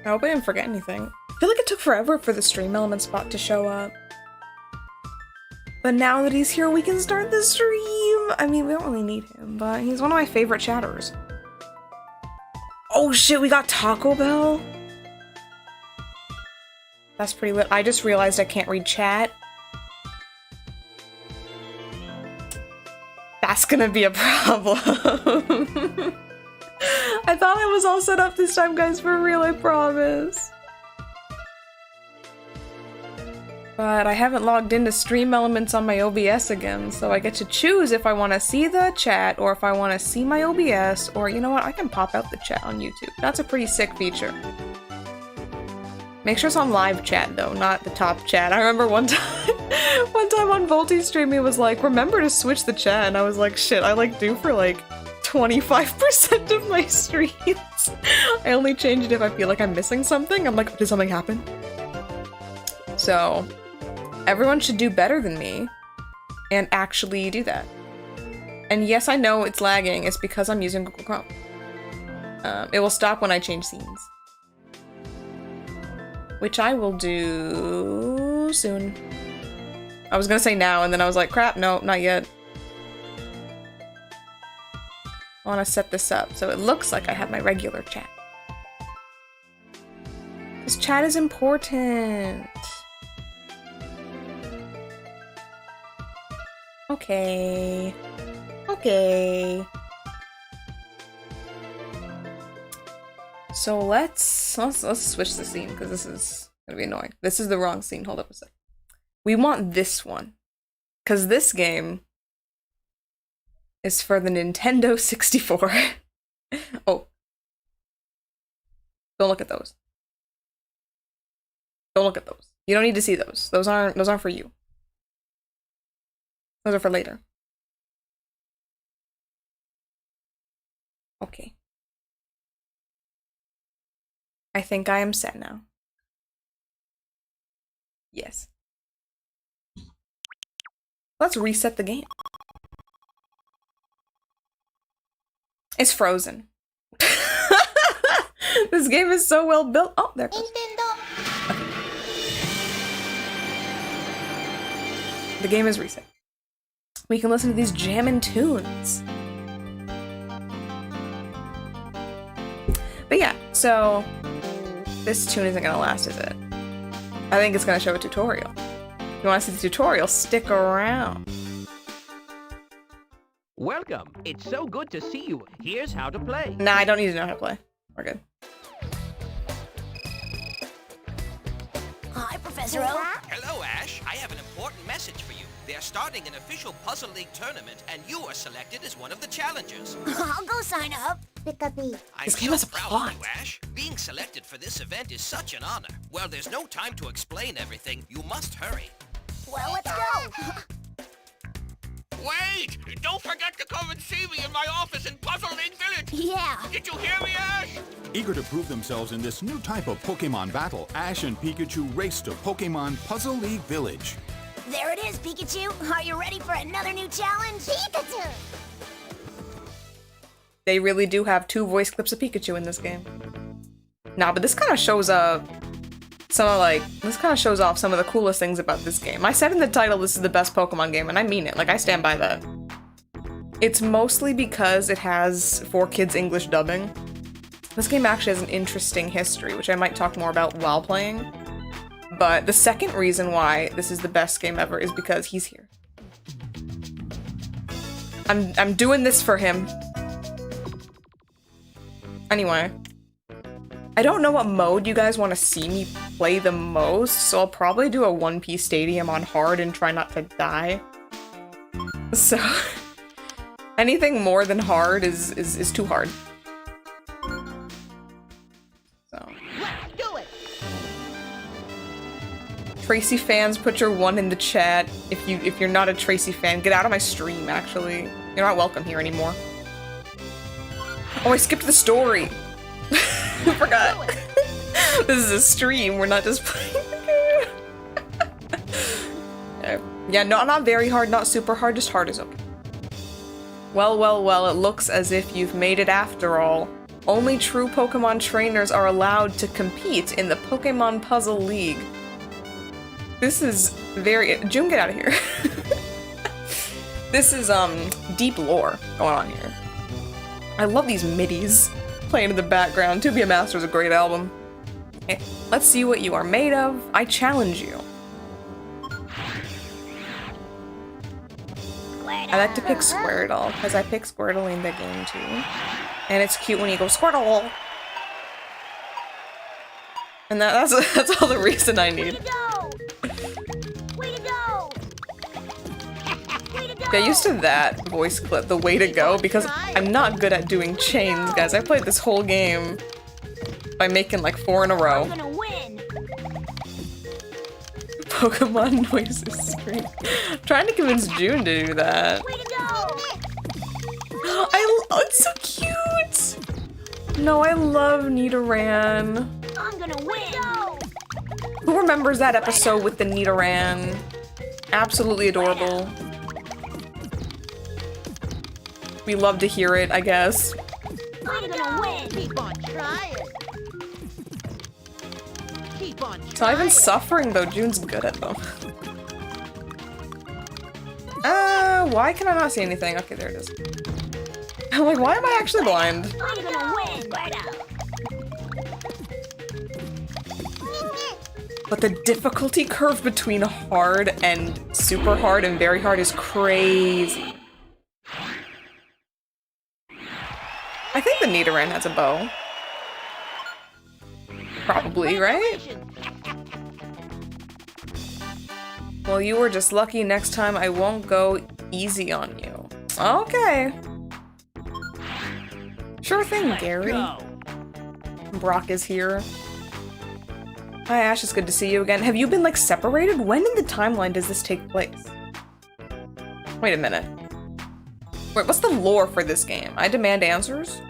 I hope I didn't forget anything. I feel like it took forever for the stream element spot to show up. But now that he's here, we can start the stream! I mean, we don't really need him, but he's one of my favorite chatters. Oh shit, we got Taco Bell? That's pretty lit. I just realized I can't read chat. That's gonna be a problem. I thought I was all set up this time, guys, for real, I promise. But I haven't logged into Stream Elements on my OBS again, so I get to choose if I want to see the chat or if I want to see my OBS, or you know what, I can pop out the chat on YouTube. That's a pretty sick feature. Make sure it's on live chat though, not the top chat. I remember one time on Volty's stream he was like, remember to switch the chat, and I was like, shit, I like do for like 25% of my streams. I only change it if I feel like I'm missing something. I'm like, did something happen? So, everyone should do better than me and actually do that. And yes, I know it's lagging. It's because I'm using Google Chrome. It will stop when I change scenes. Which I will do soon. I was gonna say now, and then I was like, crap, no, not yet. I want to set this up so it looks like I have my regular chat. This chat is important. Okay. Okay. So let's switch the scene because this is gonna be annoying. This is the wrong scene. Hold up a sec. We want this one because this game is for the Nintendo 64. Oh. Don't look at those. Don't look at those. You don't need to see those. Those aren't for you. Those are for later. Okay. I think I am set now. Yes. Let's reset the game. It's frozen. This game is so well built. Oh, there it goes. Okay. The game is reset. We can listen to these jammin' tunes. But yeah, so this tune isn't gonna last, is it? I think it's gonna show a tutorial. If you wanna see the tutorial, stick around. Welcome. It's so good to see you. Here's how to play. Nah, I don't need to know how to play. We're good. Hi, Professor O. Hello, Ash. I have an important message for you. They're starting an official Puzzle League tournament, and you are selected as one of the challengers. I'll go sign up. I'm This game so has a proud plot. of you, Ash. Being selected for this event is such an honor. Well, there's no time to explain everything. You must hurry. Well, let's go. Wait! Don't forget to come and see me in my office in Puzzle League Village! Yeah. Did you hear me, Ash? Eager to prove themselves in this new type of Pokémon battle, Ash and Pikachu race to Pokémon Puzzle League Village. There it is, Pikachu. Are you ready for another new challenge? Pikachu! They really do have 2 voice clips of Pikachu in this game. Nah, but this kind of shows off some of the coolest things about this game. I said in the title this is the best Pokemon game, and I mean it. Like, I stand by that. It's mostly because it has 4Kids English dubbing. This game actually has an interesting history, which I might talk more about while playing. But the second reason why this is the best game ever is because he's here. I'm doing this for him. Anyway. I don't know what mode you guys want to see me play the most, so I'll probably do a One Piece Stadium on hard and try not to die. So, anything more than hard is too hard. So. Let's do it. Tracy fans, put your 1 in the chat. If you're not a Tracy fan, get out of my stream, actually. You're not welcome here anymore. Oh, I skipped the story! I forgot. This is a stream, we're not just playing the game. Yeah, no, not very hard, not super hard, just hard is okay. Well, well, well, it looks as if you've made it after all. Only true Pokemon trainers are allowed to compete in the Pokemon Puzzle League. This is very... June, get out of here. This is, deep lore going on here. I love these midis playing in the background. To Be a Master is a great album. Okay, let's see what you are made of. I challenge you. I like to pick Squirtle, because I pick Squirtle in the game too. And it's cute when you go Squirtle! And that's all the reason I need. Get used to that voice clip, the way to go, because I'm not good at doing chains, guys. I played this whole game by making like 4 in a row. Pokemon noises scream. I'm trying to convince June to do that. Oh, it's so cute! No, I love Nidoran. I'm gonna win. Who remembers that episode with the Nidoran? Absolutely adorable. We love to hear it, I guess. I'm gonna win. Keep on trying. Keep on trying. It's not even suffering though, June's good at them. Why can I not see anything? Okay, there it is. I'm like, why am I actually blind? I'm gonna win. But the difficulty curve between hard and super hard and very hard is crazy. I think the Nidoran has a bow. Probably, right? Well, you were just lucky. Next time I won't go easy on you. Okay. Sure thing, Gary. Brock is here. Hi, Ash. It's good to see you again. Have you been, like, separated? When in the timeline does this take place? Wait a minute. Wait, what's the lore for this game? I demand answers?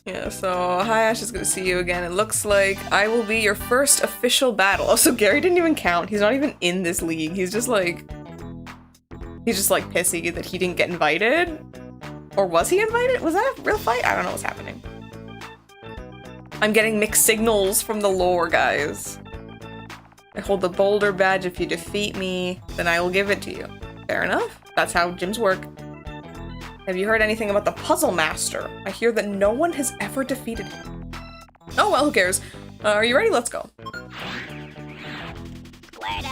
Yeah, so, hi Ash, it's good to see you again. It looks like I will be your first official battle. Oh, so Gary didn't even count. He's not even in this league. He's just like pissy that he didn't get invited? Or was he invited? Was that a real fight? I don't know what's happening. I'm getting mixed signals from the lore, guys. I hold the boulder badge. If you defeat me, then I will give it to you. Fair enough. That's how gyms work. Have you heard anything about the Puzzle Master? I hear that no one has ever defeated him. Oh well, who cares? Are you ready? Let's go.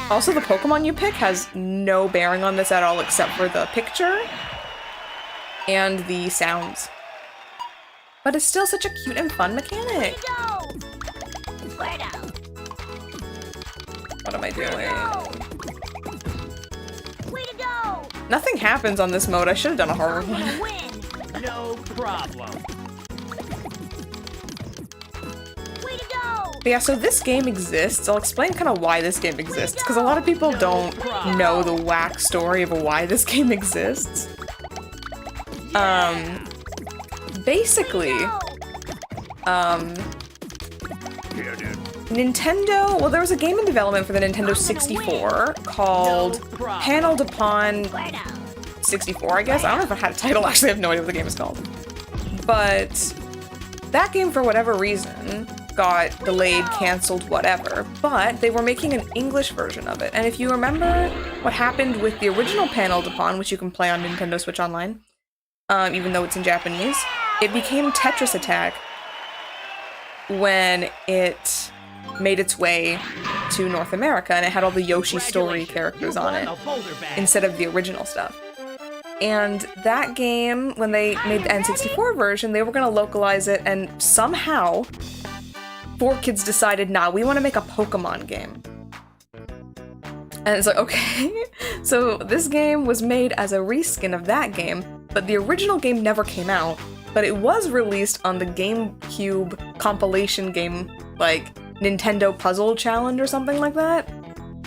Also, the Pokemon you pick has no bearing on this at all except for the picture and the sounds. But it's still such a cute and fun mechanic. What am I doing? Nothing happens on this mode. I should have done a harder one. No problem. But yeah, so this game exists. I'll explain kind of why this game exists, because a lot of people don't know the whack story of why this game exists. Basically, Nintendo, well, there was a game in development for the Nintendo 64 called Panel Upon 64, I guess. I don't know if it had a title, actually I have no idea what the game is called. But that game, for whatever reason, got delayed, cancelled, whatever. But they were making an English version of it. And if you remember what happened with the original Panel Upon, which you can play on Nintendo Switch Online, even though it's in Japanese, it became Tetris Attack when it made its way to North America, and it had all the Yoshi Story characters on it instead of the original stuff. And that game, when they made the N64 version, they were going to localize it, and somehow 4Kids decided, nah, we want to make a Pokemon game. And it's like, okay. So this game was made as a reskin of that game, but the original game never came out, but it was released on the GameCube compilation game, like Nintendo Puzzle Challenge or something like that.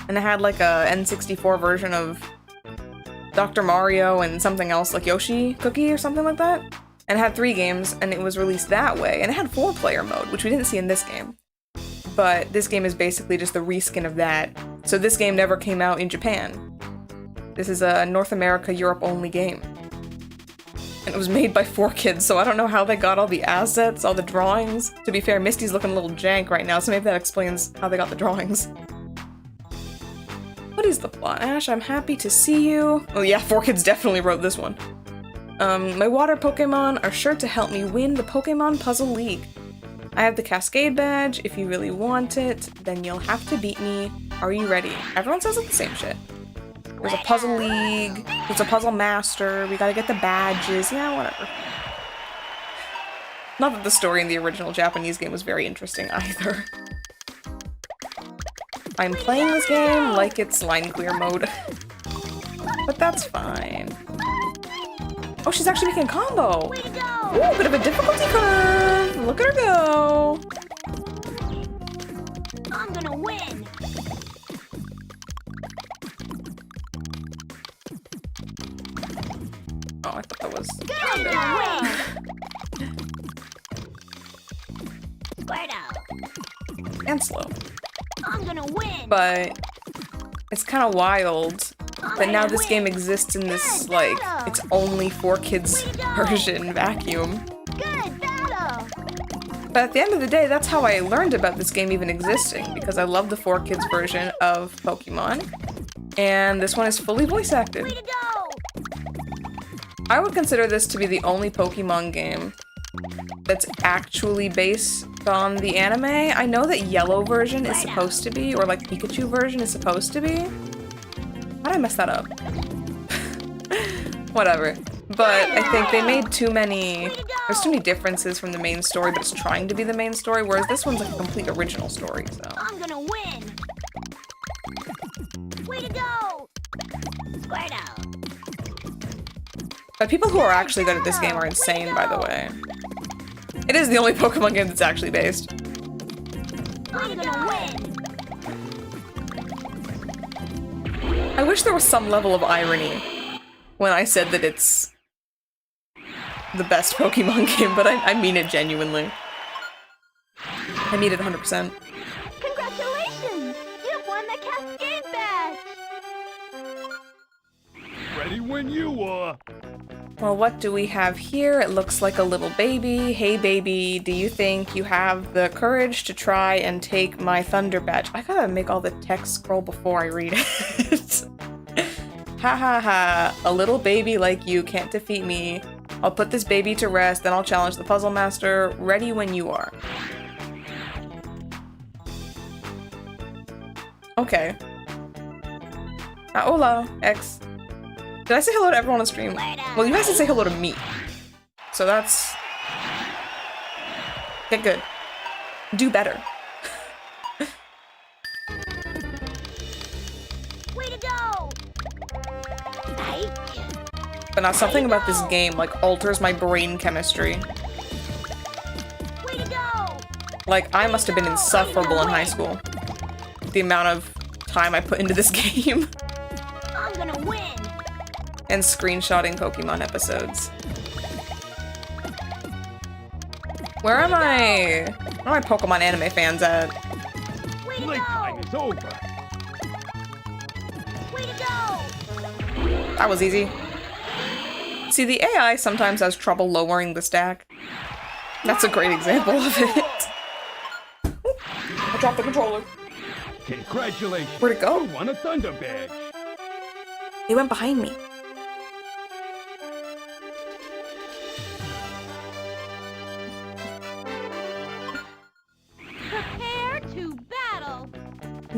And it had like a N64 version of Dr. Mario and something else, like Yoshi Cookie or something like that. And it had 3 games, and it was released that way. And it had 4-player mode, which we didn't see in this game. But this game is basically just the reskin of that. So this game never came out in Japan. This is a North America, Europe only game. And it was made by 4Kids, so I don't know how they got all the assets, all the drawings. To be fair, Misty's looking a little jank right now, so maybe that explains how they got the drawings. What is the plot, Ash? I'm happy to see you. Oh yeah, 4Kids definitely wrote this one. My water Pokemon are sure to help me win the Pokemon Puzzle League. I have the Cascade badge. If you really want it, then you'll have to beat me. Are you ready? Everyone says the same shit. There's a puzzle league. There's a puzzle master. We gotta get the badges. Yeah, whatever. Not that the story in the original Japanese game was very interesting either. I'm playing this game like it's line clear mode. But that's fine. Oh, she's actually making a combo! Ooh, bit of a difficulty curve! Look at her go! I'm gonna win! Oh, I thought that was... I'm gonna win! Squirtle! And slow. I'm gonna win! But it's kind of wild that now this game exists in this, like, it's only 4Kids version vacuum. Good battle! But at the end of the day, that's how I learned about this game even existing, because I love the 4Kids version of Pokemon, and this one is fully voice acted. Way to go! I would consider this to be the only Pokemon game that's actually based on the anime. I know that Yellow version is supposed to be, or like Pikachu version is supposed to be. How did I mess that up? Whatever. But I think they made too many... There's too many differences from the main story, but it's trying to be the main story, whereas this one's like a complete original story, so... I'm gonna win! Way to go! Squirtle! But people who are actually good at this game are insane, by the way. It is the only Pokemon game that's actually based. I'm gonna win! I wish there was some level of irony when I said that it's the best Pokemon game, but I mean it genuinely. I mean it 100%. Congratulations! You've won the Cascade badge! Ready when you are. Well, what do we have here? It looks like a little baby. Hey baby, do you think you have the courage to try and take my Thunder badge? I gotta make all the text scroll before I read it. Ha ha ha, a little baby like you can't defeat me. I'll put this baby to rest, then I'll challenge the Puzzle Master. Ready when you are. Okay. Hola, X. Did I say hello to everyone on stream? Well, you guys did say hello to me. So that's... Get good. Do better. Way to go! But now something about this game, like, alters my brain chemistry. Way to go! Like, I must have been insufferable in high school. The amount of time I put into this game. I'm gonna win! And screenshotting Pokemon episodes. Where are my Pokemon anime fans at? Way to Playtime go! is over. Way to go! That was easy. See, the AI sometimes has trouble lowering the stack. That's a great example of it. Ooh, I dropped the controller. Congratulations. Where'd it go? You won a Thunder badge. It went behind me. Prepare to battle!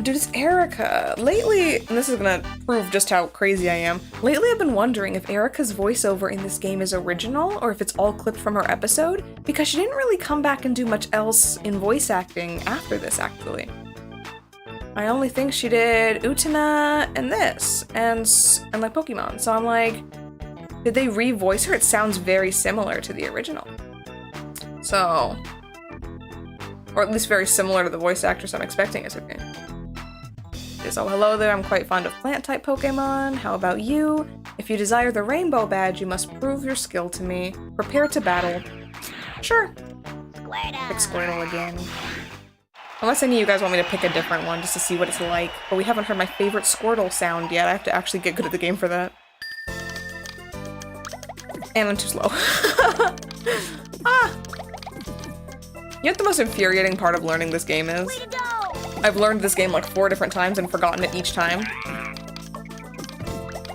Dude, it's Erica. Lately, and this is gonna prove just how crazy I am, lately I've been wondering if Erica's voiceover in this game is original or if it's all clipped from her episode, because she didn't really come back and do much else in voice acting after this, actually. I only think she did Utena and this, and like Pokemon, so I'm like, did they re-voice her? It sounds very similar to the original. So, or at least very similar to the voice actress I'm expecting it to be. So hello there, I'm quite fond of plant-type Pokemon. How about you? If you desire the Rainbow Badge, you must prove your skill to me. Prepare to battle. Sure. Pick Squirtle again. Unless any of you guys want me to pick a different one just to see what it's like. But we haven't heard my favorite Squirtle sound yet. I have to actually get good at the game for that. And I'm too slow. Ah! You know what the most infuriating part of learning this game is? Way to go! I've learned this game like 4 different times and forgotten it each time.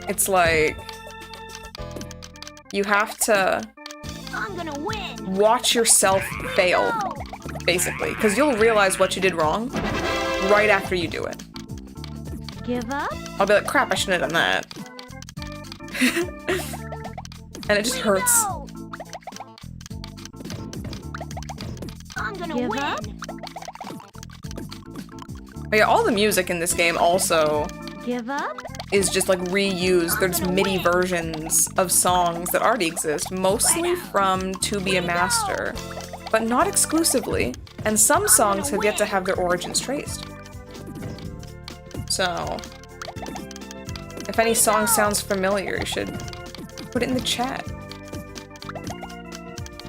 It's like... you have to I'm gonna win! watch yourself fail, basically. Because you'll realize what you did wrong right after you do it. Give up? I'll be like, crap, I shouldn't have done that. And it just hurts. No! I'm gonna Give win! up? But yeah, all the music in this game also Give up? is just like reused. There's MIDI versions of songs that already exist, mostly from To Be a Master, but not exclusively. And some songs have yet to have their origins traced. So, if any song sounds familiar, you should put it in the chat.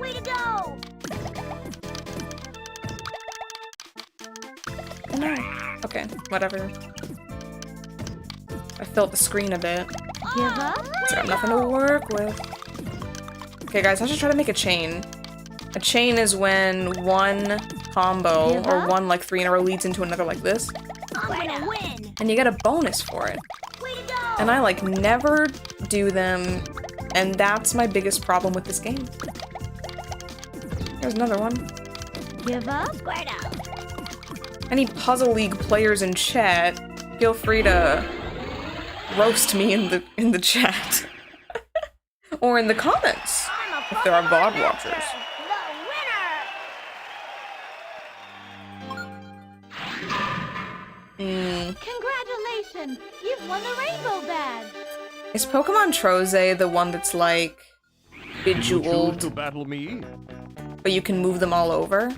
Way to go! Oh no. Okay, whatever. I filled the screen a bit. Give up? So I got nothing to work with. Okay, guys, I should try to make a chain. A chain is when one combo, Give or up? one like 3 in a row leads into another like this, I'm gonna win! and you get a bonus for it. Way to go! And I like never do them, and that's my biggest problem with this game. There's another one. Give up? Squared up! Any Puzzle League players in chat, feel free to roast me in the chat. Or in the comments, I'm a if there are Pokemon VOD watchers. master, The winner! Congratulations! You've won the rainbow badge! Is Pokemon Troze the one that's like You choose bejeweled, to battle me? but you can move them all over?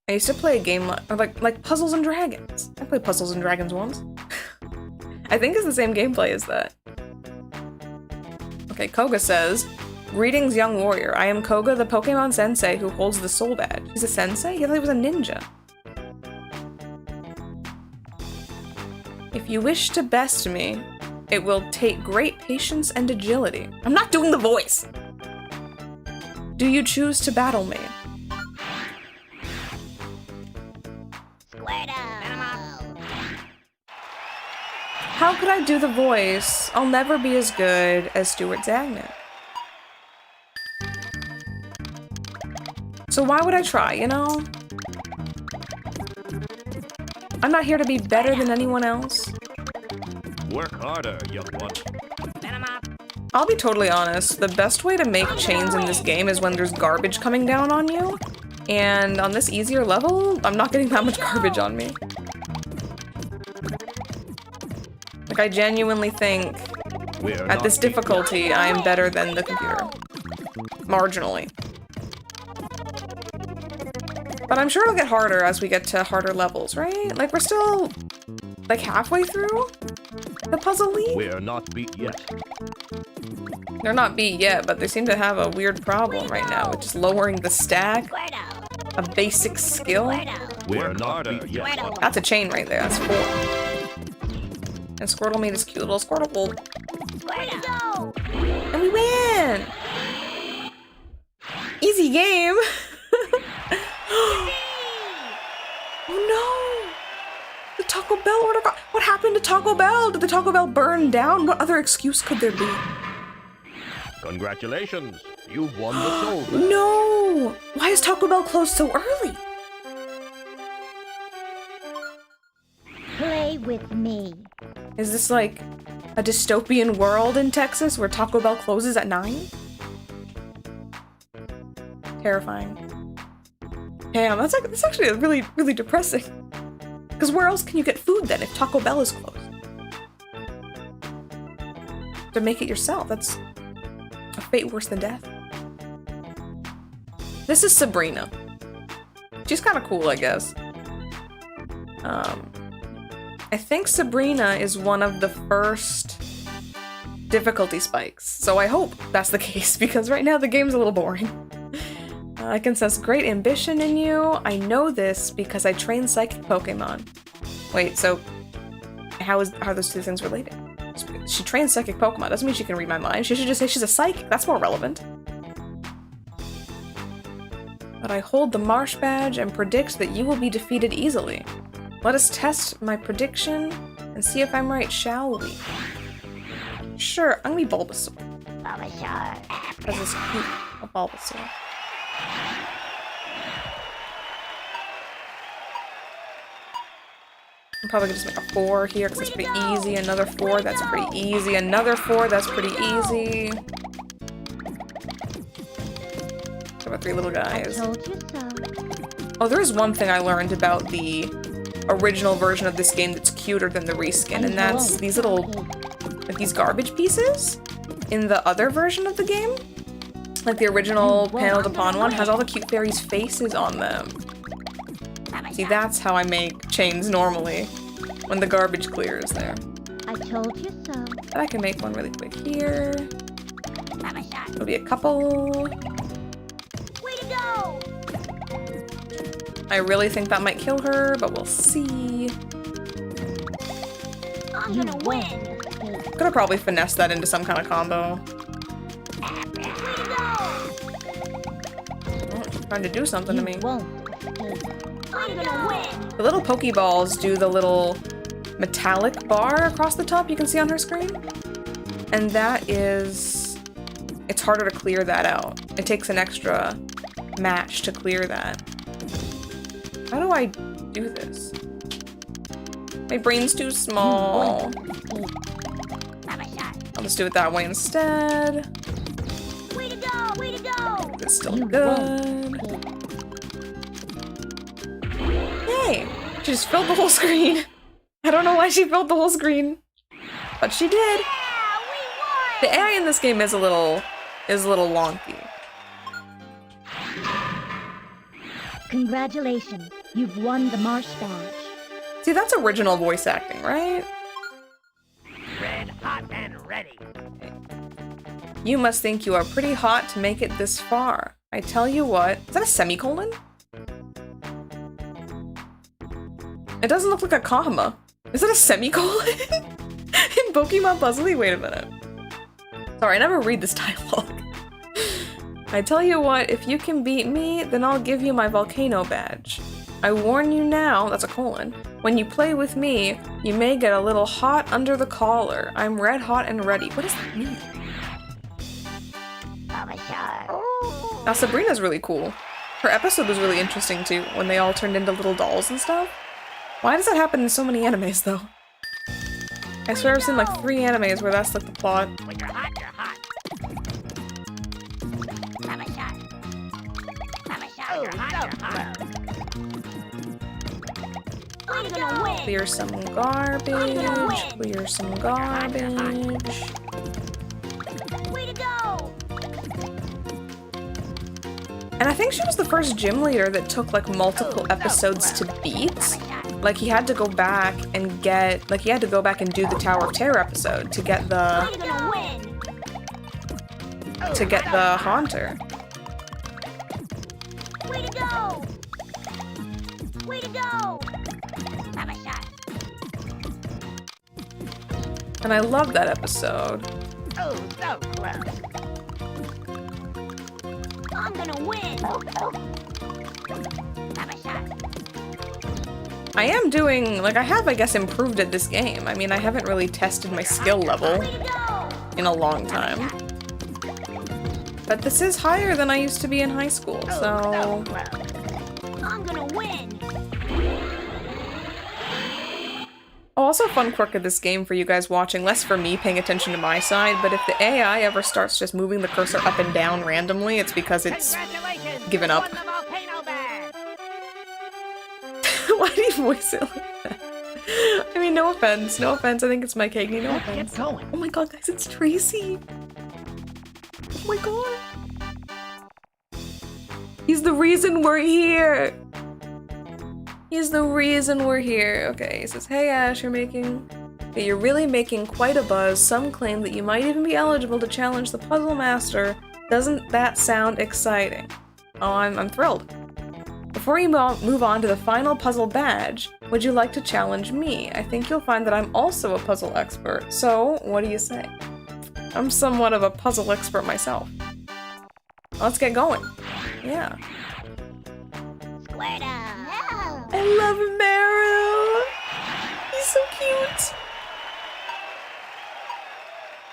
I used to play a game like Puzzles and Dragons. I played Puzzles and Dragons once. I think it's the same gameplay as that. Okay, Koga says, "Greetings, young warrior. I am Koga, the Pokemon sensei who holds the soul badge." He's a sensei? I thought he was a ninja. If you wish to best me, it will take great patience and agility. I'm not doing the voice! Do you choose to battle me? Squared up! How could I do the voice? I'll never be as good as Stuart Zagnut. So why would I try, you know? I'm not here to be better than anyone else. Work harder, young one. I'll be totally honest, the best way to make chains in this game is when there's garbage coming down on you. And on this easier level, I'm not getting that much garbage on me. Like, I genuinely think We're at this difficulty, I am better than the computer. Marginally. But I'm sure it'll get harder as we get to harder levels, right? Like, we're still, like, halfway through the Puzzle League? We're not beat yet. They're not beat yet, but they seem to have a weird problem right now, which is lowering the stack, Squared up! a basic skill. Squared up! We're not beat yet. That's a chain right there, that's 4. And Squirtle made his cute little Squirtle. Squared up! And we win! Easy game! Oh no! The Taco Bell order got— what happened to Taco Bell? Did the Taco Bell burn down? What other excuse could there be? Congratulations, you've won the soul badge. No! Why is Taco Bell closed so early? Play with me. Is this like a dystopian world in Texas where Taco Bell closes at 9? Terrifying. Damn, that's actually really, really depressing. Because where else can you get food then if Taco Bell is closed? To make it yourself, that's a fate worse than death. This is Sabrina. She's kind of cool, I guess. I think Sabrina is one of the first difficulty spikes, so I hope that's the case, because right now the game's a little boring. I can sense great ambition in you. I know this because I train psychic Pokemon. Wait, so how are those two things related? she trains psychic Pokemon. Doesn't mean she can read my mind. She should just say she's a psychic. That's more relevant. But I hold the Marsh Badge and predict that you will be defeated easily. Let us test my prediction and see if I'm right, shall we? Sure, I'm gonna be Bulbasaur. Because it's cute, a Bulbasaur. I'm probably gonna just make a 4 here because it's pretty easy. Another 4, that's pretty easy. Another 4, that's pretty easy. About 3 little guys. Oh, there is one thing I learned about the original version of this game that's cuter than the reskin, and that's these little, like these garbage pieces in the other version of the game. Like the original paneled upon one has all the cute fairies' faces on them. See, that's how I make chains normally, when the garbage clears there. I told you so. But I can make one really quick here. It'll be a couple. Way to go! I really think that might kill her, but we'll see. I'm gonna win! Could have probably finessed that into some kind of combo. Way to go! Oh, she's trying to do something to me. I'm gonna win! The little Pokeballs do the little metallic bar across the top you can see on her screen. And that is... it's harder to clear that out. It takes an extra match to clear that. How do I do this? My brain's too small. I'll just do it that way instead. Way to go! Way to go! It's still good. Yay! She just filled the whole screen. I don't know why she filled the whole screen, but she did. Yeah, we The AI in this game is a little wonky. Congratulations, you've won the Marsh Badge. See, that's original voice acting, right? Red hot and ready. You must think you are pretty hot to make it this far. I tell you what, is that a semicolon? It doesn't look like a comma. Is that a semicolon? In Pokemon Puzzle? Wait a minute. Sorry, I never read this dialogue. I tell you what, if you can beat me, then I'll give you my volcano badge. I warn you now, that's a colon, when you play with me, you may get a little hot under the collar. I'm red hot and ready. What does that mean? Now Sabrina's really cool. Her episode was really interesting too, when they all turned into little dolls and stuff. Why does that happen in so many animes though? I swear I've seen like 3 animes where that's like the plot. When you're hot, you're hot. Have a shot. Have a shot. You're hot, you're hot. I'm gonna win! Clear some garbage, clear some garbage. Way to go! And I think she was the first gym leader that took like multiple episodes to beat. Like he had to go back and get, like he had to go back and do the Tower of Terror episode to get the, I'm gonna win! Haunter. Way to go! Way to go! Have a shot. And I love that episode. Oh, so close. I'm gonna win! Have a shot. I am doing, like I have I guess improved at this game. I mean I haven't really tested my skill level Way to go! in a long time. But this is higher than I used to be in high school, so... I'm gonna win! Oh, also fun quirk of this game for you guys watching, less for me paying attention to my side, but if the AI ever starts just moving the cursor up and down randomly, it's because it's Congratulations! given up. You won the volcano badge. Why do you voice it like that? I mean, no offense, I think it's Mike Hagney, no Let's offense. get going. Oh my god, guys, it's Tracy! Oh my god! He's the reason we're here! He's the reason we're here. Okay, he says, hey Ash, you're really making quite a buzz. Some claim that you might even be eligible to challenge the Puzzle Master. Doesn't that sound exciting? Oh, I'm thrilled. Before you move on to the final puzzle badge, would you like to challenge me? I think you'll find that I'm also a puzzle expert, so what do you say? I'm somewhat of a puzzle expert myself. Let's get going. Yeah. Squirtle. I love Meryl! He's so cute!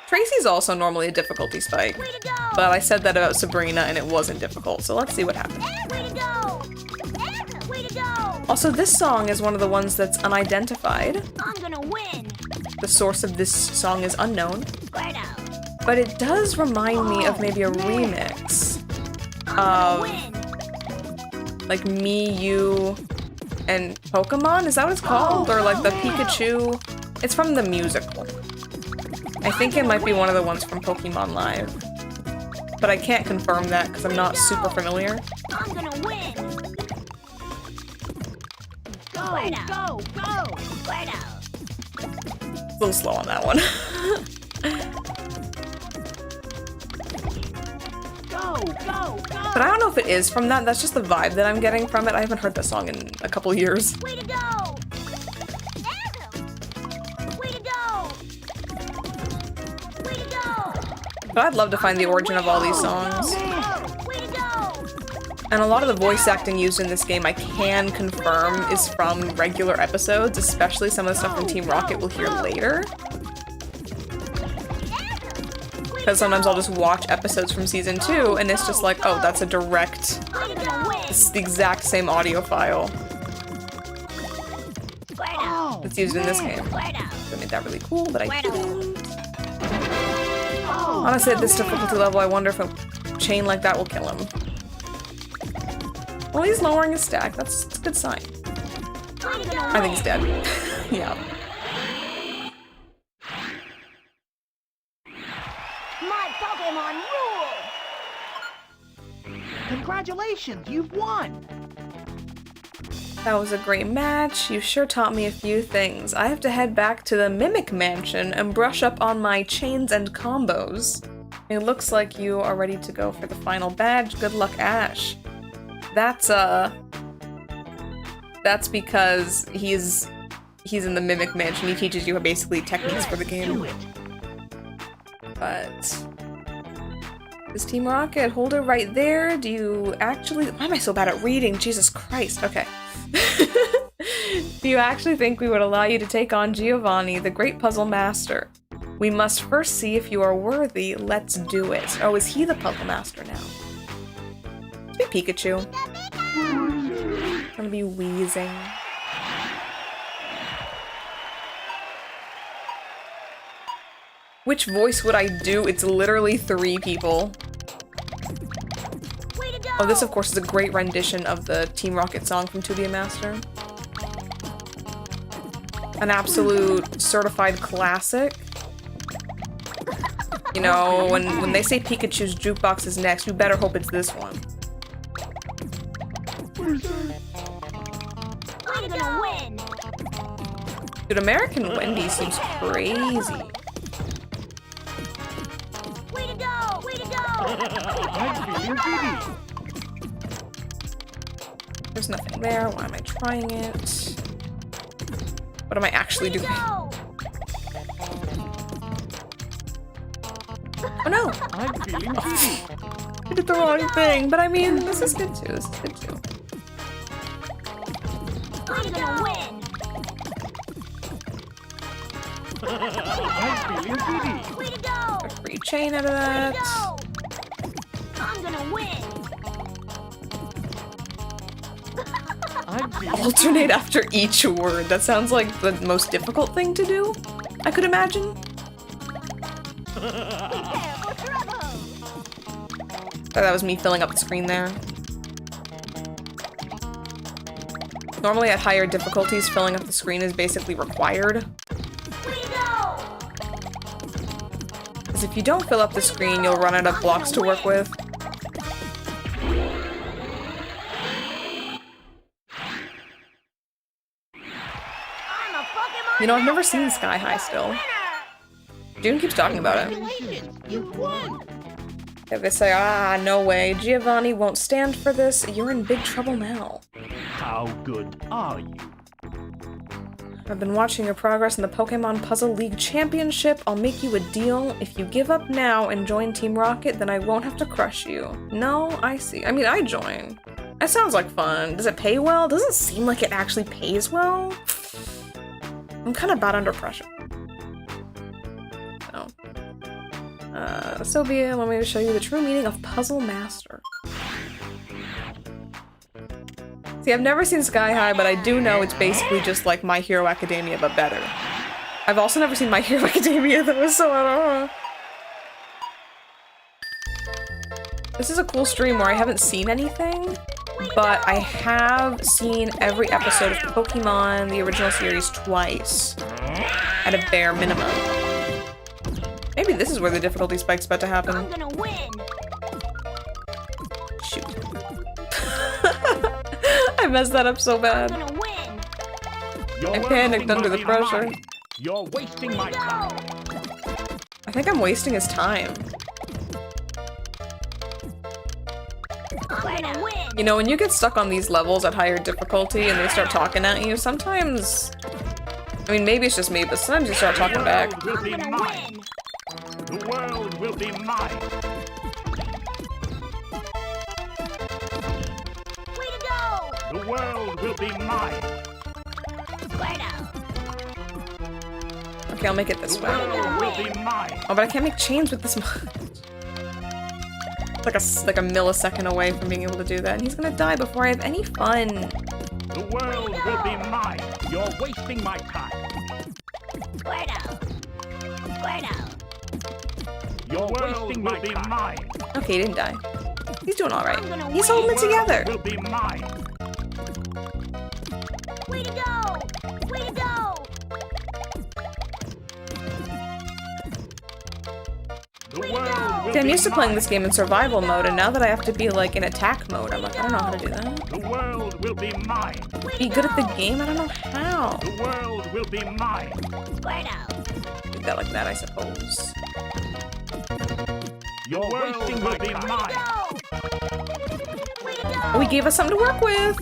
Tracy's also normally a difficulty spike, Way to go. but I said that about Sabrina and it wasn't difficult, so let's see what happens. Way to go. Way to go. Also, this song is one of the ones that's unidentified. I'm gonna win. The source of this song is unknown, Squirtle. but it does remind me of maybe a remix of Win. like Me, You, and Pokémon? Is that what it's called? Or like the Pikachu? It's from the musical. I think it might be one of the ones from Pokemon Live. But I can't confirm that because I'm not super familiar. I'm gonna win. Go, go, go! Squirtle. A little slow on that one. Go, go, go! But I don't know if it is from that. That's just the vibe that I'm getting from it. I haven't heard that song in a couple years. Way to go. Way to go. Way to go. But I'd love to find the origin of all these songs. Way to go. And a lot of the voice acting used in this game I can confirm is from regular episodes, especially some of the stuff from Team Rocket we'll hear later. Because sometimes I'll just watch episodes from season 2 and it's just like, oh, that's a direct, I'm gonna win. it's the exact same audio file Squirtle. that's used in this game. Squirtle. I made that really cool, but I Squirtle. didn't. Honestly, at this difficulty level, I wonder if a chain like that will kill him. Well, he's lowering his stack. That's a good sign. I'm gonna I think he's dead. Yeah. My Pokémon rule. Congratulations, you've won! That was a great match. You sure taught me a few things. I have to head back to the Mimic Mansion and brush up on my chains and combos. It looks like you are ready to go for the final badge. Good luck, Ash. That's because he's in the Mimic Mansion. He teaches you basically techniques for the game. But is Team Rocket, hold it right there. Do you actually? Why am I so bad at reading? Jesus Christ. Okay. Do you actually think we would allow you to take on Giovanni, the great puzzle master? We must first see if you are worthy. Let's do it. Oh, is he the puzzle master now? Let's be Pikachu. I'm gonna be wheezing. Which voice would I do? It's literally 3 people. Way to go. Oh, this of course is a great rendition of the Team Rocket song from To Be a Master. An absolute certified classic. You know, when they say Pikachu's jukebox is next, you better hope it's this one. I'm gonna win. Dude, American Wendy seems crazy. Way to go. Way to go. I'm feeling giddy. There's nothing there. Why am I trying it? What am I actually Way to doing? go. Oh no! I'm feeling giddy. I did the wrong thing, but I mean, this is good too. This is good too. I'm gonna win. I'm feeling giddy. Way to go. A free chain out of Way to that. go. I'm gonna win. I'm feeling Alternate after each word. That sounds like the most difficult thing to do, I could imagine. Prepare for trouble. Oh, that was me filling up the screen there. Normally at higher difficulties, filling up the screen is basically required. Way to go. Because if you don't fill up the screen, you'll run out of blocks to work with. I'm a Pokémon. You know, I've never seen Sky High still. June keeps talking about it. Congratulations, you've won! If they say, ah, no way, Giovanni won't stand for this, you're in big trouble now. How good are you? I've been watching your progress in the Pokemon Puzzle League Championship. I'll make you a deal. If you give up now and join Team Rocket, then I won't have to crush you. No, I see. I mean, I join. That sounds like fun. Does it pay well? Doesn't seem like it actually pays well. I'm kind of bad under pressure. So, Sylvia, want me to show you the true meaning of Puzzle Master. See, I've never seen Sky High, but I do know it's basically just like My Hero Academia, but better. I've also never seen My Hero Academia though, so I don't know. This is a cool stream where I haven't seen anything, but I have seen every episode of Pokemon, the original series, twice. At a bare minimum. Maybe this is where the difficulty spike's about to happen. I'm gonna win. Shoot. I messed that up so bad. I'm gonna win. I panicked under the pressure. You're wasting my time. I think I'm wasting his time. I'm gonna win. You know, when you get stuck on these levels at higher difficulty and they start talking at you, sometimes... I mean, maybe it's just me, but sometimes you start talking back. The world will be I'm gonna mine. win. The world will be mine. Way to go. The world will be mine. Squirtle. Okay, I'll make it this The way. world will be mine. Oh, but I can't make chains with this much. It's like a millisecond away from being able to do that, and he's gonna die before I have any fun. The world will be mine. You're wasting my time. Squirtle. Squirtle. Your world will be mine. Okay, he didn't die. He's doing alright. I'm gonna He's win. holding it together. Will be mine. Way to go. Way to go. The world will See, I'm be used to playing mine. this game in survival mode, and now that I have to be like in attack mode, I'm like, I don't know how to do that. The world will be mine. Be good at the game? I don't know how. The world will be mine. Squirtle. Do that like that, I suppose. Your world will be mine. Way to go. Oh, he gave us something to work with!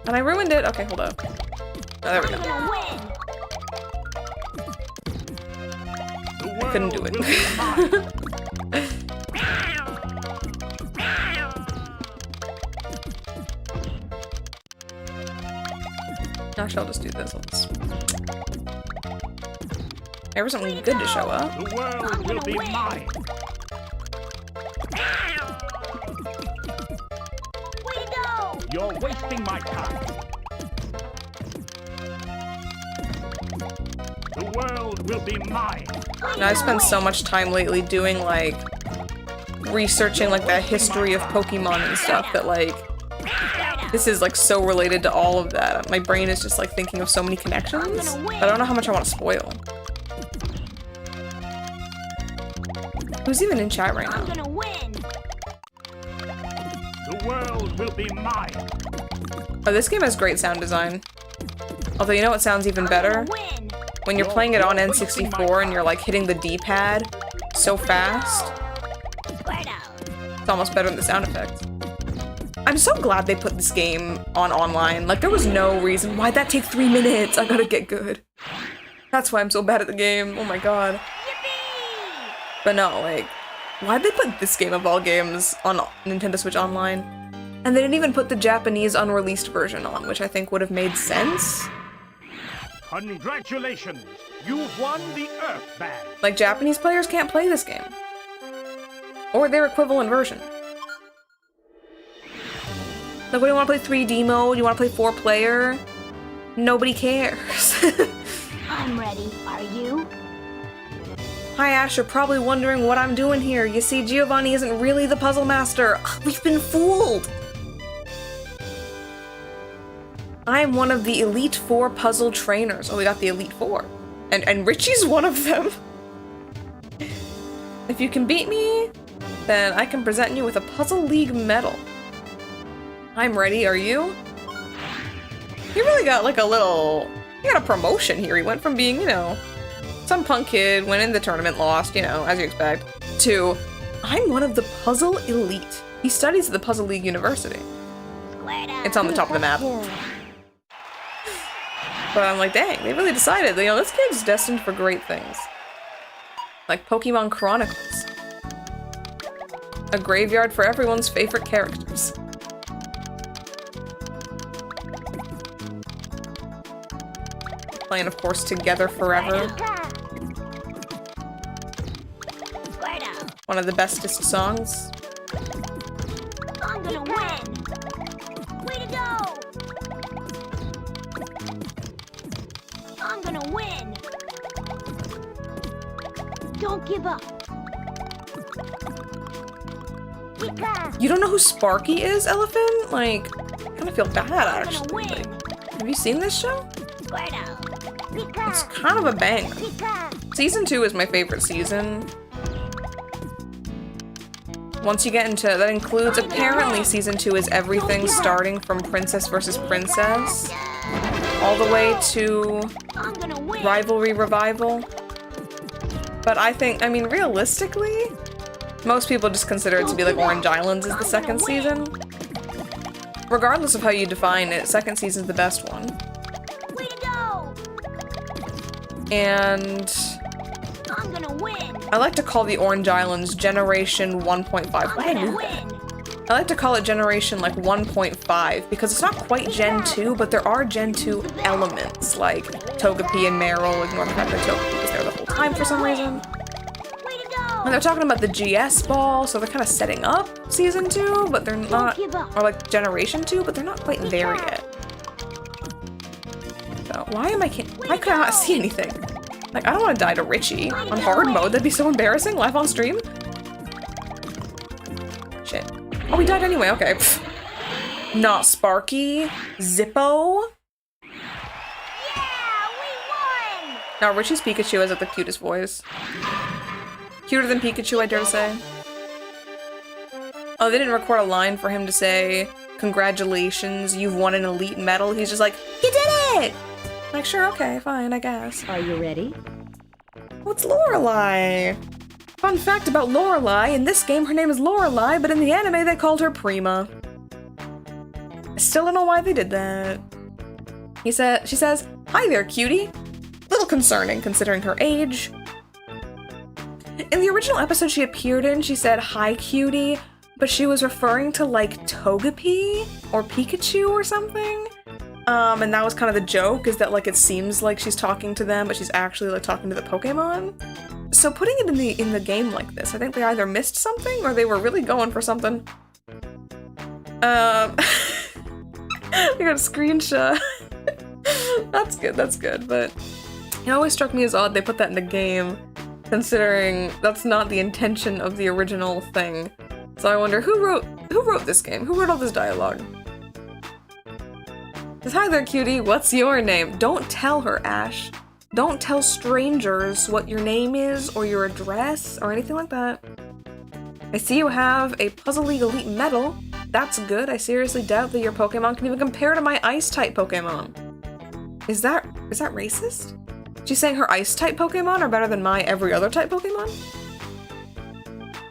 And I ruined it. Okay, hold up. Oh, there we I'm go. gonna win. The I couldn't do world it. will be mine. Actually, I'll just do this. There was something good to show up. The world will be mine. Way to go. You're wasting my time. The world will be mine. Now, I've spent so much time lately doing, like, researching, like, the history of Pokemon and stuff that, like, this is, like, so related to all of that. My brain is just, like, thinking of so many connections. But I don't know how much I want to spoil. Who's even in chat right I'm now? gonna win. The world will be mine. Oh, this game has great sound design. Although, you know what sounds even better? Win. When you're playing it on N64 and you're, like, hitting the D-pad so fast. Squirtle. It's almost better than the sound effects. I'm so glad they put this game on online. Like, there was no reason. Why'd that take 3 minutes? I gotta get good. That's why I'm so bad at the game. Oh my god. Yippee! But no, like, why'd they put this game of all games on Nintendo Switch Online? And they didn't even put the Japanese unreleased version on, which I think would have made sense. Congratulations! You've won the Earth Badge. Like, Japanese players can't play this game. Or their equivalent version. Like, what do you want to play 3D mode? You want to play 4-player? Nobody cares. I'm ready. Are you? Hi Ash, you're probably wondering what I'm doing here. You see, Giovanni isn't really the puzzle master. We've been fooled! I'm one of the Elite Four puzzle trainers. Oh, we got the Elite Four. And Richie's one of them. If you can beat me, then I can present you with a Puzzle League medal. I'm ready, are you? He really got like a little... He got a promotion here. He went from being, you know, some punk kid, went in the tournament, lost, you know, as you expect, to I'm one of the puzzle elite. He studies at the Puzzle League University. It's on the top of the map. But I'm like, dang, they really decided, you know, this game's destined for great things. Like Pokemon Chronicles. A graveyard for everyone's favorite characters. Playing, of course, Together Forever. One of the bestest songs. I'm gonna win! Way to go! I'm gonna win! Don't give up. You don't know who Sparky is, Elephant? Like, I kind of feel bad, actually. Like, have you seen this show? It's kind of a banger. Season 2 is my favorite season. Once you get into that includes apparently season 2 is everything starting from Princess versus Princess all the way to Rivalry Revival. But I mean realistically, most people just consider it to be like Orange Islands is the second season. Regardless of how you define it, second season's the best one. And I'm gonna win! I like to call the Orange Islands Generation 1.5. Why did I do that? I like to call it Generation like 1.5 because it's not quite Gen 2, but there are Gen 2 elements like Togepi and Meryl. Ignore the fact that Togepi was there the whole time for some reason. And they're talking about the GS ball, so they're kind of setting up Season 2, but they're not, or like Generation 2, but they're not quite there yet. So why could I not see anything? Like, I don't want to die to Richie on hard mode. That'd be so embarrassing. Live on stream. Shit. Oh, we died anyway. Okay. Pfft. Not Sparky. Zippo. Yeah, we won! Now, Richie's Pikachu has like the cutest voice. Cuter than Pikachu, I dare to say. Oh, they didn't record a line for him to say, "Congratulations, you've won an elite medal." He's just like, "You did it!" Like, sure, okay, fine, I guess. Are you ready? Oh, it's Lorelei! Fun fact about Lorelei, in this game her name is Lorelei, but in the anime they called her Prima. I still don't know why they did that. She says, "Hi there, cutie." Little concerning, considering her age. In the original episode she appeared in, she said, "Hi, cutie," but she was referring to, like, Togepi or Pikachu or something. And that was kind of the joke, is that, like, it seems like she's talking to them, but she's actually, like, talking to the Pokemon. So putting it in the game like this, I think they either missed something or they were really going for something. I got a screenshot. That's good, but it always struck me as odd they put that in the game, considering that's not the intention of the original thing. So I wonder who wrote this game? Who wrote all this dialogue? Hi there, cutie. What's your name? Don't tell her, Ash. Don't tell strangers what your name is or your address or anything like that. I see you have a Puzzle League Elite medal. That's good. I seriously doubt that your Pokemon can even compare to my Ice-type Pokemon. Is that racist? She's saying her Ice-type Pokemon are better than my every other type Pokemon?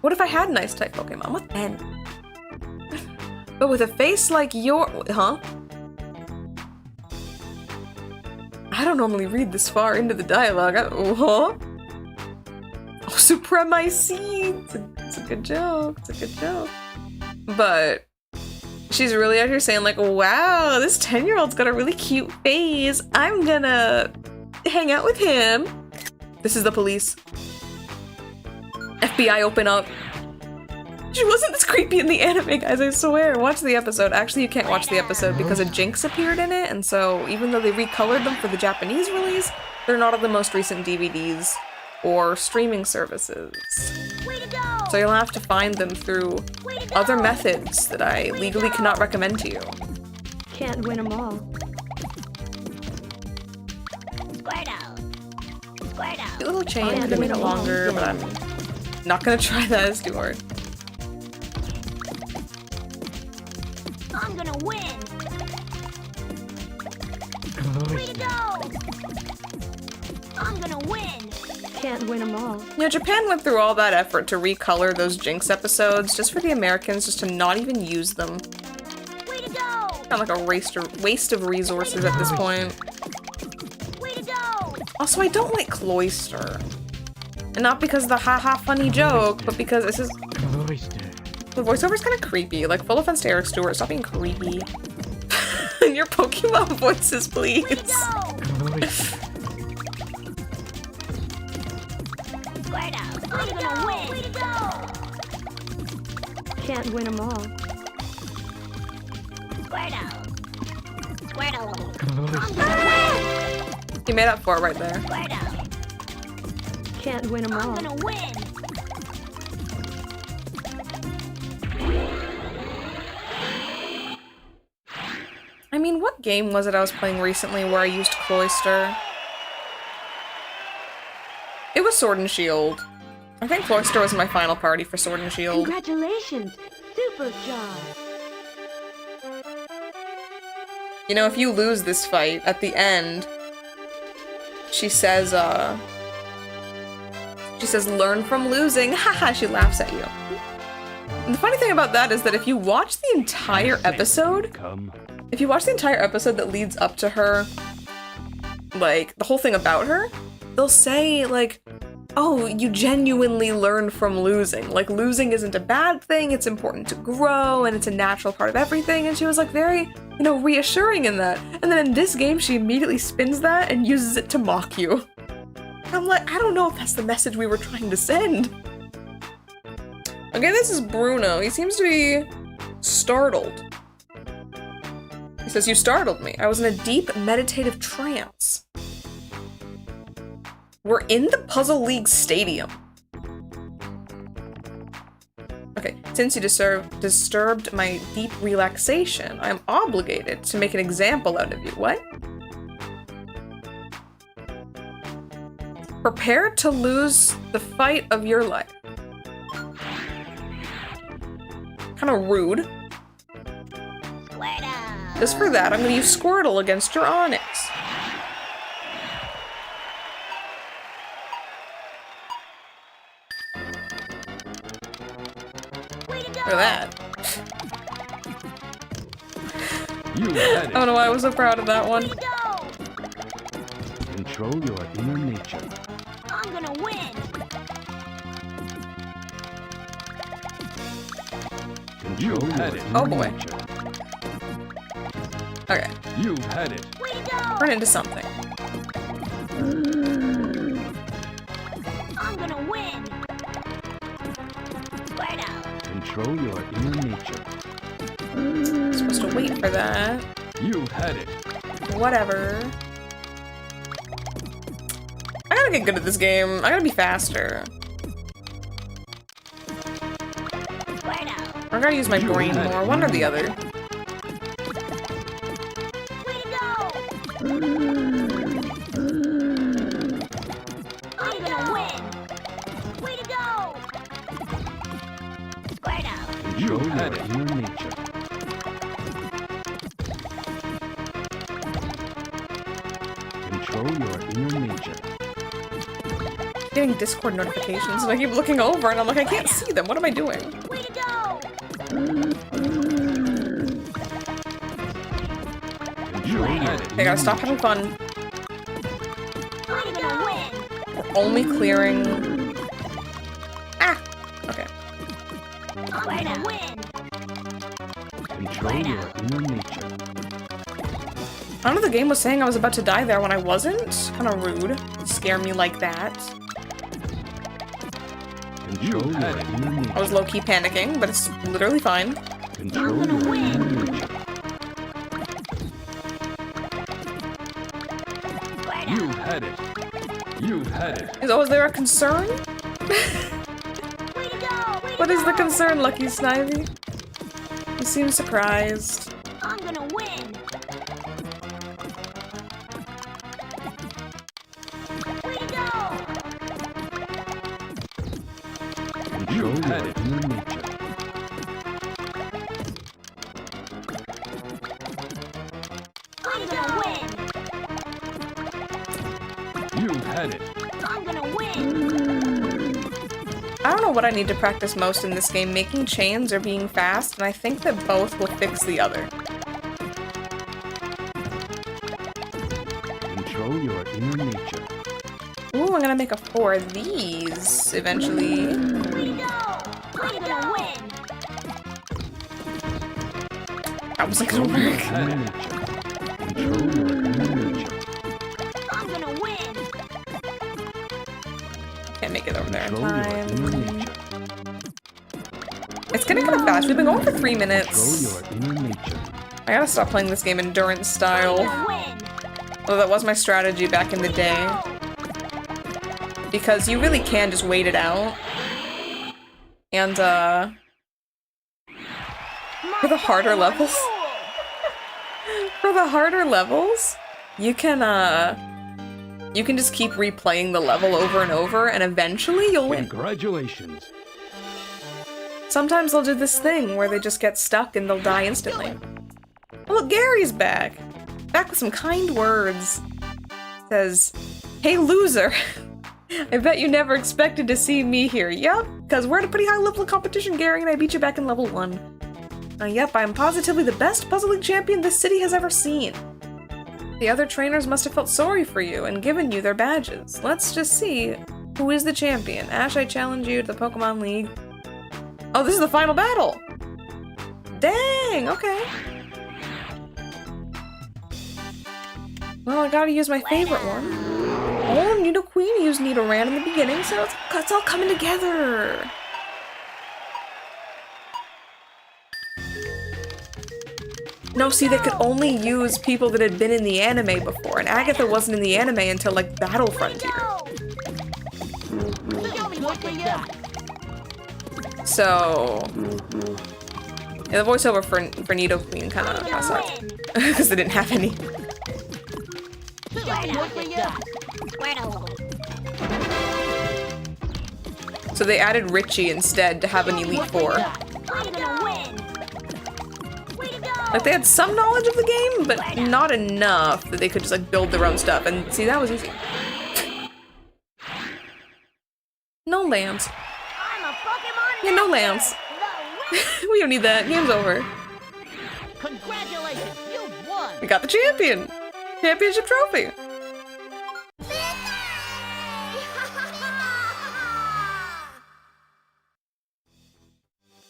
What if I had an Ice-type Pokemon? What then? But with a face like your... Huh? I don't normally read this far into the dialogue. Huh? Oh, supremacy! It's a good joke. It's a good joke. But she's really out here saying like, wow, this 10-year-old's got a really cute face. I'm gonna hang out with him. This is the police. FBI, open up. She wasn't this creepy in the anime, guys, I swear. Watch the episode. Actually, you can't watch the episode because a Jinx appeared in it, and so even though they recolored them for the Japanese release, they're not on the most recent DVDs or streaming services. So you'll have to find them through other methods that I legally cannot recommend to you. Can't win them all. A little chain could have made it longer, but I'm not gonna try that, it's too hard. I'm gonna win! Way to go! I'm gonna win! Can't win them all. You know, Japan went through all that effort to recolor those Jinx episodes just for the Americans just to not even use them. Way to go! Kind of like a waste of resources at this point. Way to go! Also, I don't like Cloyster. And not because of the haha funny joke, but because it's just... The voiceover's kind of creepy. Like, full offense to Eric Stewart, stop being creepy. Your Pokemon voices, please. Way to go! Squirtle! I'm gonna win! Way to go! Can't win them all. Squirtle! Squirtle! I'm gonna win! You made up for it right there. Squirtle! Can't win them I'm all. gonna win! I mean, what game was it I was playing recently where I used Cloyster? It was Sword and Shield. I think Cloyster was my final party for Sword and Shield. Congratulations! Super job! You know, if you lose this fight, at the end, she says, learn from losing, haha, she laughs at you. And the funny thing about that is that if you watch the entire episode, if you watch the entire episode that leads up to her, like, the whole thing about her, they'll say, like, oh, you genuinely learn from losing. Like, losing isn't a bad thing, it's important to grow, and it's a natural part of everything, and she was, like, very, you know, reassuring in that. And then in this game, she immediately spins that and uses it to mock you. I'm like, I don't know if that's the message we were trying to send. Okay, this is Bruno. He seems to be startled. He says, you startled me. I was in a deep meditative trance. We're in the Puzzle League Stadium. Okay, since you disturbed my deep relaxation, I am obligated to make an example out of you. What? Prepare to lose the fight of your life. Kind of rude. Squirtle! Just for that, I'm gonna use Squirtle against your Onyx. Look at that. I don't know why I was so proud of that one. Way to go! Control your inner nature. I'm gonna win! Control your inner Oh boy. nature. Okay, You've had it. Way to go! turn into something. I'm gonna win! Squirtle! Control your inner nature. I'm supposed to wait for that. You've had it. Whatever. I gotta get good at this game. I gotta be faster. Squirtle! I gotta use my brain more. One or the other. Way to go! I'm gonna win! Way to go! Squirtle! Control your inner nature. Control your inner nature. Getting Discord notifications and I keep looking over and I'm like, I can't see them. What am I doing? Way to go! Control your I gotta stop having fun. I'm gonna win! We're only clearing... Ah! Okay. I'm gonna win! Control your inner nature. I don't know, the game was saying I was about to die there when I wasn't. Kinda rude. Scare me like that. Control your inner I nature. was low-key panicking, but it's literally fine. Control your inner nature. You've had it. You've had it. Is there a concern? Way to go! What is the concern, Lucky Snivy? You seem surprised. I'm gonna win! Way to go! Control your inner nature. I'm gonna win! You've had it. I'm gonna win! I don't know what I need to practice most in this game, making chains or being fast, and I think that both will fix the other. Control your inner nature. Ooh, I'm gonna make a 4 of these eventually. Way to go! I'm gonna win! That wasn't gonna work. Inner nature. Control your inner nature. I'm gonna win! Can't make it over there in Control your time. inner nature. It's getting kind of fast. We've been going for 3 Control minutes. your inner nature. I gotta stop playing this game endurance I'm style. gonna win! Although that was my strategy back in the day. Because you really can just wait it out. And, for the harder levels, you can just keep replaying the level over and over, and eventually you'll win. Congratulations. Sometimes they'll do this thing where they just get stuck and they'll die instantly. Oh, look, Gary's back! Back with some kind words. Says, "Hey, loser! I bet you never expected to see me here." Yup, because we're at a pretty high level of competition, Gary, and I beat you back in level 1. Yep, I'm positively the best Puzzle League champion this city has ever seen. The other trainers must have felt sorry for you and given you their badges. Let's just see who is the champion. Ash, I challenge you to the Pokemon League. Oh, this is the final battle! Dang, okay. Well, I gotta use my favorite one. Oh, Nidoqueen used Nidoran in the beginning, so it's all coming together. No, see, they could only use people that had been in the anime before, and Agatha wasn't in the anime until, like, Battle Frontier. Show me what you got! So... yeah, the voiceover for Nidoqueen kind of sucked. Because they didn't have any. Show me what you got! Where to look? So they added Richie instead to have an Elite Four. I'm gonna win! Way to go! Like, they had some knowledge of the game, but not enough that they could just, like, build their own stuff. And see, that was easy. No lambs. I'm a Pokemon Yeah, no master. lambs. The win- We don't need that. Game's over. Congratulations, you won! We got the champion! Championship trophy!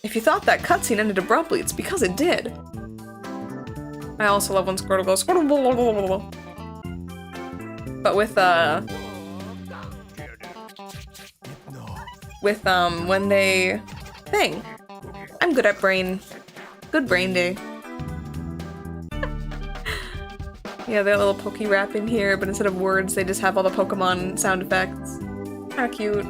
If you thought that cutscene ended abruptly, it's because it did. I also love when Squirtle goes Squirtle, blah, blah, blah, blah, blah. But when they thing. I'm good at good brain day. Yeah, they have a little Poke Rap in here, but instead of words, they just have all the Pokemon sound effects. How cute.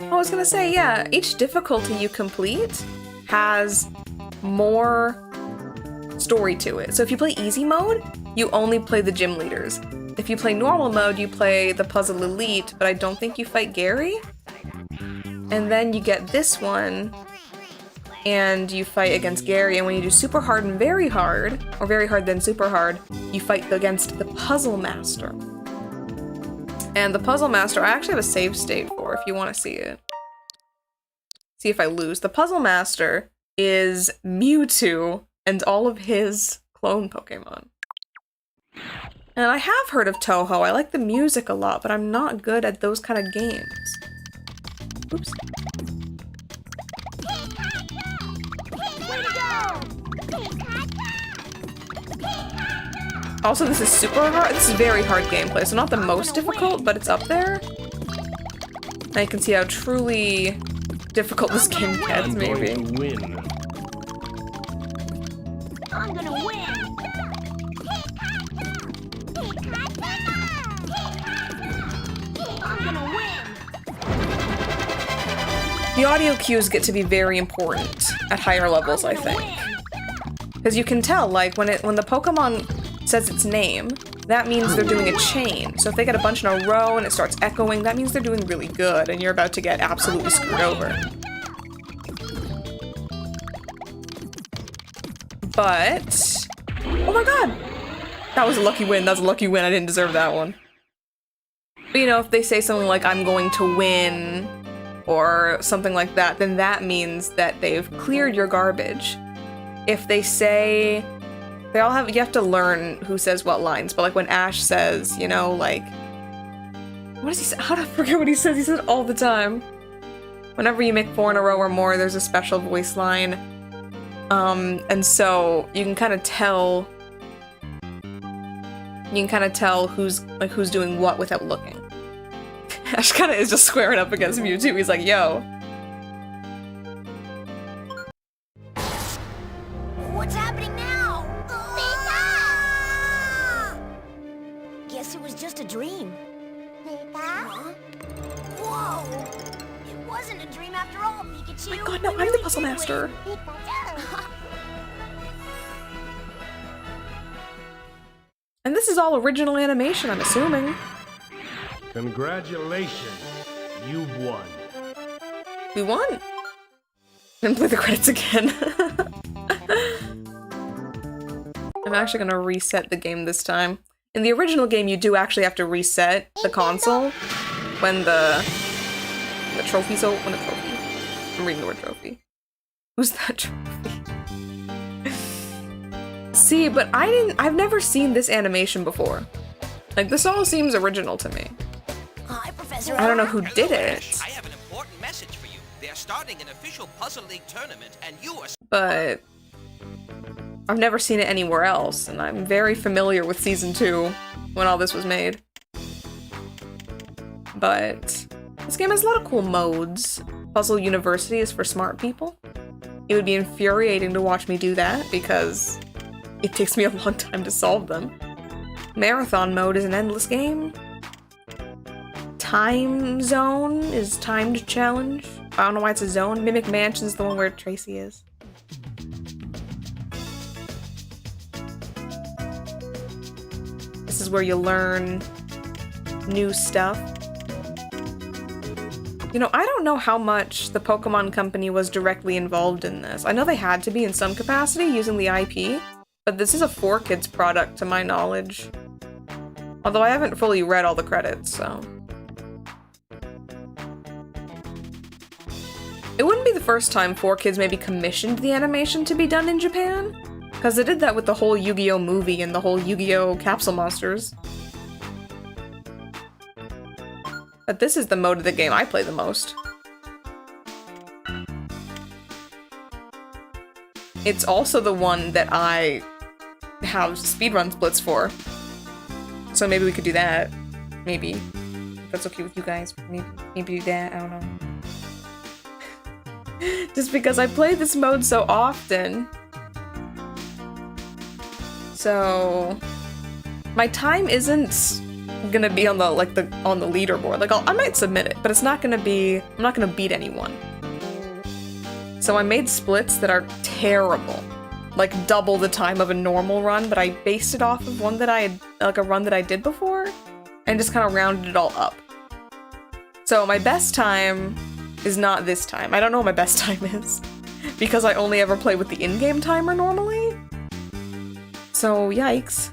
I was gonna say, yeah, each difficulty you complete has more story to it. So if you play easy mode, you only play the gym leaders. If you play normal mode, you play the Puzzle Elite, but I don't think you fight Gary. And then you get this one, and you fight against Gary, and when you do super hard and very hard, or very hard then super hard, you fight against the Puzzle Master. And the Puzzle Master, I actually have a save state for if you want to see it. See if I lose. The Puzzle Master is Mewtwo and all of his clone Pokemon. And I have heard of Toho. I like the music a lot, but I'm not good at those kind of games. Oops. Also, this is super hard. This is very hard gameplay, so not the most difficult, but it's up there. And you can see how truly difficult this game gets, maybe. I'm going to win. I'm gonna win! I'm gonna win! The audio cues get to be very important at higher levels, I think. Because you can tell, like, when the Pokemon says its name, that means they're doing a chain. So if they get a bunch in a row and it starts echoing, that means they're doing really good, and you're about to get absolutely screwed over. But... Oh my god! That was a lucky win. That was a lucky win. I didn't deserve that one. But you know, if they say something like, I'm going to win, or something like that, then that means that they've cleared your garbage. If they say... you have to learn who says what lines, but like when Ash says, you know, like... What does he say? How do I forget what he says? He says it all the time. Whenever you make 4 in a row or more, there's a special voice line. And so you can kind of tell... who's doing what without looking. Ash kind of is just squaring up against Mewtwo. He's like, yo. What's happening now? Pika! Guess it was just a dream. Pika? Huh? Whoa! It wasn't a dream after all, Pikachu. Oh my god, no, I'm the puzzle master. And this is all original animation, I'm assuming. Congratulations, you've won. We won! And play the credits again. I'm actually gonna reset the game this time. In the original game, you do actually have to reset the console when the trophy's when the trophy. I'm reading the word trophy. Who's that trophy? See, but I've never seen this animation before. Like, this all seems original to me. Hi, Professor. I don't know who did Hello, it. Ash. I have an important message for you. They're starting an official Puzzle League tournament, and you are... But I've never seen it anywhere else, and I'm very familiar with Season 2 when all this was made. But this game has a lot of cool modes. Puzzle University is for smart people. It would be infuriating to watch me do that, because it takes me a long time to solve them. Marathon mode is an endless game. Time Zone is timed challenge. I don't know why it's a zone. Mimic Mansion is the one where Tracy is. This is where you learn new stuff. You know, I don't know how much the Pokémon Company was directly involved in this. I know they had to be in some capacity using the IP, but this is a 4Kids product to my knowledge. Although I haven't fully read all the credits, so... It wouldn't be the first time 4Kids maybe commissioned the animation to be done in Japan, because they did that with the whole Yu-Gi-Oh movie and the whole Yu-Gi-Oh Capsule Monsters. But this is the mode of the game I play the most. It's also the one that I have speedrun splits for. So maybe we could do that. Maybe. If that's okay with you guys. Maybe do that. I don't know. Just because I play this mode so often. So my time isn't gonna be on the on the leaderboard. Like I might submit it, but it's not gonna be, I'm not gonna beat anyone. So I made splits that are terrible. Like double the time of a normal run, but I based it off of one that I had, like a run that I did before, and just kind of rounded it all up. So my best time is not this time. I don't know what my best time is, because I only ever play with the in-game timer normally. So yikes.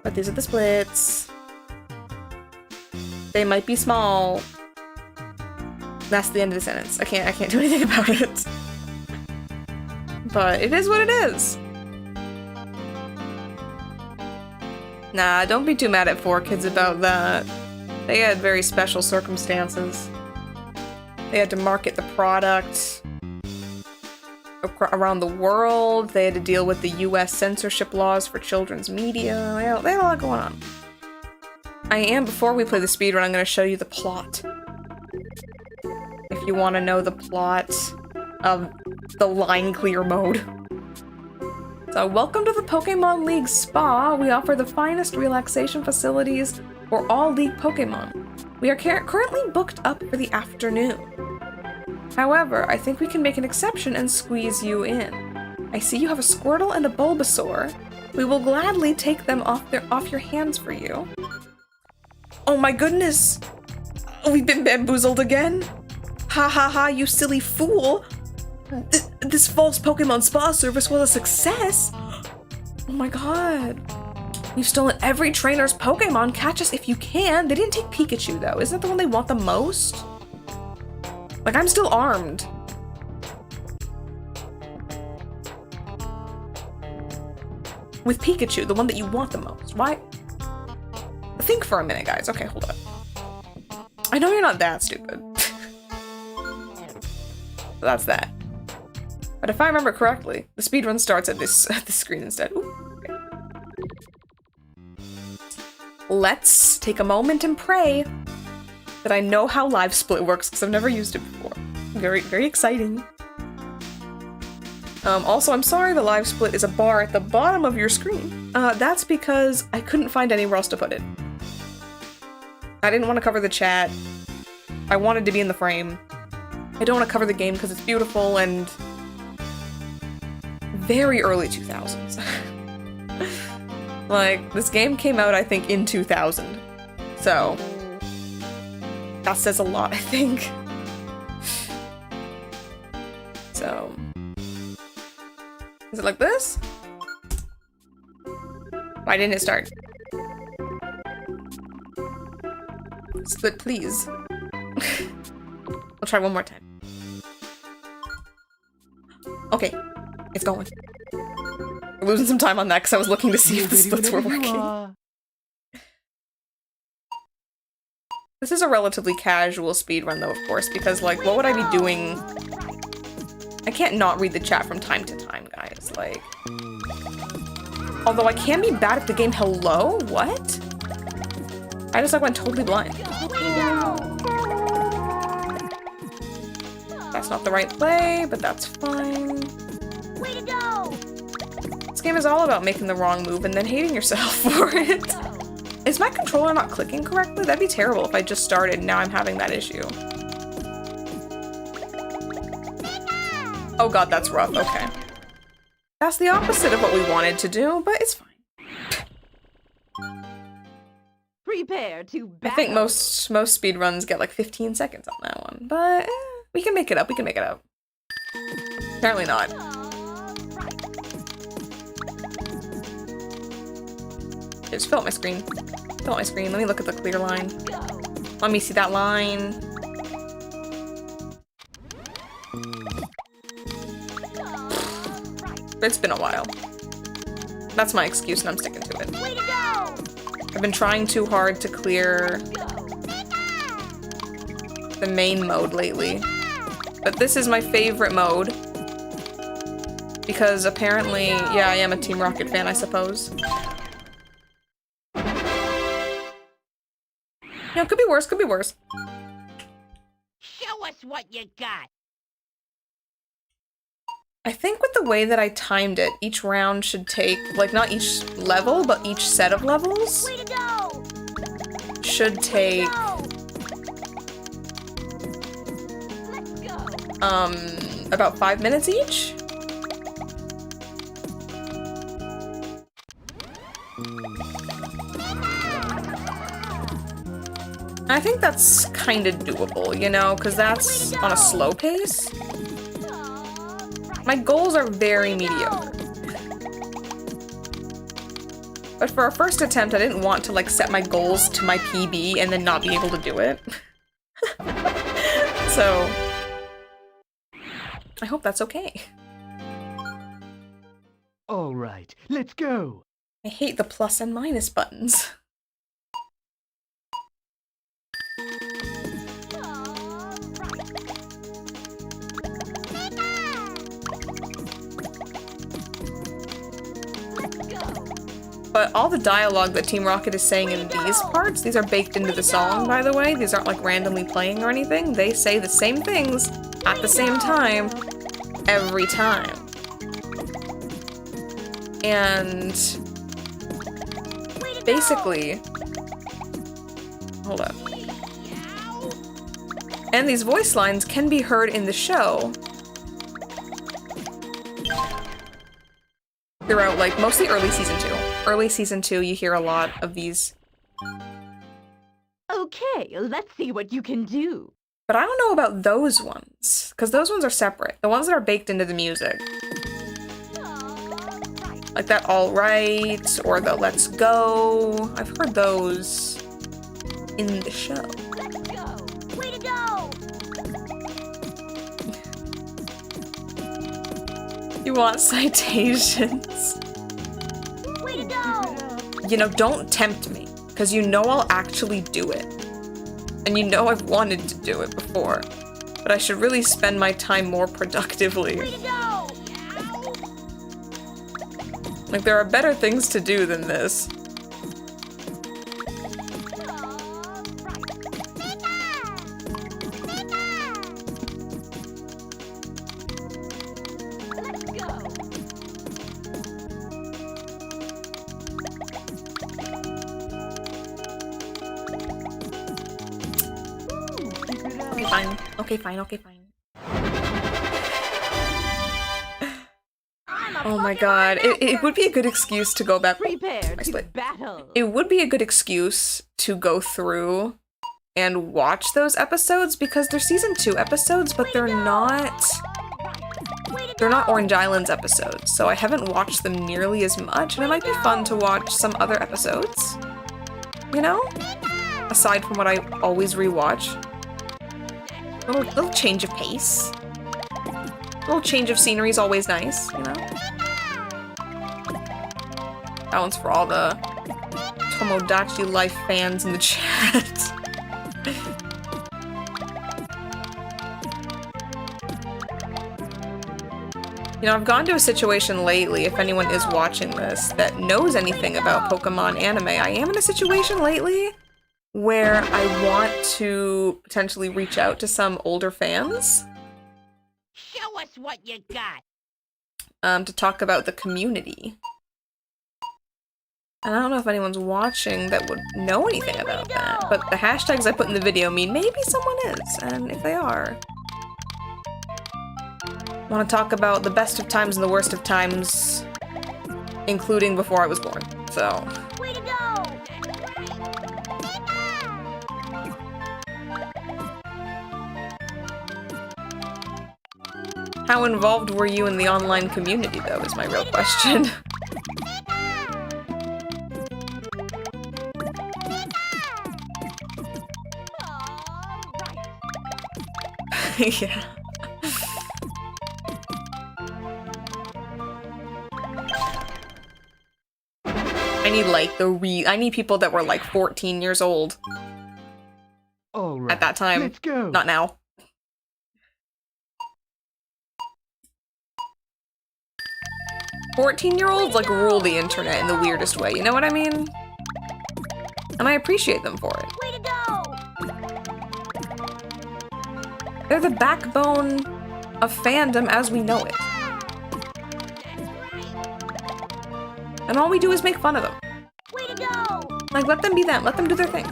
But these are the splits. They might be small. That's the end of the sentence. I can't do anything about it. But it is what it is. Nah, don't be too mad at 4Kids about that. They had very special circumstances. They had to market the product around the world. They had to deal with the US censorship laws for children's media. They had a lot going on. Before we play the speedrun, I'm going to show you the plot. If you want to know the plot of the line clear mode. So, welcome to the Pokemon League Spa. We offer the finest relaxation facilities for all League Pokemon. We are currently booked up for the afternoon. However, I think we can make an exception and squeeze you in. I see you have a Squirtle and a Bulbasaur. We will gladly take them off your hands for you. Oh my goodness! We've been bamboozled again? Ha ha ha, you silly fool! this false Pokemon spa service was a success. Oh my god. You've stolen every trainer's Pokemon. Catch us if you can. They didn't take Pikachu though. Isn't that the one they want the most? Like, I'm still armed. With Pikachu, the one that you want the most. Why? Think for a minute, guys. Okay, hold up. I know you're not that stupid. That's that. But if I remember correctly, the speedrun starts at this screen instead. Ooh, okay. Let's take a moment and pray that I know how live split works because I've never used it before. Very, very exciting. Also, I'm sorry the live split is a bar at the bottom of your screen. That's because I couldn't find anywhere else to put it. I didn't want to cover the chat. I wanted to be in the frame. I don't want to cover the game because it's beautiful and very early 2000s. Like, this game came out, I think, in 2000. So, that says a lot, I think. So, is it like this? Why didn't it start? Split, please. I'll try one more time. Okay, it's going. We're losing some time on that because I was looking to see if the splits were working. This is a relatively casual speedrun though, of course, because, like, what would I be doing? I can't not read the chat from time to time, guys, like... Although I can be bad at the game. Hello? What? I just, like, went totally blind. That's not the right play, but that's fine. Way to go! This game is all about making the wrong move and then hating yourself for it. Is my controller not clicking correctly? That'd be terrible if I just started and now I'm having that issue. Oh god, that's rough. Okay. That's the opposite of what we wanted to do, but it's fine. Prepare to battle. I think most speedruns get like 15 seconds on that one, but we can make it up. We can make it up. Apparently not. Just fill up my screen. Fill up my screen. Let me look at the clear line. Let me see that line. It's been a while. That's my excuse and I'm sticking to it. Way to go! I've been trying too hard to clear the main mode lately. But this is my favorite mode. Because apparently, yeah, I am a Team Rocket fan, I suppose. You know, could be worse, could be worse. Show us what you got. I think with the way that I timed it, each round should take, like, not each level, but each set of levels Way to go! should take, Let's go! about 5 minutes each? I think that's kind of doable, you know, because that's on a slow pace. My goals are very mediocre. But for a first attempt, I didn't want to, like, set my goals to my PB and then not be able to do it. So, I hope that's okay. All right, let's go. I hate the plus and minus buttons. But all the dialogue that Team Rocket is saying in these parts, these are baked into the song, by the way. These aren't, like, randomly playing or anything. They say the same things at the same time every time. And basically, hold up. And these voice lines can be heard in the show throughout, like, mostly early season 2. Early season 2, you hear a lot of these. Okay, let's see what you can do. But I don't know about those ones, because those ones are separate. The ones that are baked into the music. Like that All Right, or the Let's Go. I've heard those in the show. Let's go! Way to go! You want citations? Way to go! You know, don't tempt me, because you know I'll actually do it. And you know I've wanted to do it before. But I should really spend my time more productively. Way to go! Like, there are better things to do than this. Let's go! Okay, fine. Okay, fine. Okay, fine. Oh my god. It would be a good excuse to go back. Prepare I to split. battle. It would be a good excuse to go through and watch those episodes because they're season 2 episodes, but they're not Orange Island's episodes, so I haven't watched them nearly as much, and it might be fun to watch some other episodes, you know? Aside from what I always rewatch. Little change of pace. Little change of scenery is always nice, you know? That one's for all the Tomodachi Life fans in the chat. You know, I've gone to a situation lately, if anyone is watching this, that knows anything about Pokemon anime. I am in a situation lately where I want to potentially reach out to some older fans. Show us what you got. To talk about the community. And I don't know if anyone's watching that would know anything about that, but the hashtags I put in the video mean maybe someone is, and if they are. I want to talk about the best of times and the worst of times, including before I was born, so. Way to go! How involved were you in the online community, though, is my real question. Yeah. I need, like, I need people that were, like, 14 years old. All right. At that time. Let's go. Not now. "14-year-olds, like, rule the internet in the weirdest way, you know what I mean? And I appreciate them for it. Way to go! They're the backbone of fandom as we know it. And all we do is make fun of them. Way to go! Like, let them be them. Let them do their thing.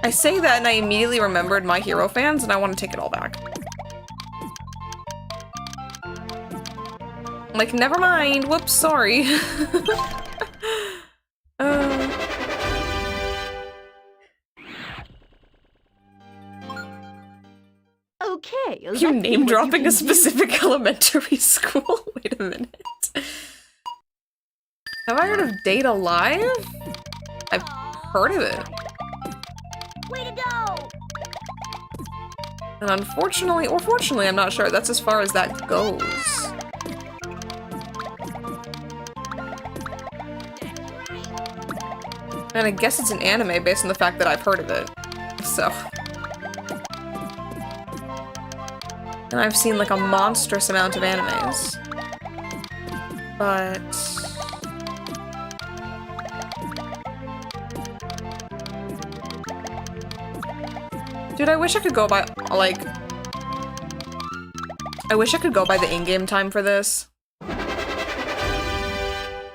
I say that and I immediately remembered My Hero fans and I want to take it all back. Like, never mind. Whoops, sorry. Okay, You name dropping a specific elementary school? Wait a minute. Have I heard of Data Live? I've heard of it. Way to go! And unfortunately, or fortunately, I'm not sure. That's as far as that goes. And I guess it's an anime based on the fact that I've heard of it. So. And I've seen like a monstrous amount of animes. But... dude, I wish I could go by, like... I wish I could go by the in-game time for this.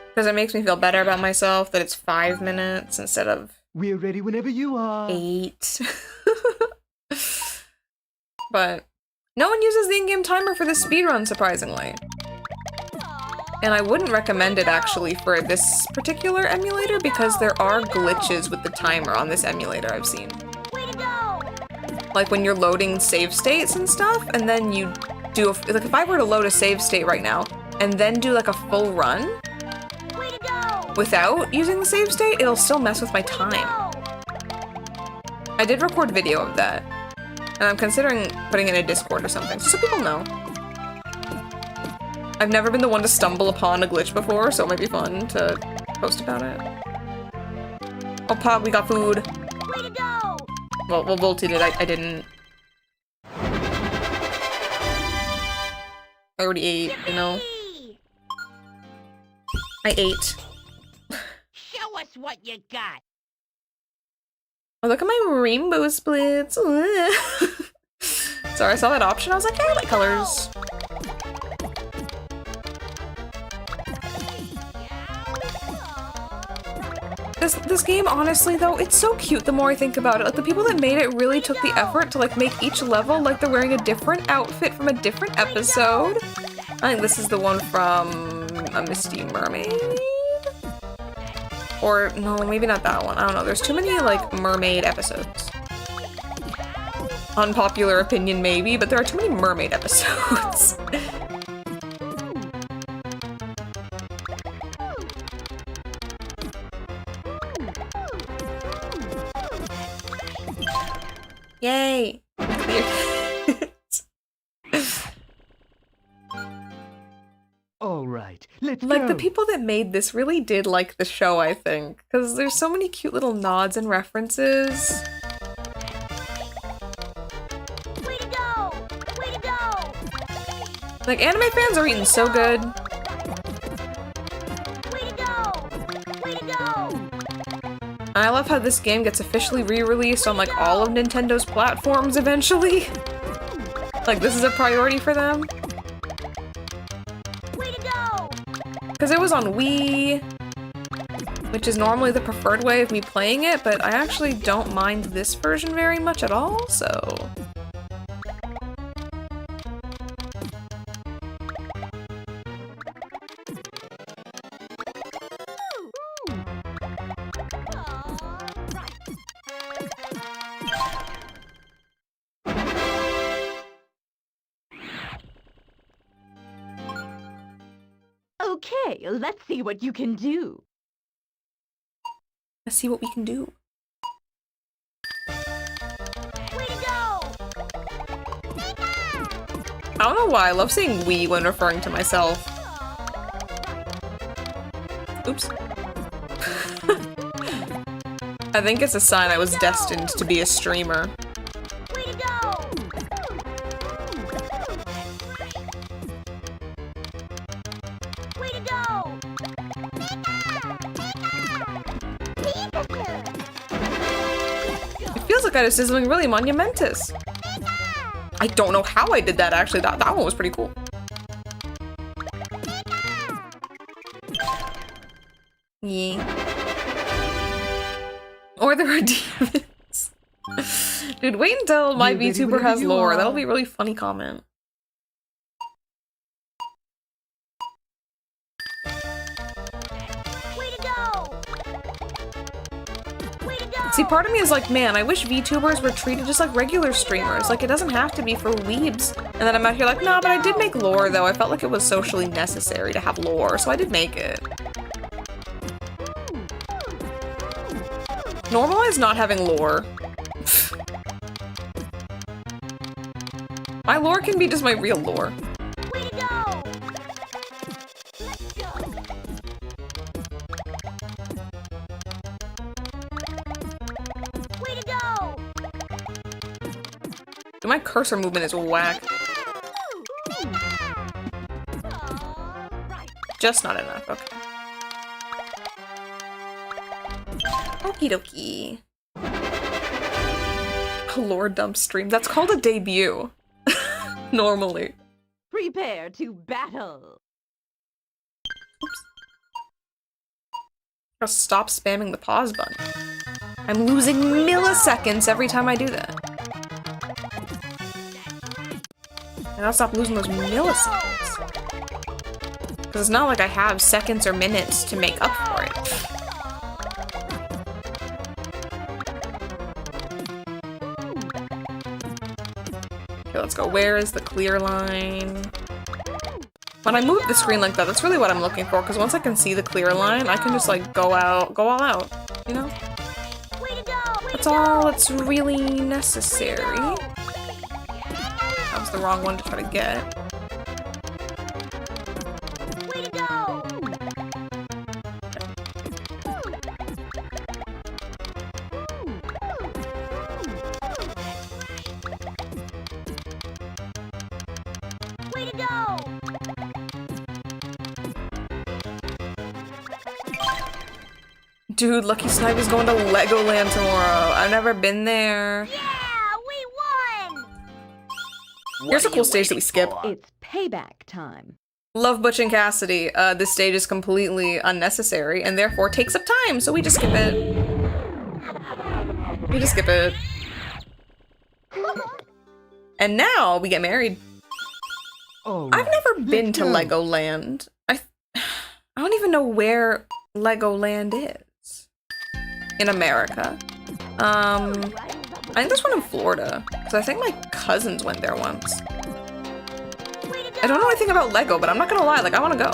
Because it makes me feel better about myself that it's 5 minutes instead of... We're ready whenever you are. 8. But no one uses the in-game timer for this speedrun, surprisingly. And I wouldn't recommend it, actually, for this particular emulator because there are glitches with the timer on this emulator I've seen. Way to go! Like when you're loading save states and stuff, and then you do like if I were to load a save state right now and then do like a full run Way to go! without using the save state, it'll still mess with my time. I did record video of that, and I'm considering putting it in a Discord or something, just so people know. I've never been the one to stumble upon a glitch before, so it might be fun to post about it. Oh, Pop, we got food. Way to go! Well, Volty did. I didn't. I already ate, you know. I ate. Show us what you got. Oh, look at my rainbow splits. Sorry, I saw that option. I was like, yeah, I like colors. This game, honestly, though, it's so cute the more I think about it. Like, the people that made it really took the effort to, like, make each level like they're wearing a different outfit from a different episode. I think this is the one from A Misty Mermaid? Or, no, maybe not that one. I don't know. There's too many, like, mermaid episodes. Unpopular opinion, maybe, but there are too many mermaid episodes. Yay! All right, let's Like, go. the people that made this really did like the show, I think. Because there's so many cute little nods and references. Way to go! Way to go! Like, anime fans are eating so good. Way to go! Way to go! And I love how this game gets officially re-released on, like, all of Nintendo's platforms eventually. Like, this is a priority for them. Way to go! Because it was on Wii, which is normally the preferred way of me playing it, but I actually don't mind this version very much at all, so... Okay, let's see what you can do. Let's see what we can do. Way to go! I don't know why, I love saying we when referring to myself. Oops. I think it's a sign I was destined to be a streamer. Way to go! Way to go! It feels like I just did something really monumentous. I don't know how I did that, actually. That one was pretty cool. Yeah. Or there are demons. Dude, wait until my You ready VTuber whenever has you lore. are. That'll be a really funny comment. Way to go! Way to go! See, part of me is like, man, I wish VTubers were treated just like regular streamers. Like, it doesn't have to be for weebs. And then I'm out here like, nah, but I did make lore, though. I felt like it was socially necessary to have lore, so I did make it. Normalize not having lore. My lore can be just my real lore. Way to go! Let's go! Way to go! Dude, my cursor movement is whack. Just not enough, okay. Okie dokie. A lore dump stream. That's called a debut. Normally. Prepare to battle. Just stop spamming the pause button. I'm losing milliseconds every time I do that. And I'll stop losing those milliseconds. Because it's not like I have seconds or minutes to make up for it. Okay, let's go. Where is the clear line? When I move the screen like that, that's really what I'm looking for, because once I can see the clear line, I can just like go all out, you know? That's all that's really necessary. That was the wrong one to try to get. Dude, Lucky Snipe is going to Legoland tomorrow. I've never been there. Yeah, we won! Here's a cool stage that we skip. It's payback time. Love Butch and Cassidy. This stage is completely unnecessary and therefore takes up time, so we just skip it. We just skip it. And now we get married. Oh, I've never been to Legoland. I don't even know where Legoland is in America. I think there's one in Florida, because I think my cousins went there once. I don't know anything about Lego, but I'm not gonna lie, like, I wanna go.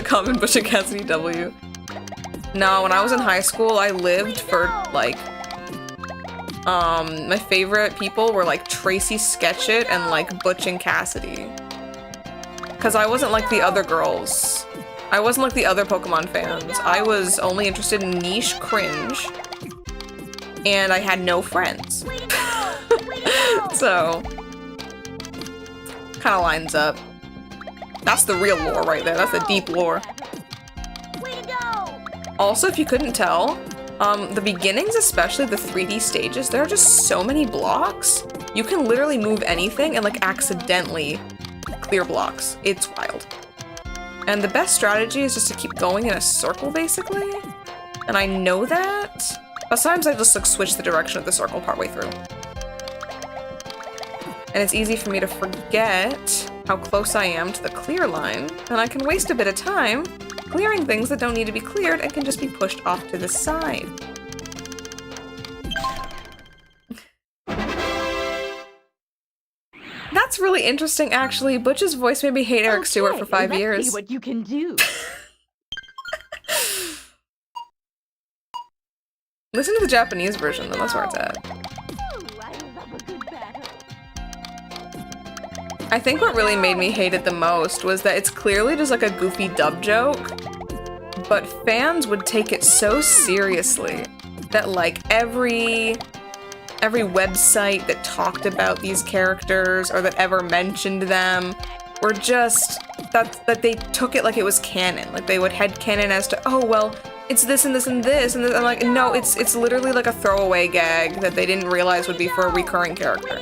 Common Bush and Cassidy W. No, when I was in high school, I lived for, like, my favorite people were, like, Tracy Sketchit and, like, Butch and Cassidy. Because I wasn't like the other girls. I wasn't like the other Pokemon fans. I was only interested in niche cringe. And I had no friends. So, kind of lines up. That's the real lore right there. That's the deep lore. Also, if you couldn't tell, the beginnings, especially the 3D stages, there are just so many blocks. You can literally move anything and like accidentally clear blocks. It's wild. And the best strategy is just to keep going in a circle, basically. And I know that, but sometimes I just like switch the direction of the circle partway through. And it's easy for me to forget how close I am to the clear line, and I can waste a bit of time clearing things that don't need to be cleared and can just be pushed off to the side. That's really interesting, actually. Butch's voice made me hate Eric Stewart for 5 years. Let's see what you can do. Listen to the Japanese version, though. That's where it's at. I think what really made me hate it the most was that it's clearly just like a goofy dub joke, but fans would take it so seriously that like every website that talked about these characters or that ever mentioned them were just that they took it like it was canon. Like they would headcanon as to, oh well, it's this and this and this and this. I'm like, no, it's literally like a throwaway gag that they didn't realize would be for a recurring character.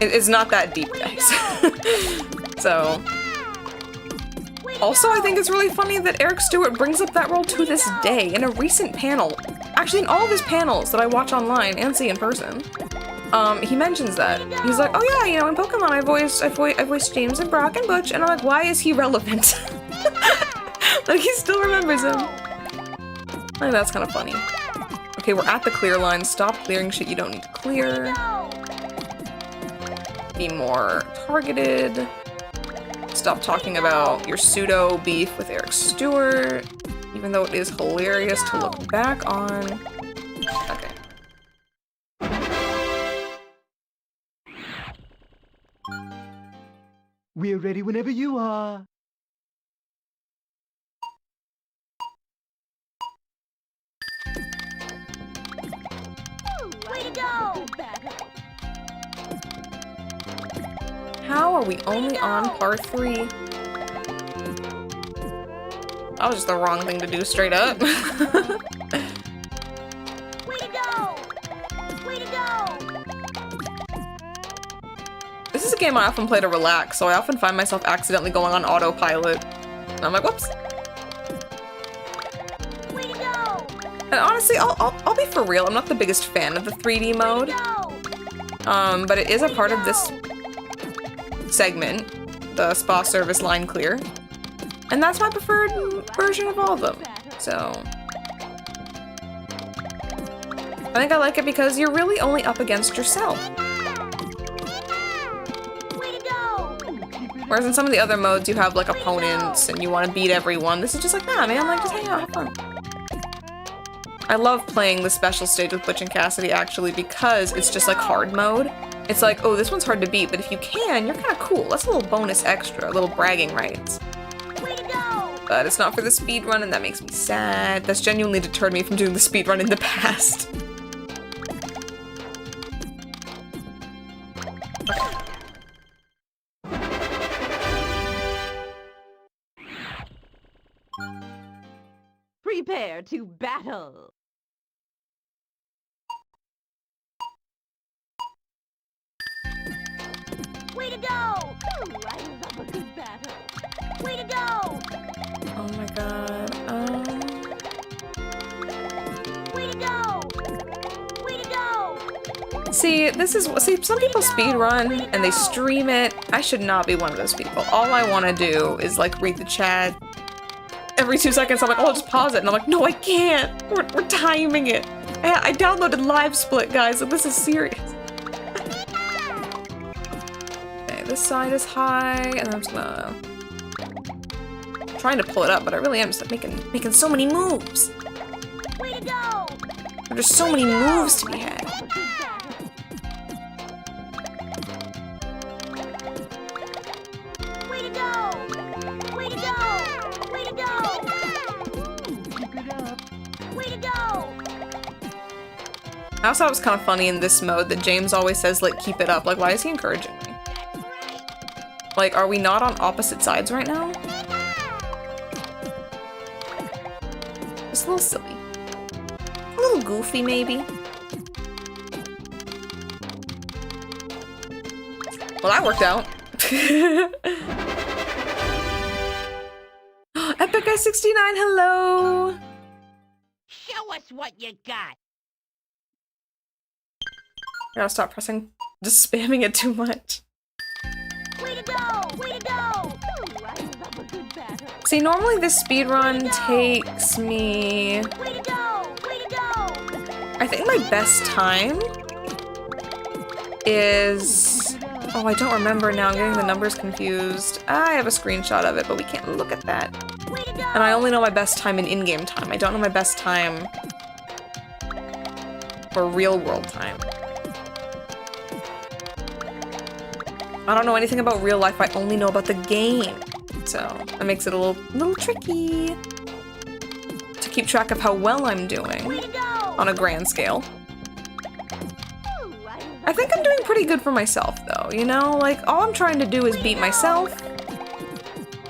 It's not that deep, guys. So, also I think it's really funny that Eric Stewart brings up that role to this day in a recent panel. Actually, in all of his panels that I watch online and see in person, he mentions that. He's like, oh yeah, you know, in Pokemon I voiced James and Brock and Butch, and I'm like, why is he relevant? Like, he still remembers him. I think that's kind of funny. Okay, we're at the clear line. Stop clearing shit you don't need to clear. Be more targeted. Stop talking about your pseudo beef with Eric Stewart, even though it is hilarious to look back on. Okay. We're ready whenever you are. Way to go! How are we only on part 3? That was just the wrong thing to do, straight up. Way to go! Way to go! This is a game I often play to relax, so I often find myself accidentally going on autopilot. And I'm like, whoops. Way to go! And honestly, I'll be for real, I'm not the biggest fan of the 3D mode. But it is a part of this segment, the spa service line clear, and that's my preferred version of all of them. So I think I like it because you're really only up against yourself. Way to go! Whereas in some of the other modes, you have like opponents and you want to beat everyone. This is just like, nah, man, like just hang out, have fun. I love playing the special stage with Butch and Cassidy actually because it's just like hard mode. It's like, oh, this one's hard to beat, but if you can, you're kind of cool. That's a little bonus extra, a little bragging rights. Way to go! But it's not for the speedrun, and that makes me sad. That's genuinely deterred me from doing the speedrun in the past. Prepare to battle. Way to go! Ooh, I love a good battle. Way to go! Oh my god. Way to go! Way to go! See, some people speedrun and they stream it. I should not be one of those people. All I want to do is like read the chat. Every 2 seconds I'm like, oh, I'll just pause it. And I'm like, no, I can't. We're timing it. I downloaded Live Split, guys, so this is serious. Okay, this side is high, and I'm just gonna... I'm trying to pull it up, but I really am just making so many moves. Way to go! There's so many moves to be had. Way to go! Way to go! Way to go! Way to go! I also thought it was kind of funny in this mode that James always says, like, keep it up. Like, why is he encouraging me? Like, are we not on opposite sides right now? Just a little silly. A little goofy, maybe. Well, that worked out. Epic Guy 69, hello! Show us what you got. I gotta stop pressing, just spamming it too much. Way to go! Way to go! Ooh, I love a good battle. See, normally this speedrun takes me... Way to go! Way to go! I think my best time is... Oh, I don't remember now. I'm getting the numbers confused. I have a screenshot of it, but we can't look at that. Way to go! And I only know my best time in in-game time. I don't know my best time for real-world time. I don't know anything about real life. I only know about the game. So that makes it a little tricky to keep track of how well I'm doing Way to go! on a grand scale. Ooh, I think I'm doing pretty good for myself, though, you know? Like, all I'm trying to do is beat myself.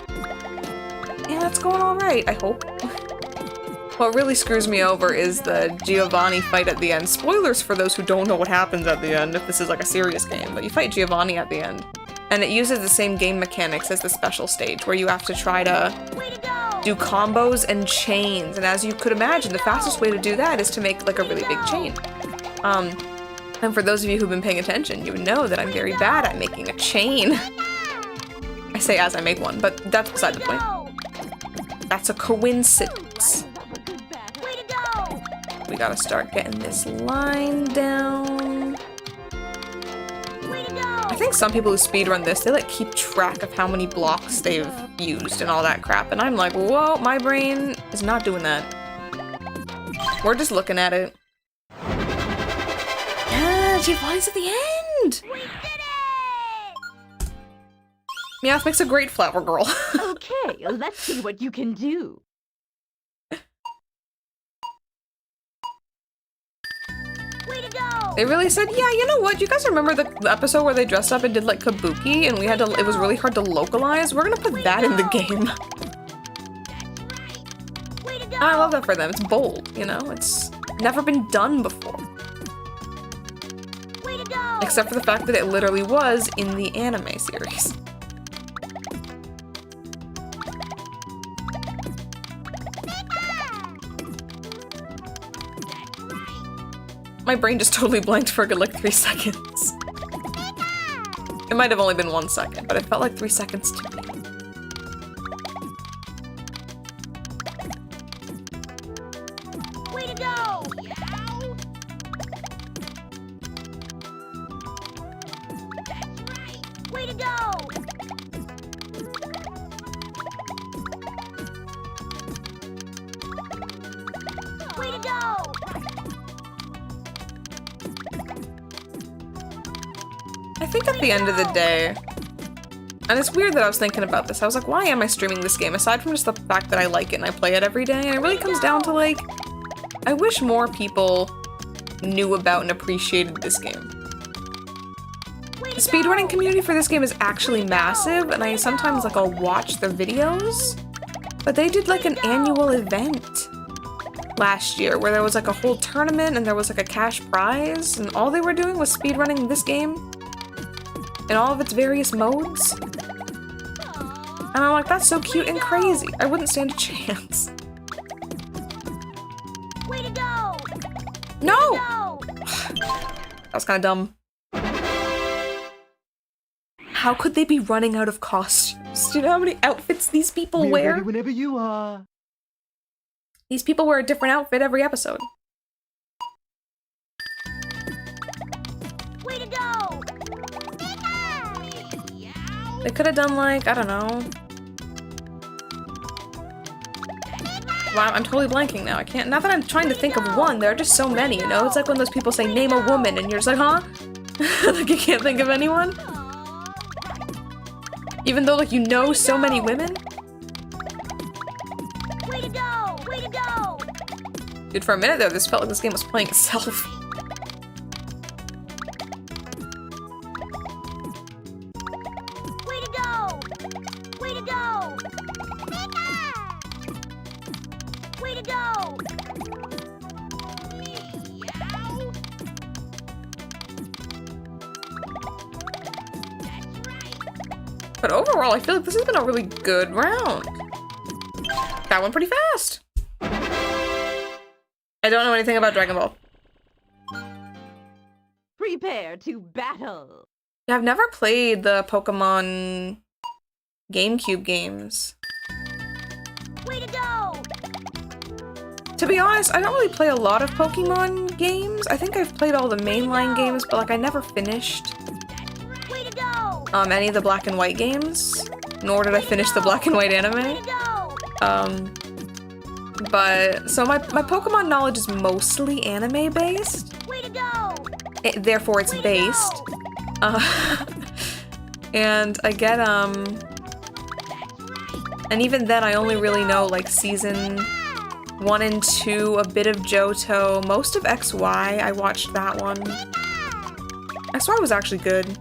And that's going alright, I hope. What really screws me over is the Giovanni fight at the end. Spoilers for those who don't know what happens at the end, if this is like a serious game, but you fight Giovanni at the end. And it uses the same game mechanics as the special stage, where you have to try to Way to go! do combos and chains. And as you could imagine, the fastest way to do that is to make like a really big chain. And for those of you who've been paying attention, you would know that I'm very bad at making a chain. I say as I make one, but that's beside the point. That's a coincidence. Way to go! We gotta start getting this line down. Way to go! I think some people who speedrun this, they like keep track of how many blocks they've used and all that crap. And I'm like, whoa, my brain is not doing that. We're just looking at it. Yeah, Giovanni's at the end! We did it! Meowth makes a great flower girl. Okay, let's see what you can do. Way to go! They really said, yeah, you know what? You guys remember the episode where they dressed up and did like kabuki and we had to, it was really hard to localize? We're gonna put that in the game. Way to go! And I love that for them. It's bold, you know? It's never been done before. Way to go! Except for the fact that it literally was in the anime series. My brain just totally blanked for a good like 3 seconds. It might have only been 1 second, but it felt like 3 seconds to me. Way to go! Way to go! I think at the end of the day, and it's weird that I was thinking about this, I was like, why am I streaming this game? Aside from just the fact that I like it and I play it every day, and it really comes down to like, I wish more people knew about and appreciated this game. The speedrunning community for this game is actually massive, and I sometimes like I'll watch their videos, but they did like an annual event last year where there was like a whole tournament and there was like a cash prize, and all they were doing was speedrunning this game in all of its various modes. And I'm like, that's so cute and crazy. I wouldn't stand a chance. Way to go! No! Go! That was kind of dumb. How could they be running out of costumes? Do you know how many outfits these people wear? Ready whenever you are. These people wear a different outfit every episode. Way to go! They could have done like, I don't know. Wow, I'm totally blanking now. I can't, not that I'm trying to think of one, there are just so many, you know? It's like when those people say, name a woman, and you're just like, huh? Like you can't think of anyone? Even though like you know so many women? Way to go! Way to go! Dude, for a minute there, this felt like this game was playing itself. Way to go! Way to go! Way to go! But overall, I feel like this has been a really good round. That went pretty fast. I don't know anything about Dragon Ball. Prepare to battle. Yeah, I've never played the Pokémon GameCube games. Way to go! To be honest, I don't really play a lot of Pokemon games. I think I've played all the mainline games, but like I never finished Way to go! any of the black and white games. Nor did I finish the black and white Way anime. to go! But so my Pokemon knowledge is mostly anime based. Way to go! Therefore it's based. And I get and even then I only really know like season 1 and 2, a bit of Johto, most of XY, I watched that one. XY was actually good.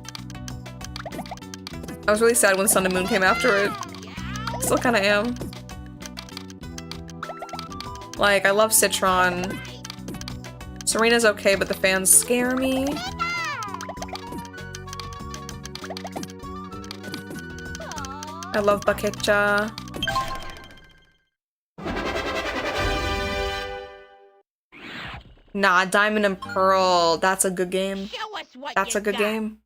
I was really sad when Sun and Moon came after it. Still kinda am. Like, I love Citron. Serena's okay, but the fans scare me. I love Bakecha. Nah, Diamond and Pearl. That's a good game. Show us what That's you a good got. game.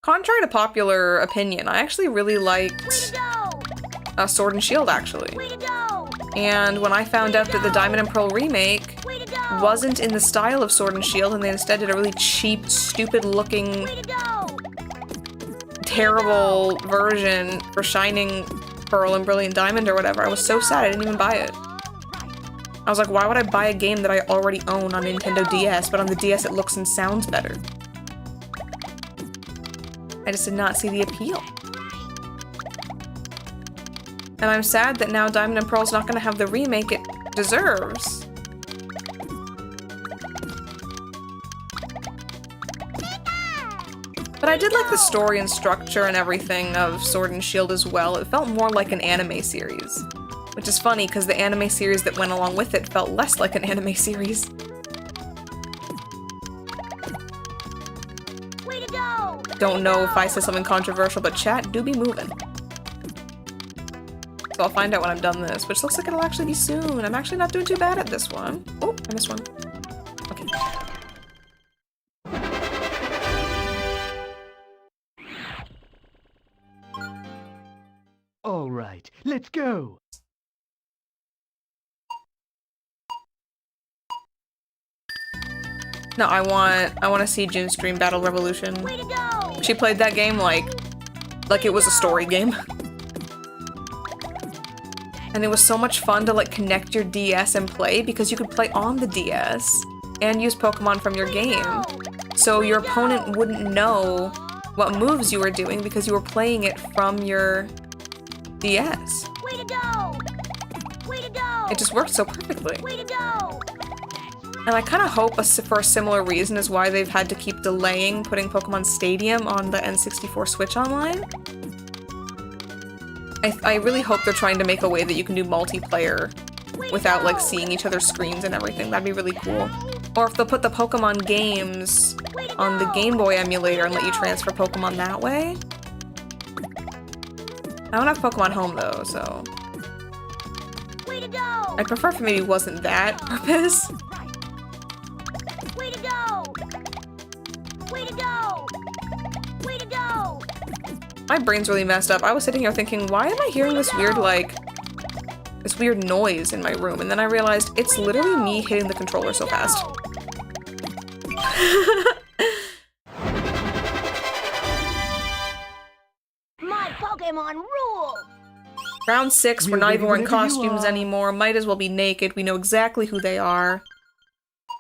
Contrary to popular opinion, I actually really Way liked to go! Sword and Shield, actually. Way to go! And when I found out that the Diamond and Pearl remake Way to go! wasn't in the style of Sword and Shield, and they instead did a really cheap, stupid-looking, Way to go! terrible version for Shining Pearl and Brilliant Diamond or whatever, I was so sad I didn't even buy it. I was like, why would I buy a game that I already own on Nintendo DS, but on the DS it looks and sounds better? I just did not see the appeal. And I'm sad that now Diamond and Pearl's not gonna have the remake it deserves. But I did like the story and structure and everything of Sword and Shield as well. It felt more like an anime series. Which is funny, because the anime series that went along with it felt less like an anime series. Way to go! Don't know if I said something controversial, but chat do be moving. So I'll find out when I'm done this, which looks like it'll actually be soon. I'm actually not doing too bad at this one. Oh, I missed one. Okay. All right, let's go. No, I want to see Jin stream Battle Revolution. Way to go! She played that game like it was a story game. And it was so much fun to like connect your DS and play because you could play on the DS and use Pokemon from your game. So your opponent wouldn't know what moves you were doing because you were playing it from your DS. Way to go! Way to go! It just worked so perfectly. Way to go! And I kind of hope for a similar reason is why they've had to keep delaying putting Pokemon Stadium on the N64 Switch Online. I really hope they're trying to make a way that you can do multiplayer without like seeing each other's screens and everything. That'd be really cool. Or if they'll put the Pokemon games on the Game Boy emulator and let you transfer Pokemon that way. I don't have Pokemon Home though, so Way to go! I prefer if maybe it wasn't that purpose. Way to go! Way to go! Way to go! My brain's really messed up. I was sitting here thinking, why am I hearing this weird, like, this weird noise in my room? And then I realized it's literally me hitting the controller so fast. My Pokemon rule! Round 6, we're not even wearing costumes anymore. Might as well be naked. We know exactly who they are.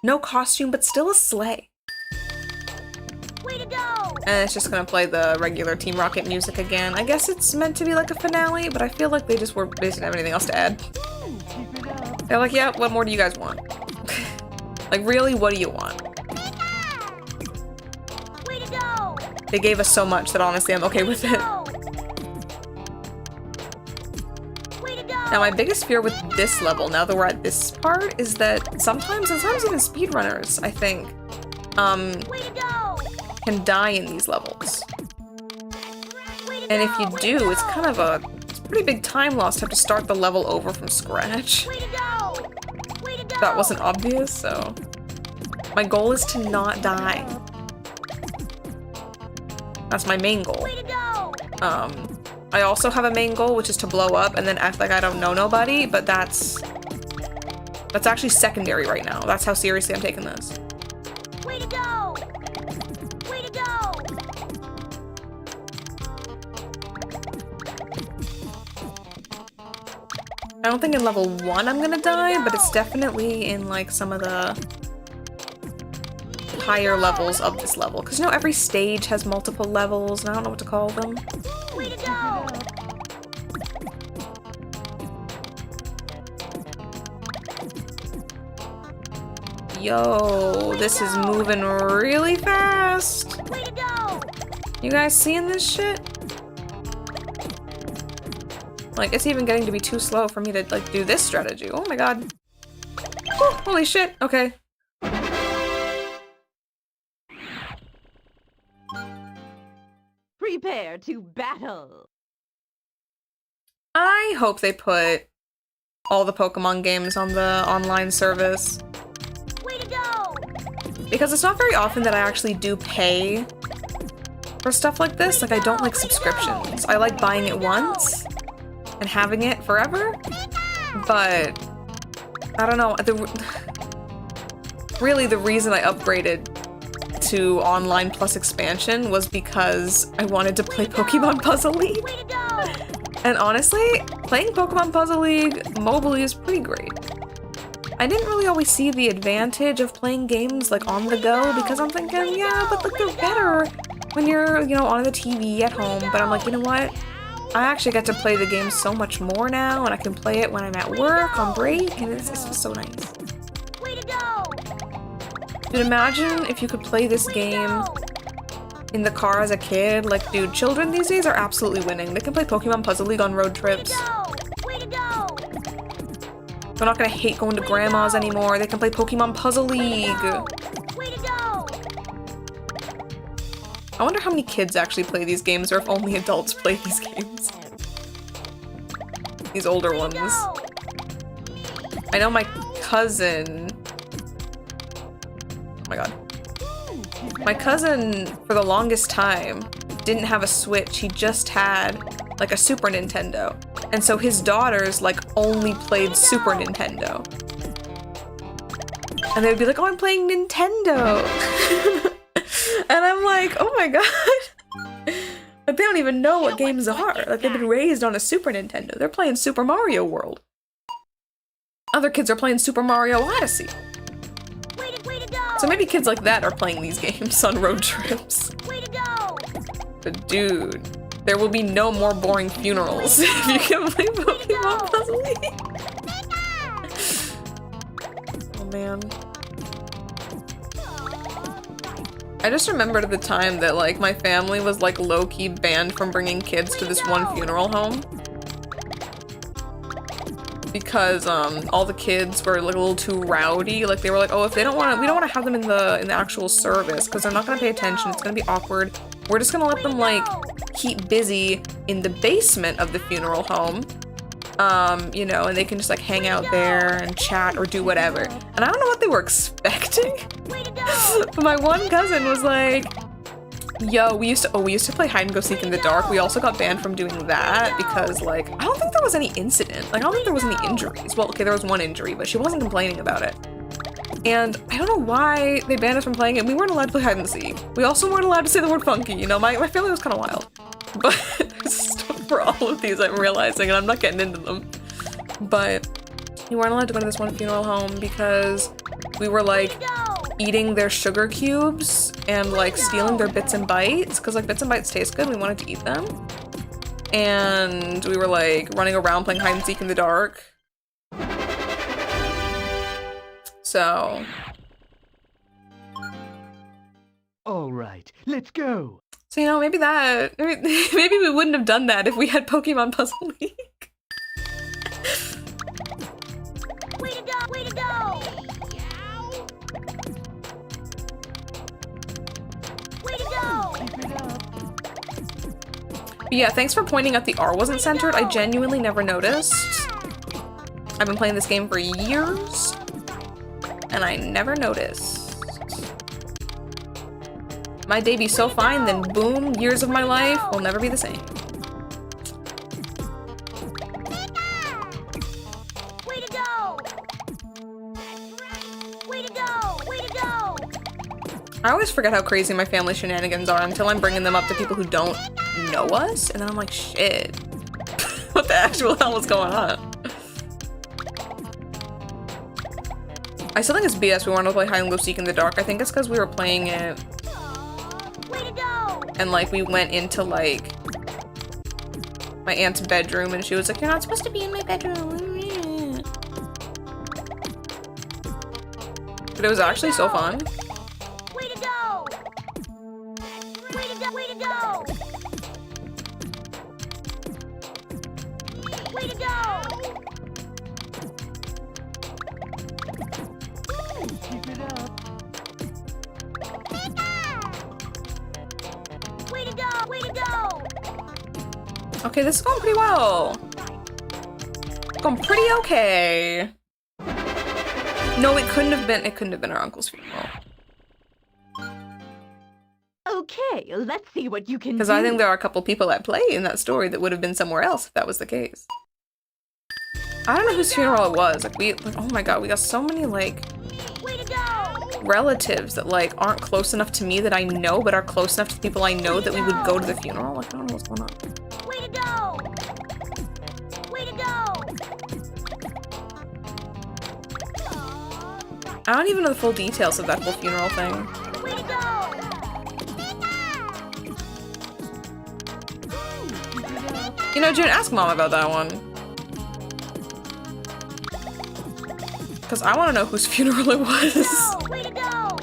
No costume, but still a sleigh. Way to go! And it's just gonna play the regular Team Rocket music again. I guess it's meant to be like a finale, but I feel like they just didn't have anything else to add. They're like, yeah, what more do you guys want? Like, really, what do you want? Way to go! They gave us so much that honestly I'm okay with it. Way to go! Now my biggest fear with this level, now that we're at this part, is that sometimes even speedrunners, I think, Way to go! can die in these levels. And if you do, it's kind of a pretty big time loss to have to start the level over from scratch. Way to go! Way to go! That wasn't obvious, so my goal is to not die. That's my main goal. Way to go! I also have a main goal, which is to blow up and then act like I don't know nobody, but that's actually secondary right now. That's how seriously I'm taking this. Way to go! Way to go! I don't think in level 1 I'm gonna die, but it's definitely in like some of the higher levels of this level. Because you know, every stage has multiple levels, and I don't know what to call them. Way to go! Yo, this is moving really fast. Way to go! You guys seeing this shit? Like, it's even getting to be too slow for me to, like, do this strategy. Oh my god. Whew, holy shit. Okay. Prepare to battle. I hope they put all the Pokemon games on the online service. Way to go! Because it's not very often that I actually do pay for stuff like this. Like, I don't like subscriptions. I like buying it once and having it forever. But I don't know. Really, the reason I upgraded to Online Plus Expansion was because I wanted to play Pokemon Puzzle League. Way to go! And honestly, playing Pokemon Puzzle League mobily is pretty great. I didn't really always see the advantage of playing games like on the go because I'm thinking, yeah, but like they're better when you're, you know, on the TV at home. But I'm like, you know what? I actually get to play the game so much more now, and I can play it when I'm at work, on break, and it's just so nice. Way to go! Dude, imagine if you could play this game in the car as a kid. Like, dude, children these days are absolutely winning. They can play Pokemon Puzzle League on road trips. Way to go! They're not gonna hate going to grandma's anymore. They can play Pokemon Puzzle League. Way to go! I wonder how many kids actually play these games, or if only adults play these games. These older ones. I know my cousin... Oh my god. My cousin, for the longest time, didn't have a Switch. He just had, like, a Super Nintendo. And so his daughters, like, only played Super Nintendo. And they would be like, oh, I'm playing Nintendo! And I'm like, oh my god. Like, they don't even know what games are. Like, they've been raised on a Super Nintendo. They're playing Super Mario World. Other kids are playing Super Mario Odyssey. Way to go! So maybe kids like that are playing these games on road trips. Way to go! But dude, there will be no more boring funerals if you can play Pokemon Puzzle League. Oh man. I just remembered at the time that like my family was like low-key banned from bringing kids to this one funeral home. Because all the kids were like a little too rowdy. Like they were like, oh, if they don't want to, we don't want to have them in the actual service because they're not going to pay attention. It's going to be awkward. We're just going to let them like keep busy in the basement of the funeral home. You know, and they can just like hang out there and chat or do whatever. And I don't know what they were expecting. But my one cousin was like, yo, we used to play hide and go seek in the dark. We also got banned from doing that because like, I don't think there was any incident. Like, I don't think there was any injuries. Well, okay, there was one injury, but she wasn't complaining about it. And I don't know why they banned us from playing it. We weren't allowed to play hide and seek. We also weren't allowed to say the word funky, you know? My family was kind of wild. But there's stuff for all of these I'm realizing, and I'm not getting into them. But we weren't allowed to go to this one funeral home because we were like eating their sugar cubes and like stealing their bits and bites because like bits and bites taste good and we wanted to eat them. And we were like running around playing hide and seek in the dark. So. All right, let's go. So, you know, maybe we wouldn't have done that if we had Pokemon Puzzle League. Way to go! Way to go! Way to go! But yeah, thanks for pointing out the R wasn't centered. I genuinely never noticed. I've been playing this game for years, and I never noticed. My day be so fine, then boom, years of my life will never be the same. Way to go! Way to go! Way to go! I always forget how crazy my family shenanigans are until I'm bringing them up to people who don't know us, and then I'm like, shit. What the actual hell is going on? I still think it's BS we wanted to play hide and go seek in the dark. I think it's because we were playing it and like we went into like my aunt's bedroom and she was like, you're not supposed to be in my bedroom. But it was actually so fun. Way to go! Way to go! Way to go! Way to go! Keep it up. Way to go! Way to go! Okay, this is going pretty well. Going pretty okay. No, it couldn't have been our uncle's funeral. Okay, let's see what you can do. Because I think there are a couple people at play in that story that would have been somewhere else if that was the case. I don't know whose funeral it was. Like oh my god, we got so many like relatives that like aren't close enough to me that I know, but are close enough to people I know that we would go to the funeral. Like I don't know what's going on. Way to go! Way to go! I don't even know the full details of that whole funeral thing. Way to go! You know, June, ask Mom about that one. Because I want to know whose funeral it was. Way to go!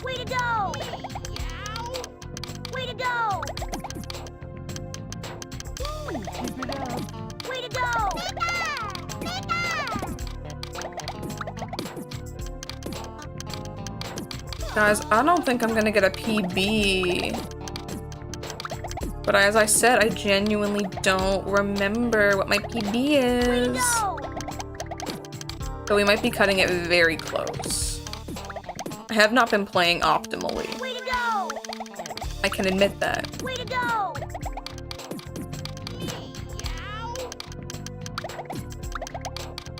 Way to go! Way to go! Keep it up. Way to go! Guys, I don't think I'm gonna get a PB. But as I said, I genuinely don't remember what my PB is. So we might be cutting it very close. I have not been playing optimally. Way to go! I can admit that. Way to go!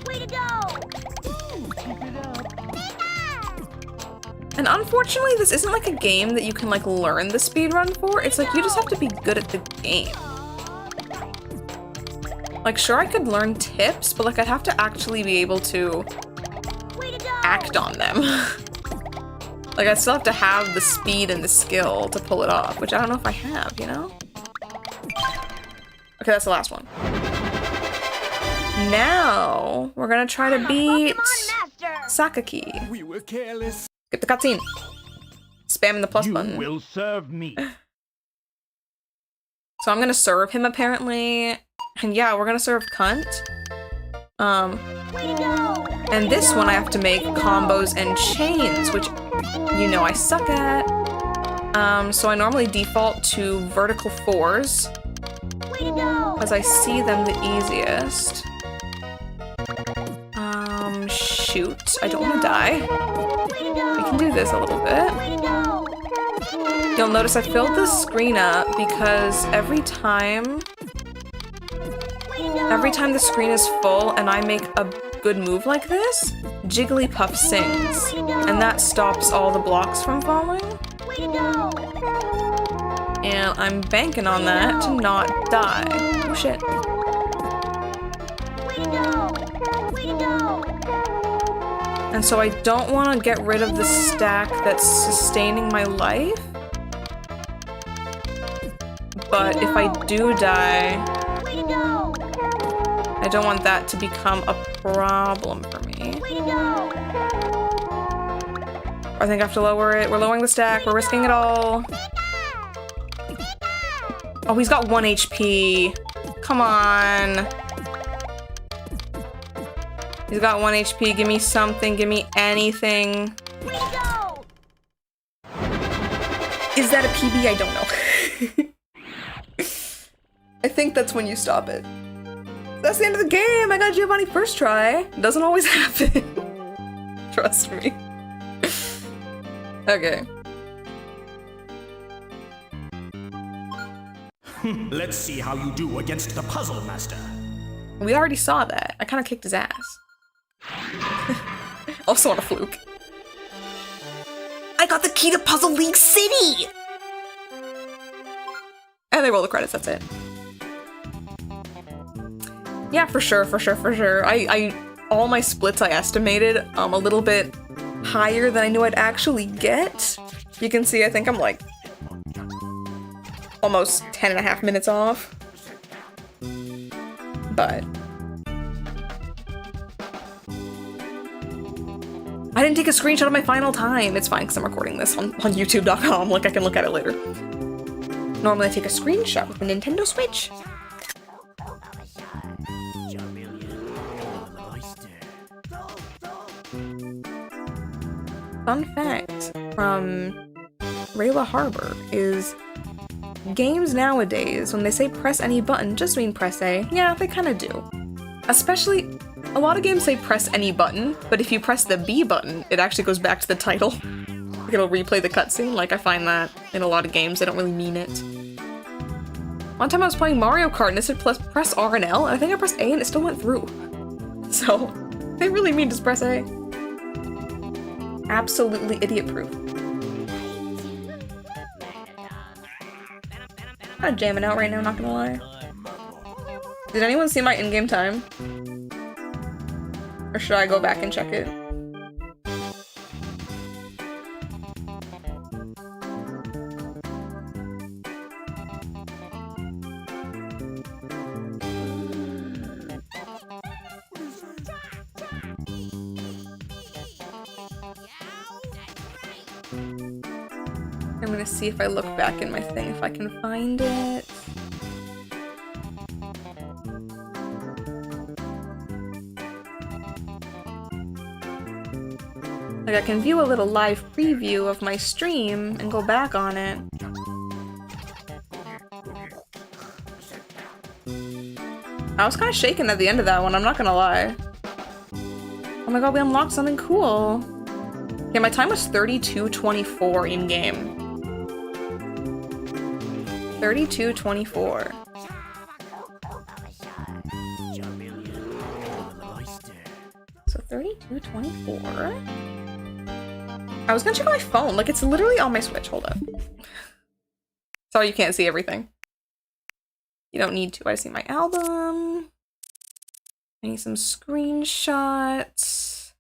Way to go! Keep it up. And unfortunately, this isn't like a game that you can like learn the speedrun for. It's like you just have to be good at the game. Like, sure, I could learn tips, but like I'd have to actually be able to act on them. Like, I still have to have the speed and the skill to pull it off, which I don't know if I have, you know? Okay, that's the last one. Now, we're gonna try to beat Sakaki. We were careless. Get the cutscene. Spamming the plus You button. will serve me. So I'm gonna serve him, apparently. And yeah, we're gonna serve cunt. And this one I have to make combos and chains, which you know I suck at. So I normally default to vertical 4s, because I see them the easiest. Shoot. I don't want to die. We can do this a little bit. You'll notice I filled the screen up because every time the screen is full and I make a good move like this, Jigglypuff sings, and that stops all the blocks from falling. And I'm banking on that to not die. Oh shit. And so I don't want to get rid of the stack that's sustaining my life. But if I do die, I don't want that to become a problem for me. I think I have to lower it. We're lowering the stack. We're risking it all. Oh, he's got 1 HP. Come on. He's got 1 HP. Give me something. Give me anything. Is that a PB? I don't know. I think that's when you stop it. That's the end of the game! I got Giovanni first try. Doesn't always happen. Trust me. Okay. Let's see how you do against the Puzzle Master. We already saw that. I kind of kicked his ass. Also on a fluke. I got the key to Puzzle League City! And they roll the credits, that's it. Yeah, for sure. All my splits I estimated a little bit higher than I knew I'd actually get. You can see I think I'm like almost 10.5 minutes off. But I didn't take a screenshot of my final time. It's fine because I'm recording this on youtube.com, like I can look at it later. Normally I take a screenshot with the Nintendo Switch. Fun fact from Rayla Harbor is games nowadays, when they say press any button, just mean press A. Yeah, they kind of do. Especially, a lot of games say press any button, but if you press the B button, it actually goes back to the title. It'll replay the cutscene. Like, I find that in a lot of games, they don't really mean it. One time I was playing Mario Kart and it said press R and L, and I think I pressed A and it still went through. So, they really mean just press A. Absolutely idiot-proof. I'm kinda jamming out right now, not gonna lie. Did anyone see my in-game time? Or should I go back and check it? I'm gonna see if I look back in my thing, if I can find it. Like, I can view a little live preview of my stream and go back on it. I was kind of shaken at the end of that one, I'm not gonna lie. Oh my god, we unlocked something cool. Yeah, my time was 32:24 in-game. 32:24. So 32:24. I was gonna check my phone. Like, it's literally on my Switch. Hold up. Sorry you can't see everything. You don't need to. I see my album. I need some screenshots.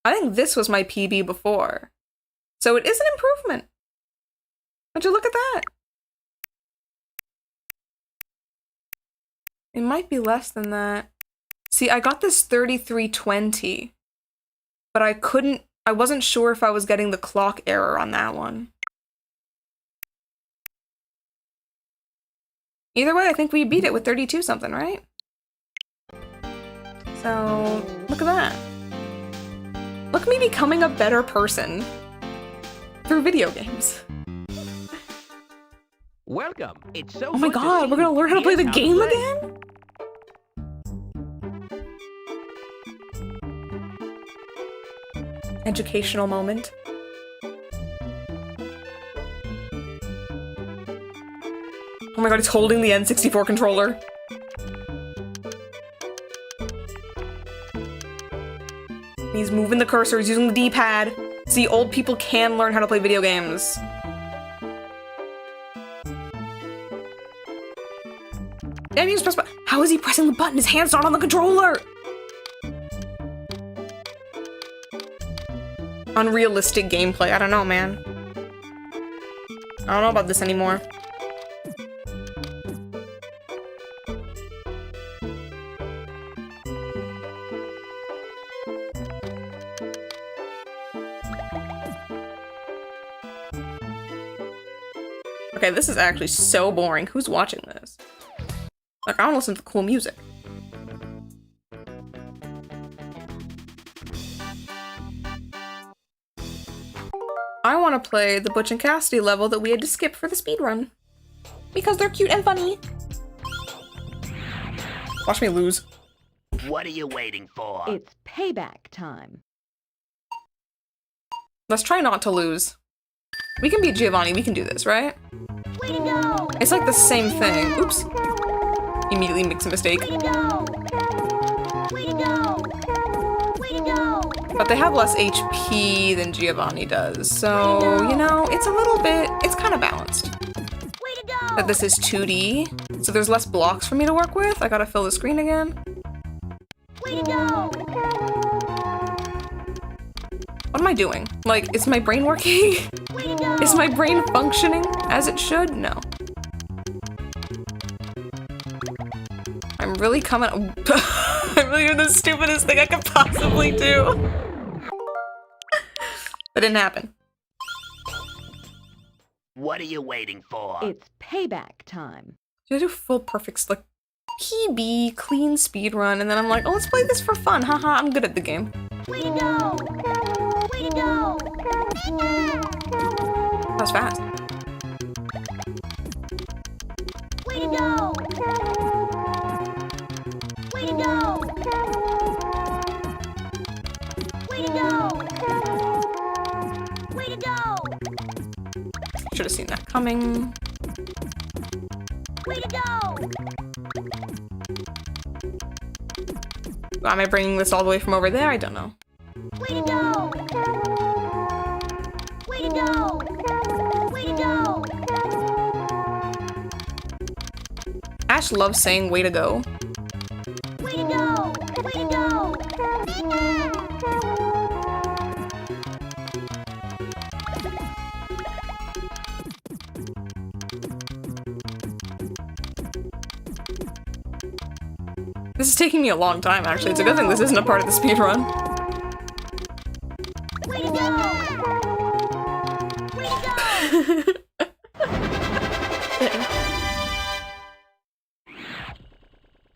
I think this was my PB before. So it is an improvement. Would you look at that? It might be less than that. See, I got this 3320, but I wasn't sure if I was getting the clock error on that one. Either way, I think we beat it with 32 something, right? So, look at that. Look at me becoming a better person through video games. Welcome. It's so Oh my good to god, see we're gonna you. learn how to play the Here's game play. again? Educational moment. Oh my god, he's holding the N64 controller. He's moving the cursor, he's using the D-pad. See, old people can learn how to play video games. Damn, you just press button. How is he pressing the button? His hand's not on the controller! Unrealistic gameplay. I don't know, man. I don't know about this anymore. Okay, this is actually so boring. Who's watching this? Like, I want to listen to cool music. I want to play the Butch and Cassidy level that we had to skip for the speedrun. Because they're cute and funny. Watch me lose. What are you waiting for? It's payback time. Let's try not to lose. We can beat Giovanni, we can do this, right? Way to go! It's like the same thing. Oops. Immediately makes a mistake. Way to go! Way to go! Way to go! But they have less HP than Giovanni does, so, you know, it's a little bit, it's kind of balanced. Way to go! That this is 2D, so there's less blocks for me to work with. I gotta fill the screen again. Way to go! What am I doing? Like, is my brain working? Way to go! Is my brain functioning as it should? No. I'm really coming. I'm really doing the stupidest thing I could possibly do. That didn't happen. What are you waiting for? It's payback time. Did I do full perfect, like, PB, clean speedrun, and then I'm like, oh, let's play this for fun. Haha, I'm good at the game. Way to go! Way to go! That was fast. Way to go! Way to go! Way to go! Way to go! Should have seen that coming. Way to go! Am I bringing this all the way from over there? I don't know. Way to go! Way to go! Way to go! Ash loves saying way to go. Way to go! Way to go! This is taking me a long time, actually. It's a good thing this isn't a part of the speedrun. Way to go! Way to go!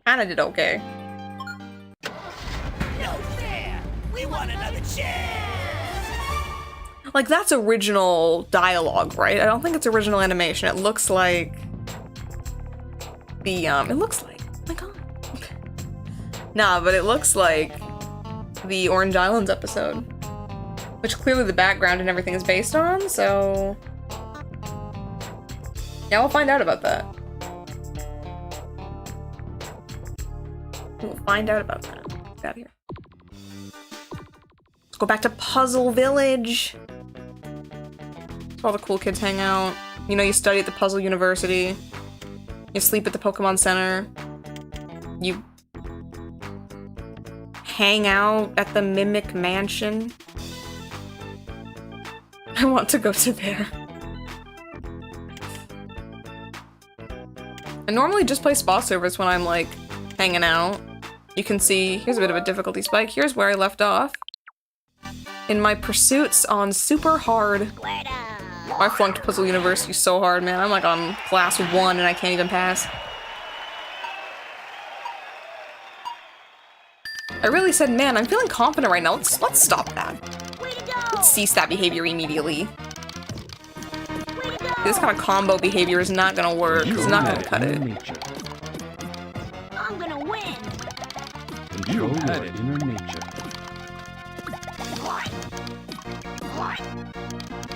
Kinda did okay. No fair! We want another chance! Like, that's original dialogue, right? I don't think it's original animation. It looks like... it looks like... Oh my god. Nah, but it looks like the Orange Islands episode. Which clearly the background and everything is based on, so... Yeah, we'll find out about that. We'll find out about that. Get out of here. Let's go back to Puzzle Village. That's where all the cool kids hang out. You know, you study at the Puzzle University. You sleep at the Pokemon Center. You hang out at the Mimic Mansion. I want to go to there. I normally just play spa servers when I'm like hanging out. You can see, here's a bit of a difficulty spike. Here's where I left off. In my pursuits on super hard. I flunked Puzzle University so hard, man. I'm like on class 1 and I can't even pass. I really said, man, I'm feeling confident right now. Let's stop that. Let's cease that behavior immediately. This kind of combo behavior is not gonna work. It's not gonna cut it. I'm gonna win. You had it in your nature.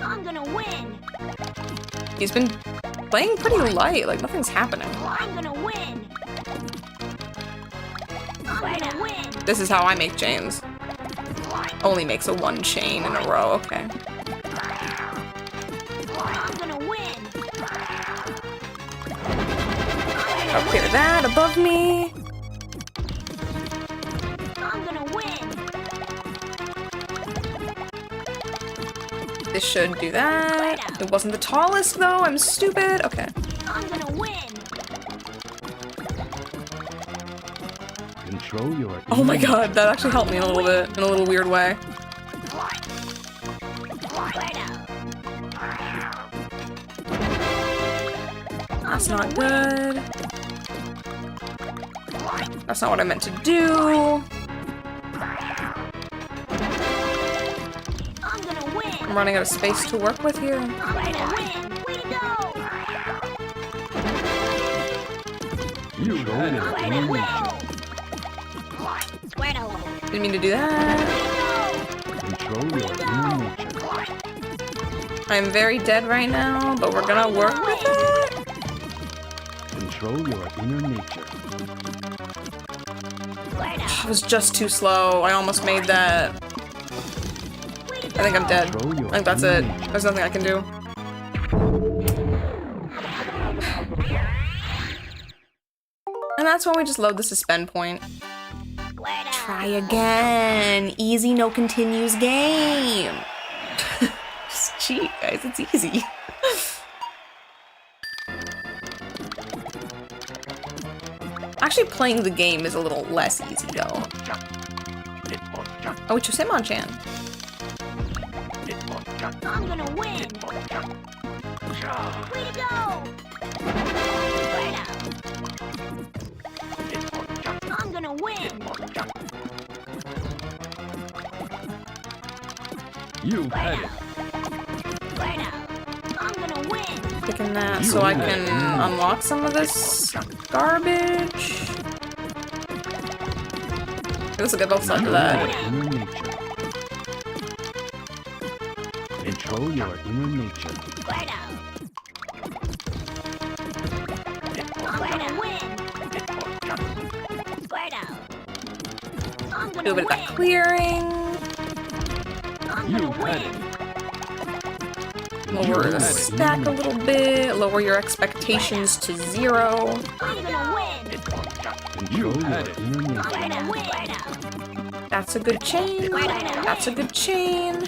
I'm gonna win. He's been playing pretty light, like nothing's happening. I'm gonna win. I'm gonna win. This is how I make chains. Only makes a 1 chain in a row, okay. I'm gonna win. I'll clear that above me. I'm gonna win. This should do that. It wasn't the tallest though, I'm stupid. Okay. I'm gonna win. Control your Oh my god, that actually helped me a little bit, in a little weird way. That's not good. That's not what I meant to do. I'm gonna win. I'm running out of space to work with here. I'm gonna win. Way to go. You had it in your nature. Didn't mean to do that. Control your inner nature. I'm very dead right now, but we're gonna work with it. Control your inner nature. I was just too slow. I almost made that. I think I'm dead. I think that's it. There's nothing I can do. And that's when we just load the suspend point. Try again. Easy, no continues game. Just cheat, guys. It's easy. Actually, playing the game is a little less easy, though. Oh, it's Hitmonchan. I'm gonna win. Way to go. I'm gonna win. You had it. I'm gonna win. Picking that so I can unlock some of this garbage. This will get both sides of that. Inner nature. Control your inner nature. I'm gonna win. I'm Do a gonna bit of that win. clearing. I'm You gonna had win. it. Lower the stack a little bit. Lower your expectations to 0. I'm gonna win. You had it. Inner nature. I'm gonna win. That's a good chain. That's a good chain.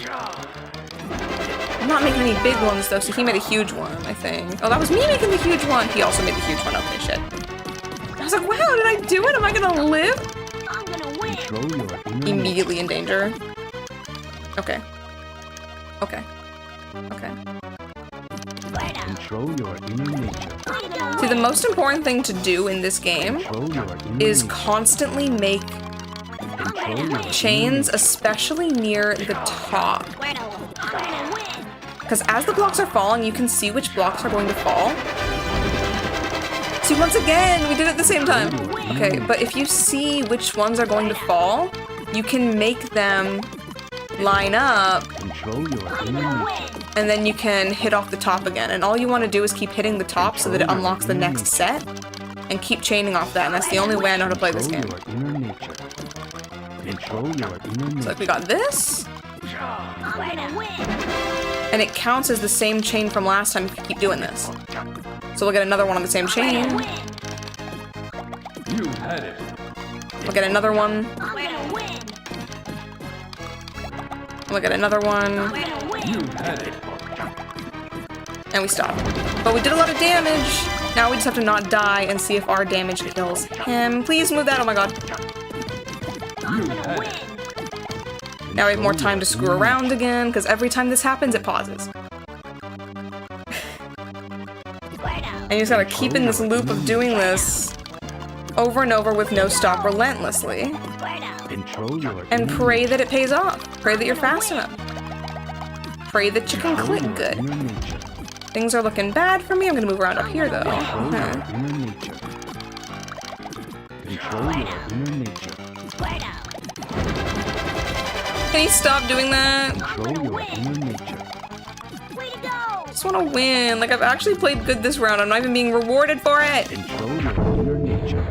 I'm not making any big ones though, so he made a huge one, I think. Oh, that was me making the huge one. He also made the huge one. Okay, shit. I was like, wow, did I do it? Am I gonna live? I'm gonna win. Control your inner Immediately in danger. Okay. Okay. Okay. Control your inner nature. I'm gonna See, the most important thing to do in this game Control your inner is nature. constantly make Control your chains, especially near the top. I'm gonna win. Because as the blocks are falling, you can see which blocks are going to fall. See, once again, we did it at the same time. Okay, but if you see which ones are going to fall, you can make them line up, Control your inner nature. and then you can hit off the top again. And all you want to do is keep hitting the top so that it unlocks the next set, and keep chaining off that. And that's the only way I know how to play this game. Control your inner nature. Control your inner So nature. like we got this, I'm gonna win. And it counts as the same chain from last time if you keep doing this. So we'll get another one on the same chain. You had it. We'll get another one. I'm gonna win. We'll get another one. I'm gonna win. You had it. And we stop. But we did a lot of damage. Now we just have to not die and see if our damage kills him. Please move that. Oh my god. I'm gonna win. Now we have more time to screw around again, because every time this happens, it pauses. And you just gotta keep in this loop of doing this over and over with no stop relentlessly. Control your And pray that it pays off. Pray that you're fast enough. Pray that you can click good. inner nature. Things are looking bad for me. I'm gonna move around up here though. Control your Okay. inner nature. Control your inner nature. Can you stop doing that? Control your inner nature. Way to go. I just wanna win. Like, I've actually played good this round. I'm not even being rewarded for it. Control your inner nature.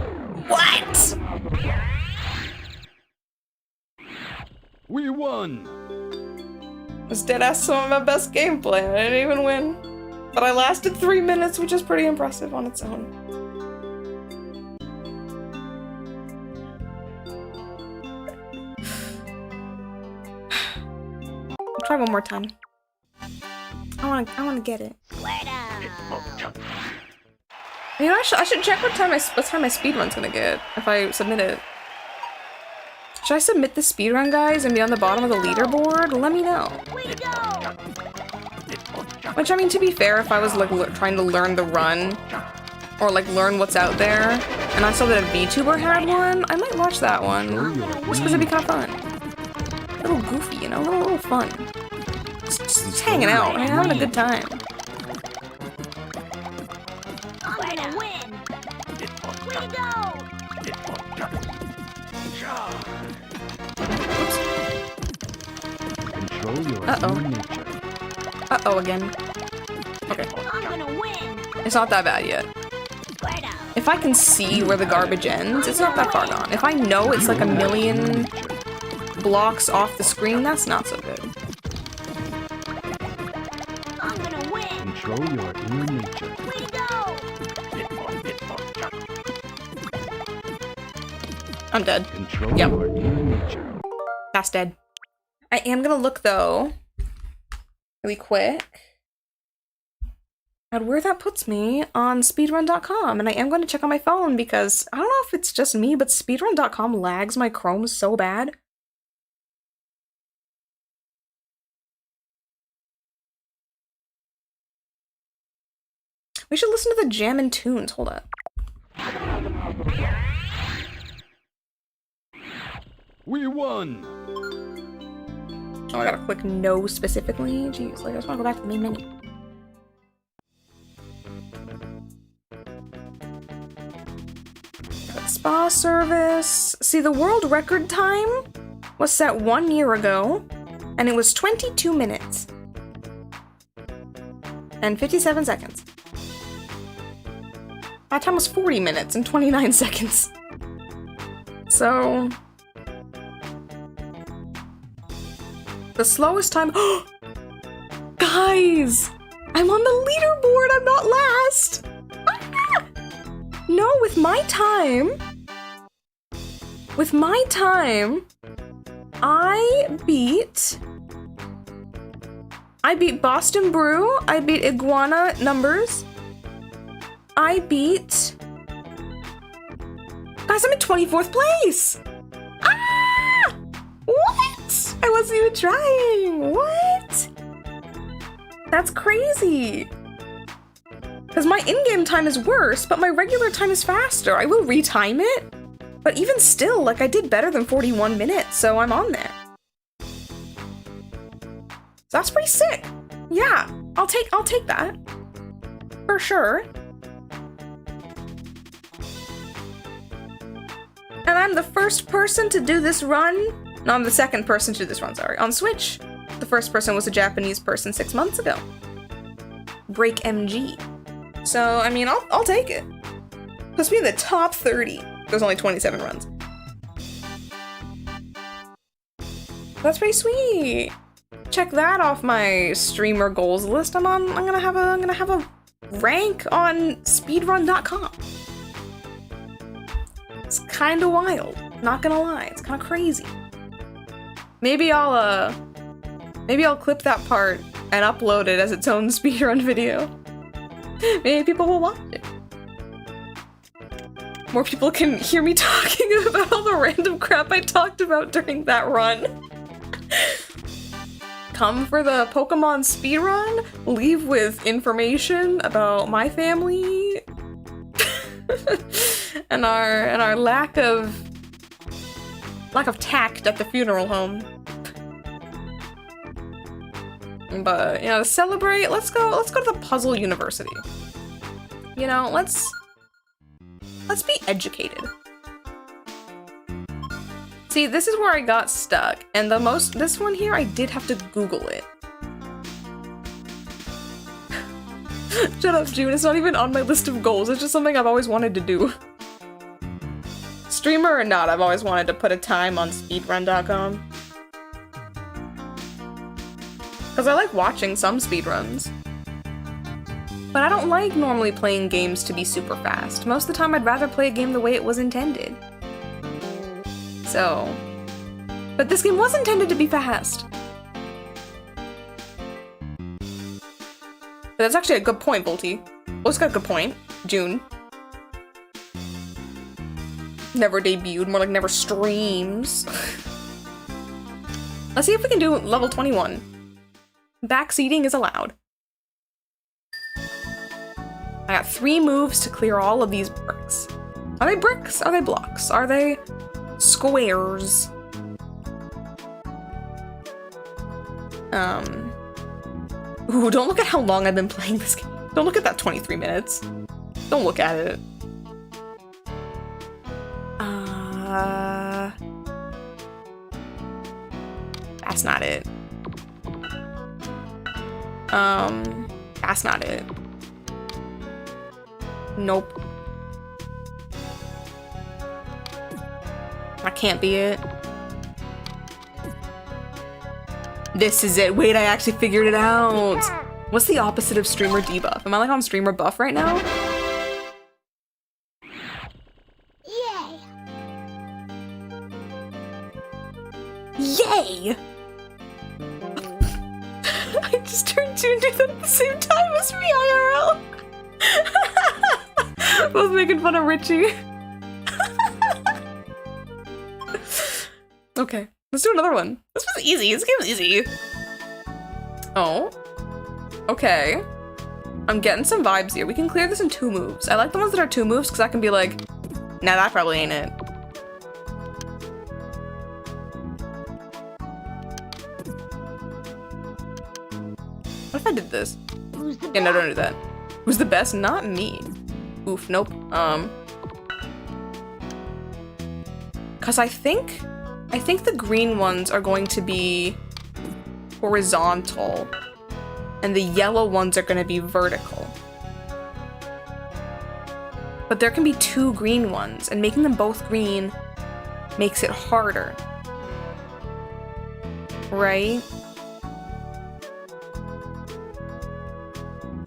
What? We won. This deadass some of my best gameplay. I didn't even win. But I lasted 3 minutes, which is pretty impressive on its own. I'll try one more time. I wanna get it. You know, I should check what time my speedrun's gonna get if I submit it. Should I submit the speedrun, guys, and be on the bottom of the leaderboard? Let me know. Way to go. Which, I mean, to be fair, if I was like trying to learn the run, or like learn what's out there, and I saw that a VTuber had one, I might watch that one. Just because it'd be kind of fun. A little goofy, you know, a little fun. Just hanging out, right? Having a good time. I'm gonna win. Way to go. Control your Uh-oh. inner nature. Uh-oh again. Okay. I'm gonna win. It's not that bad yet. If I can see where the garbage ends, it's not that far gone. If I know it's like a million blocks off the screen, that's not so good. I'm gonna win. Control your inner nature. Way to go. I'm dead. Control Yep. your inner nature. That's dead. I am gonna look, though, really quick, at where that puts me on speedrun.com, and I am going to check on my phone because I don't know if it's just me, but speedrun.com lags my Chrome so bad. We should listen to the jammin' tunes. Hold up. We won. Oh, I gotta click no specifically. Jeez, like I just wanna go back to the main menu. Spa service. See, the world record time was set 1 year ago, and it was 22 minutes and 57 seconds. That time was 40 minutes and 29 seconds. So the slowest time. Guys, I'm on the leaderboard. I'm not last. Ah! No, with my time, I beat Boston Brew. I beat Iguana Numbers. I beat. Guys, I'm in 24th place. Ah! What? I wasn't even trying. What? That's crazy. Because my in-game time is worse, but my regular time is faster. I will retime it. But even still, like, I did better than 41 minutes, so I'm on there. So that's pretty sick. Yeah, I'll take that. For sure. And I'm the first person to do this run. No, I'm the second person to do this run, sorry. On Switch. The first person was a Japanese person 6 months ago. Break MG. So, I mean, I'll take it. Puts me in the top 30. There's only 27 runs. That's pretty sweet. check that off my streamer goals list. I'm gonna have a rank on speedrun.com. It's kind of wild, not gonna lie. It's kind of crazy. Maybe I'll clip that part and upload it as its own speedrun video. Maybe people will watch it. More people can hear me talking about all the random crap I talked about during that run. Come for the Pokemon speedrun, leave with information about my family and our lack of tact at the funeral home. But, you know, to celebrate, let's go to the Puzzle University. You know, let's be educated. See, this is where I got stuck, and this one here, I did have to Google it. Shut up, June, it's not even on my list of goals, it's just something I've always wanted to do. Streamer or not, I've always wanted to put a time on speedrun.com. Because I like watching some speedruns. But I don't like normally playing games to be super fast. Most of the time I'd rather play a game the way it was intended. So... But this game was intended to be fast. But that's actually a good point, Volty. Volty's got a good point. June. Never debuted, more like never streams. Let's see if we can do level 21. Backseating is allowed. I got 3 moves to clear all of these bricks. Are they bricks? Are they blocks? Are they squares? Ooh, don't look at how long I've been playing this game. Don't look at that 23 minutes. Don't look at it. That's not it. That's not it. Nope. That can't be it. This is it. Wait, I actually figured it out. What's the opposite of streamer debuff? Am I like on streamer buff right now? Yay! Yay! I just turned 2 and did that at the same time as me, IRL. Both making fun of Richie. Okay, let's do another one. This was easy. This game was easy. Oh. Okay. I'm getting some vibes here. We can clear this in 2 moves. I like the ones that are 2 moves because I can be like, nah, that probably ain't it. What if I did this? Who's the Yeah, no, don't do that. Who's the best? Not me. Oof, nope. Cause I think the green ones are going to be horizontal, and the yellow ones are going to be vertical. But there can be 2 green ones, and making them both green makes it harder. Right?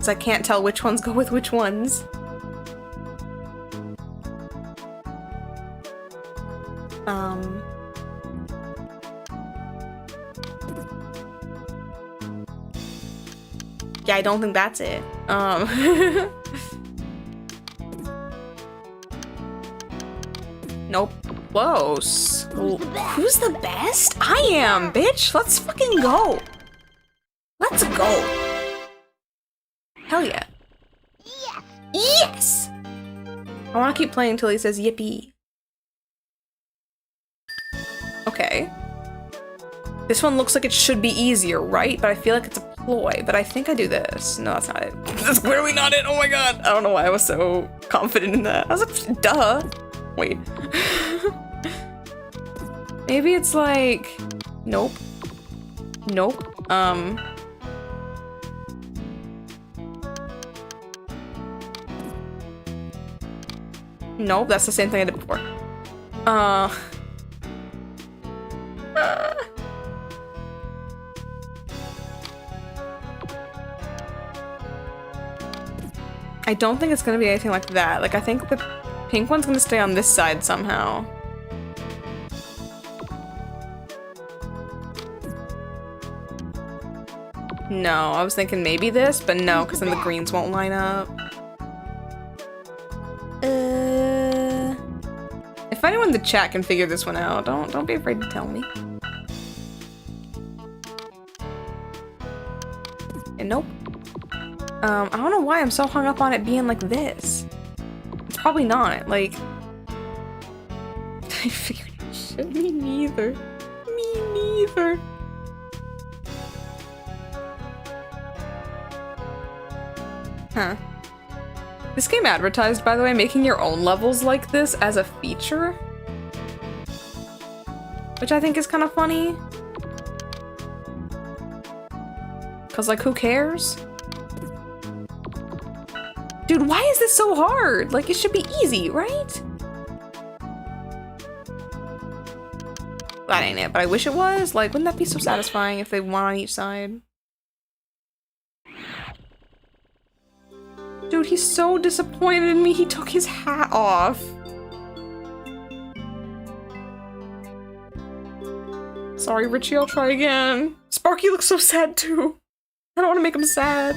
So I can't tell which ones go with which ones. Yeah, I don't think that's it. Nope. Whoa. Who's the best? I am, bitch. Let's fucking go. Let's go. Hell yeah. Yes! Yes! I want to keep playing until he says yippee. Okay. This one looks like it should be easier, right? But I feel like it's a ploy. But I think I do this. No, that's not it. That's clearly not it. Oh my god. I don't know why I was so confident in that. I was like, duh. Wait. Maybe it's like... Nope. Nope. Nope, that's the same thing I did before. I don't think it's gonna be anything like that. Like, I think the pink one's gonna stay on this side somehow. No, I was thinking maybe this, but no, because then the greens won't line up. If anyone in the chat can figure this one out, don't be afraid to tell me. And nope. I don't know why I'm so hung up on it being like this. It's probably not, like... I figured out shit. Me neither. Me neither. Huh. This game advertised, by the way, making your own levels like this as a feature. Which I think is kind of funny. Cause like, who cares? Dude, why is this so hard? Like, it should be easy, right? That ain't it, but I wish it was. Like, wouldn't that be so satisfying if they won on each side? Dude, he's so disappointed in me. He took his hat off. Sorry, Richie, I'll try again. Sparky looks so sad too. I don't want to make him sad.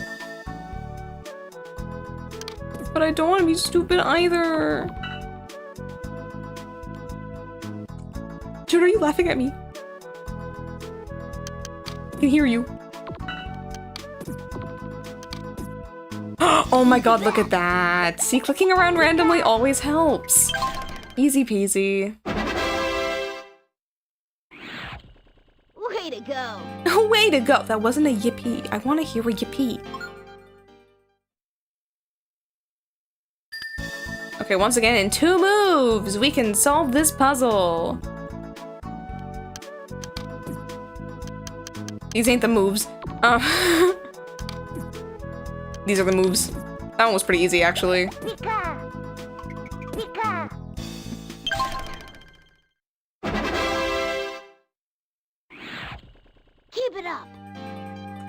But I don't want to be stupid either. Dude, are you laughing at me? I can hear you. Oh my god, look at that. See, clicking around randomly always helps. Easy peasy. Way to go. Way to go. That wasn't a yippee. I want to hear a yippee. Okay, once again, in 2 moves, we can solve this puzzle. These ain't the moves. These are the moves. That one was pretty easy, actually. Pika. Pika. Keep it up.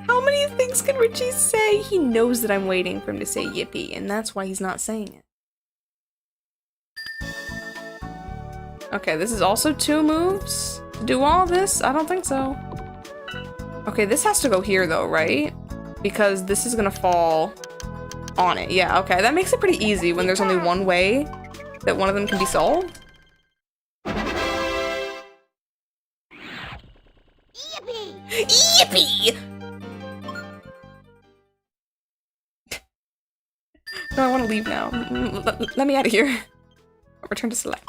How many things can Richie say? He knows that I'm waiting for him to say yippee, and that's why he's not saying it. Okay, this is also 2 moves. To do all this? I don't think so. Okay, this has to go here though, right? Because this is gonna fall on it. Yeah, okay, that makes it pretty easy when there's only one way that one of them can be solved. Yippee! Yippee! No, I want to leave now. Let me out of here. Return to select.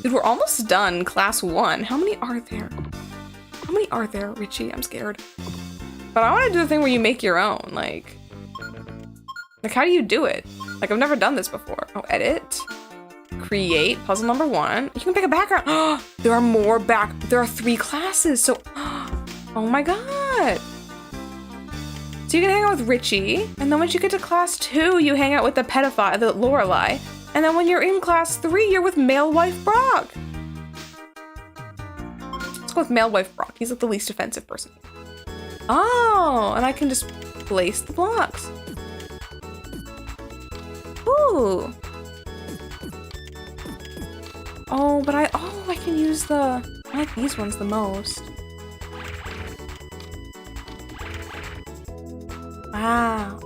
Dude, we're almost done class 1. How many are there? How many are there, Richie? I'm scared. But I want to do the thing where you make your own, like how do you do it? Like, I've never done this before. Oh, edit. Create puzzle number 1. You can pick a background. Oh, there are more there are 3 classes, so oh my god. So you can hang out with Richie, and then once you get to class 2, you hang out with the pedophile, the Lorelei. And then when you're in class 3, you're with male wife Brock. Let's go with male wife Brock. He's like the least offensive person. Oh, and I can just place the blocks. Ooh. Oh, but I can use I like these ones the most. Wow.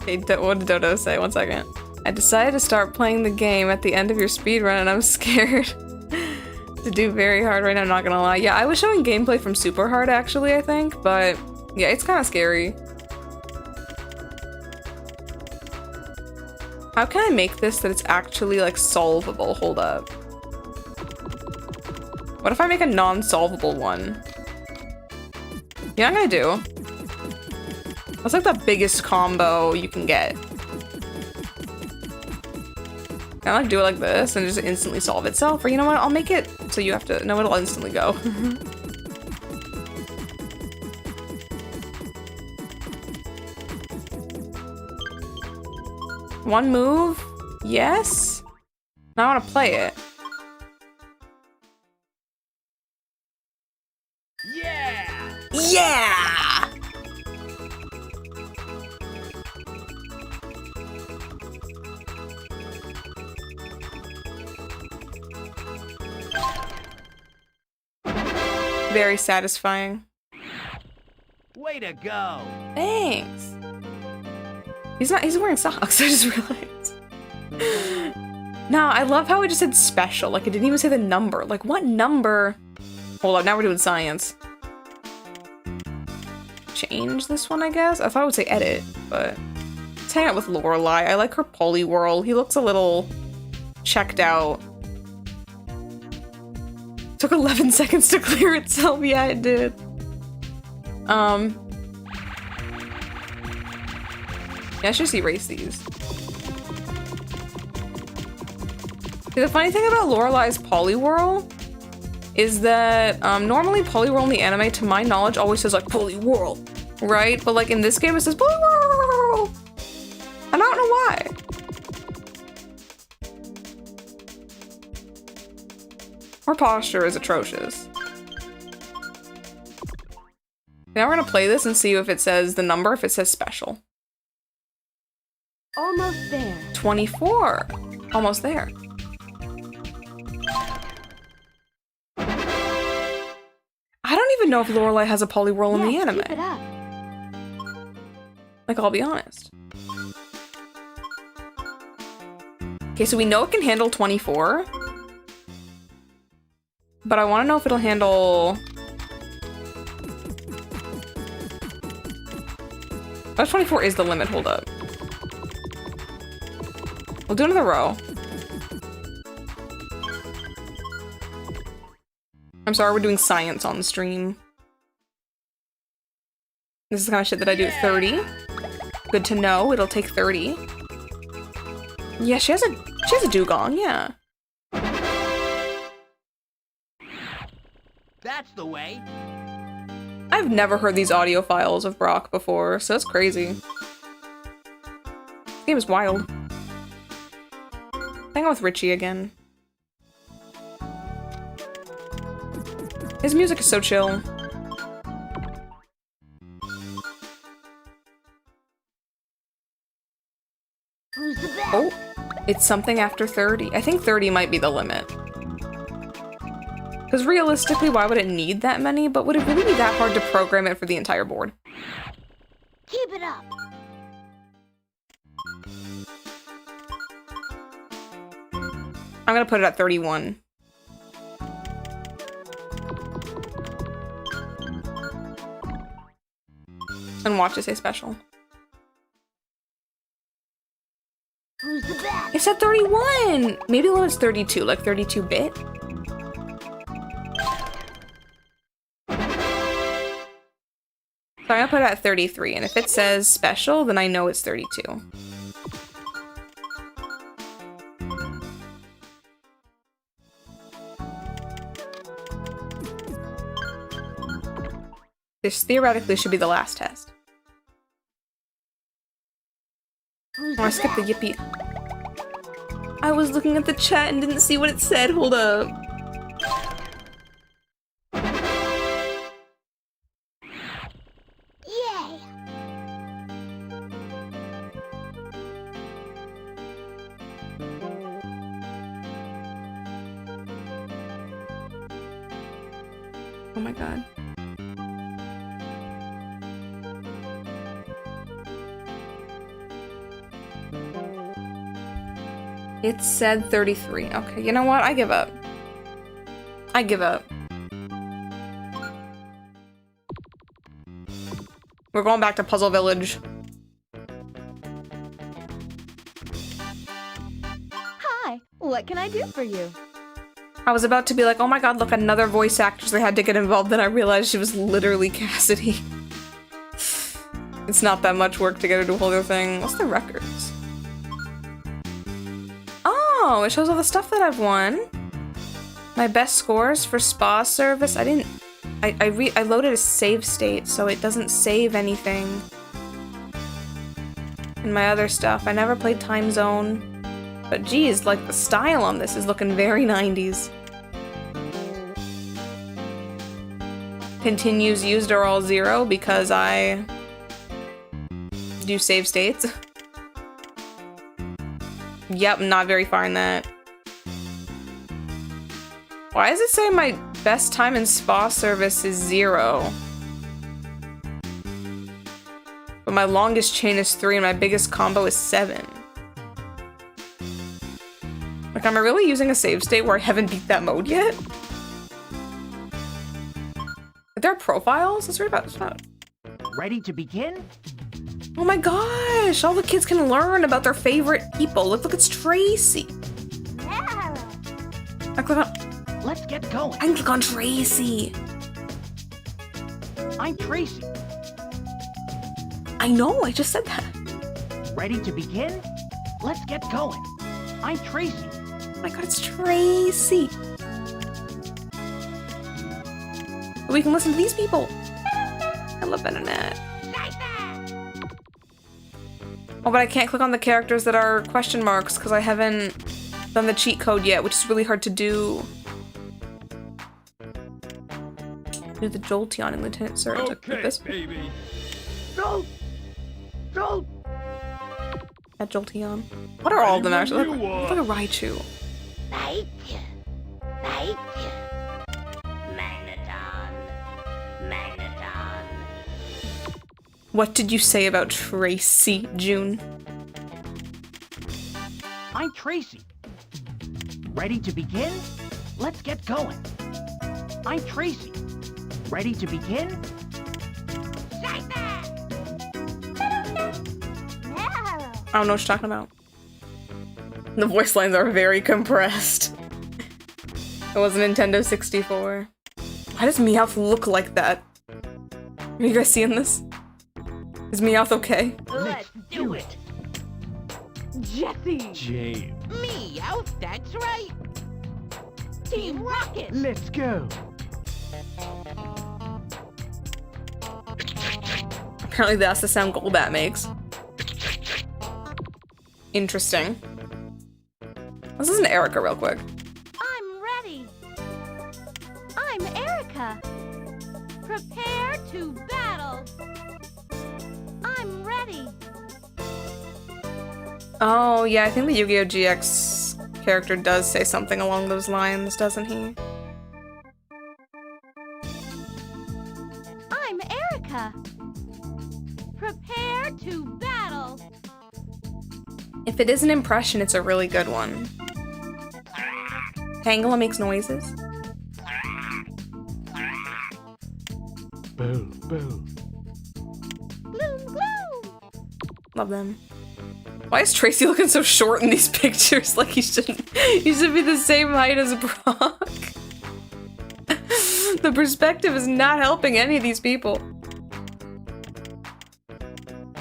Okay, what did Dodo say? 1 second. I decided to start playing the game at the end of your speedrun and I'm scared to do very hard right now, I'm not gonna lie. Yeah, I was showing gameplay from super hard actually, I think, but yeah, it's kind of scary. How can I make this that it's actually like solvable? Hold up. What if I make a non-solvable one? You know what I'm gonna do? That's like the biggest combo you can get. Can I like do it like this and just instantly solve itself? Or you know what, I'll make it so you have to, no, it'll instantly go. One move? Yes? Now I want to play it. Yeah! Yeah! Very satisfying. Way to go! Thanks. He's wearing socks, I just realized. No, I love how it just said special. Like, it didn't even say the number. Like, what number? Hold up, now we're doing science. Change this one, I guess? I thought I would say edit, but... Let's hang out with Lorelai. I like her Poliwhirl. He looks a little checked out. Took 11 seconds to clear itself. Yeah, it did. Yeah, I should just erase these. See, the funny thing about Lorelai's Poliwhirl is that normally Poliwhirl in the anime, to my knowledge, always says like Poliwhirl, right? But like in this game, it says Poliwhirl. I don't know why. Her posture is atrocious. Now we're gonna play this and see if it says the number, if it says special. Almost there. 24. Almost there. I don't even know if Lorelai has a Poliwhirl in the anime. Keep it up. Like, I'll be honest. Okay, so we know it can handle 24. But I want to know if it'll handle... Oh, 24 is the limit, hold up. We'll do another row. I'm sorry, we're doing science on the stream. This is the kind of shit that I do at 30. Good to know, it'll take 30. Yeah, she has a dugong, yeah. That's the way. I've never heard these audio files of Brock before, so that's crazy. This game is wild. Hang out with Richie again. His music is so chill. Who's the best? Oh, it's something after 30. I think 30 might be the limit. Because realistically, why would it need that many? But would it really be that hard to program it for the entire board? Keep it up. I'm gonna put it at 31. And watch it say special. Who's the best? It said 31! Maybe the limit's 32, like 32-bit? So I'm gonna put it at 33, and if it says special, then I know it's 32. This theoretically should be the last test. Who's I want to skip the yippee. I was looking at the chat and didn't see what it said. Hold up. Yay! Oh my god. It said 33. Okay, you know what? I give up. I give up. We're going back to Puzzle Village. Hi, what can I do for you? I was about to be like, oh my god, look, another voice actress they had to get involved, then I realized she was literally Cassidy. It's not that much work to get her to do a whole other thing. What's the records? Oh, it shows all the stuff that I've won. My best scores for spa service. I loaded a save state, so it doesn't save anything. And my other stuff. I never played Time Zone. But geez, like the style on this is looking very 90s. Continues used are all 0 because I do save states. Yep, not very far in that. Why does it say my best time in spa service is 0? But my longest chain is 3 and my biggest combo is 7. Like, am I really using a save state where I haven't beat that mode yet? Are there profiles? Let's read about this. Ready to begin? Oh my gosh! All the kids can learn about their favorite people. Look, it's Tracy. Yeah. I click on. Let's get going. I can click on Tracy. I'm Tracy. I know. I just said that. Ready to begin? Let's get going. I'm Tracy. Oh my god, it's Tracy. We can listen to these people. I love internet. Oh, but I can't click on the characters that are question marks because I haven't done the cheat code yet, which is really hard to do. Do the Jolteon in Lieutenant Surge. Okay, this baby. Go! Go! that Jolteon. What are all of them actually? You Look like a Raichu. Thank you. Thank you. Magneton. Magneton. What did you say about Tracy, June? I'm Tracy. Ready to begin? Let's get going. I'm Tracy. Ready to begin? Like that. I don't know what you're talking about. The voice lines are very compressed. It was a Nintendo 64. Why does Meowth look like that? Are you guys seeing this? Is Meowth okay? Let's do it. Jesse. James. Meow, that's right. Team Rocket. Let's go. Apparently that's the sound Golbat makes. Interesting. Let's listen to Erica real quick. I'm ready. I'm Erica. Prepare to battle. I'm ready. Oh, yeah, I think the Yu-Gi-Oh! GX character does say something along those lines, doesn't he? I'm Erica. Prepare to battle. If it is an impression, it's a really good one. Tangela makes noises. Boo, boo. Gloom, gloom. Love them. Why is Tracy looking so short in these pictures? Like he should be the same height as Brock. The perspective is not helping any of these people.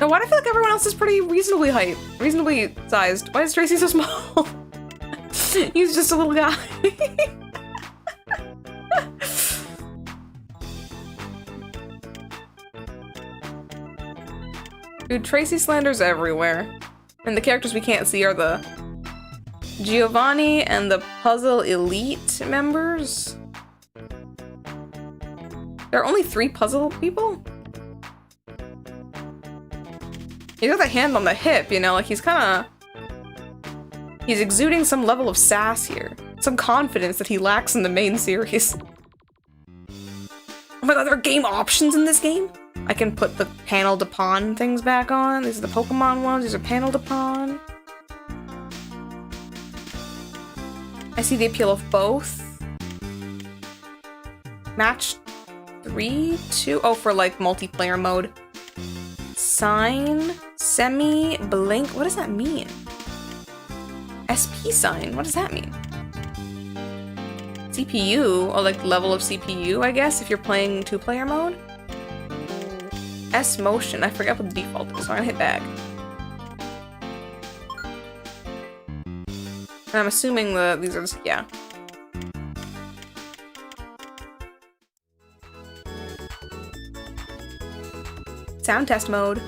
Now, why do I feel like everyone else is pretty reasonably sized? Why is Tracy so small? He's just a little guy. Dude, Tracy slanders everywhere. And the characters we can't see are the Giovanni and the Puzzle Elite members. There are only 3 puzzle people? He's got the hand on the hip, you know, like he's exuding some level of sass here. Some confidence that he lacks in the main series. Oh my god, there are game options in this game? I can put the panel to pawn things back on. These are the Pokemon ones, these are panel to pawn. I see the appeal of both. Match 3, 2, oh, for like multiplayer mode. Sign, semi, blink, what does that mean? SP sign, what does that mean? CPU, or like level of CPU, I guess, if you're playing 2-player mode? S motion, I forget what the default is, so I'm gonna hit back. And I'm assuming these are just, yeah. Sound test mode.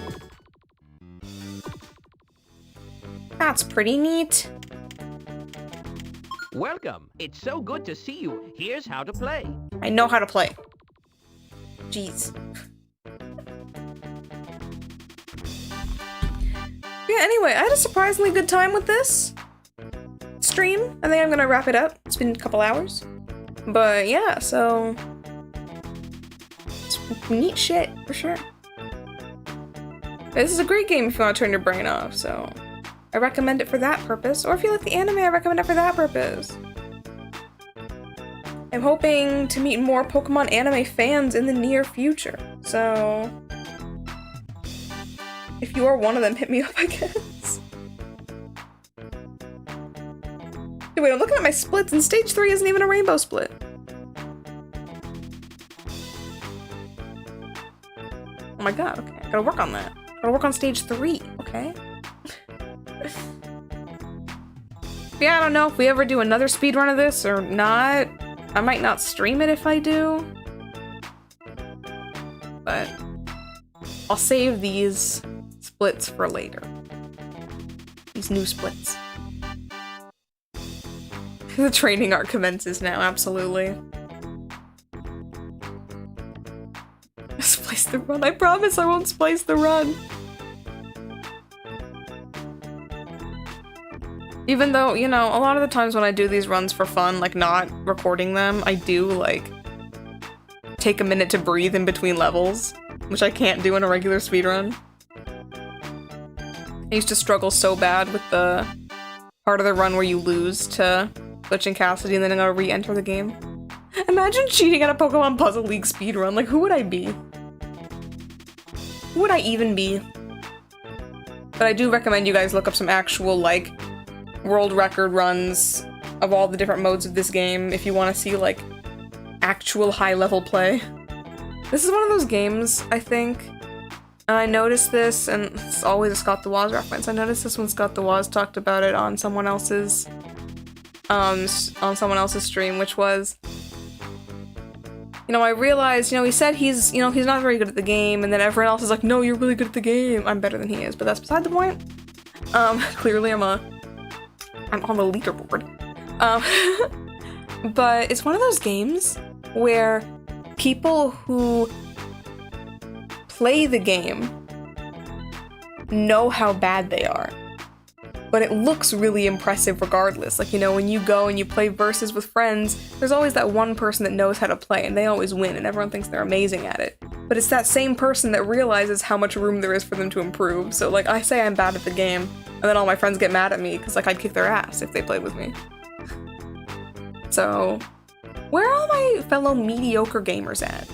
That's pretty neat. Welcome. It's so good to see you. Here's how to play. I know how to play. Jeez. Yeah, anyway, I had a surprisingly good time with this stream. I think I'm gonna wrap it up. It's been a couple hours. But yeah, so... it's neat shit, for sure. This is a great game if you want to turn your brain off, so... I recommend it for that purpose. Or if you like the anime, I recommend it for that purpose. I'm hoping to meet more Pokemon anime fans in the near future, so... if you are one of them, hit me up, I guess. Hey, wait, I'm looking at my splits, and stage 3 isn't even a rainbow split. Oh my god, okay, I gotta work on that. Gotta work on stage 3, okay? Yeah, I don't know if we ever do another speedrun of this or not. I might not stream it if I do. But I'll save these splits for later. These new splits. The training arc commences now, absolutely. Splice the run. I promise I won't splice the run. Even though, you know, a lot of the times when I do these runs for fun, like not recording them, I do, like, take a minute to breathe in between levels, which I can't do in a regular speedrun. I used to struggle so bad with the part of the run where you lose to Glitch and Cassidy and then I gotta re-enter the game. Imagine cheating at a Pokemon Puzzle League speedrun, like, who would I be? Who would I even be? But I do recommend you guys look up some actual, like, world record runs of all the different modes of this game if you want to see, like, actual high-level play. This is one of those games, I think, and I noticed this, and it's always a Scott the Woz reference, I noticed this when Scott the Woz talked about it on someone else's stream, which was, you know, I realized, you know, he said he's not very good at the game, and then everyone else is like, no, you're really good at the game. I'm better than he is, but that's beside the point. Clearly I'm on the leaderboard. But it's one of those games where people who play the game know how bad they are. But it looks really impressive regardless. Like, you know, when you go and you play versus with friends, there's always that one person that knows how to play and they always win and everyone thinks they're amazing at it. But it's that same person that realizes how much room there is for them to improve. So, like, I say I'm bad at the game, and then all my friends get mad at me because, like, I'd kick their ass if they played with me. So, where are all my fellow mediocre gamers at?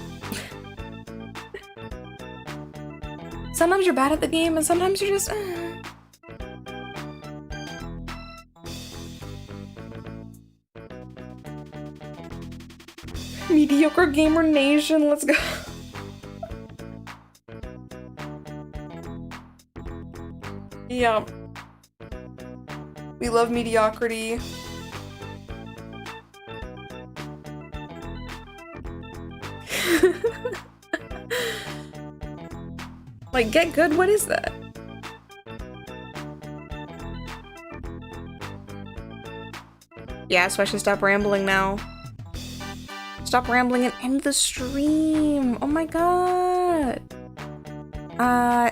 Sometimes you're bad at the game, and sometimes you're just, Mediocre gamer nation, let's go. Yeah. We love mediocrity. Like, get good? What is that? Yeah, so I should stop rambling now. Stop rambling and end the stream. Oh my god.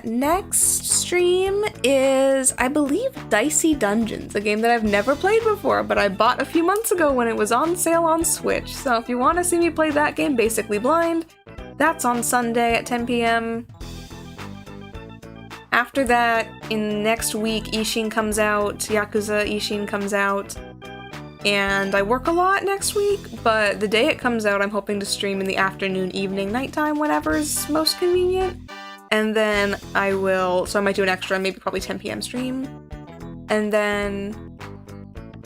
Next stream is, I believe, Dicey Dungeons, a game that I've never played before, but I bought a few months ago when it was on sale on Switch. So if you want to see me play that game, basically blind, that's on Sunday at 10 p.m. After that, in next week, Ishin comes out, Yakuza Ishin comes out. And I work a lot next week, but the day it comes out, I'm hoping to stream in the afternoon, evening, nighttime, whatever's most convenient. And then I might do an extra, maybe probably 10 p.m. stream. And then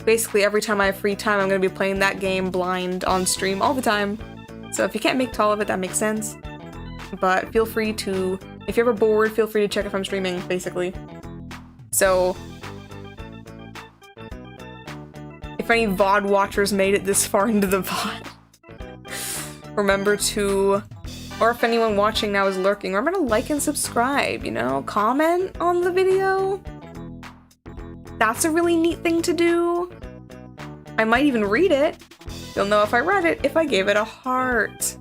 basically every time I have free time, I'm going to be playing that game blind on stream all the time. So if you can't make to all of it, that makes sense. But feel free to, if you're ever bored, feel free to check if I'm streaming, basically. So if any VOD watchers made it this far into the VOD, remember to, or if anyone watching now is lurking, remember to like and subscribe, you know? Comment on the video. That's a really neat thing to do. I might even read it. You'll know if I read it if I gave it a heart.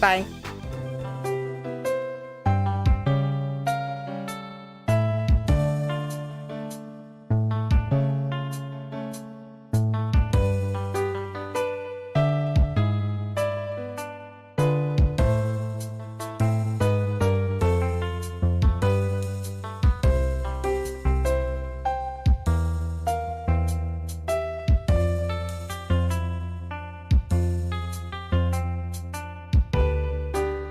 Bye.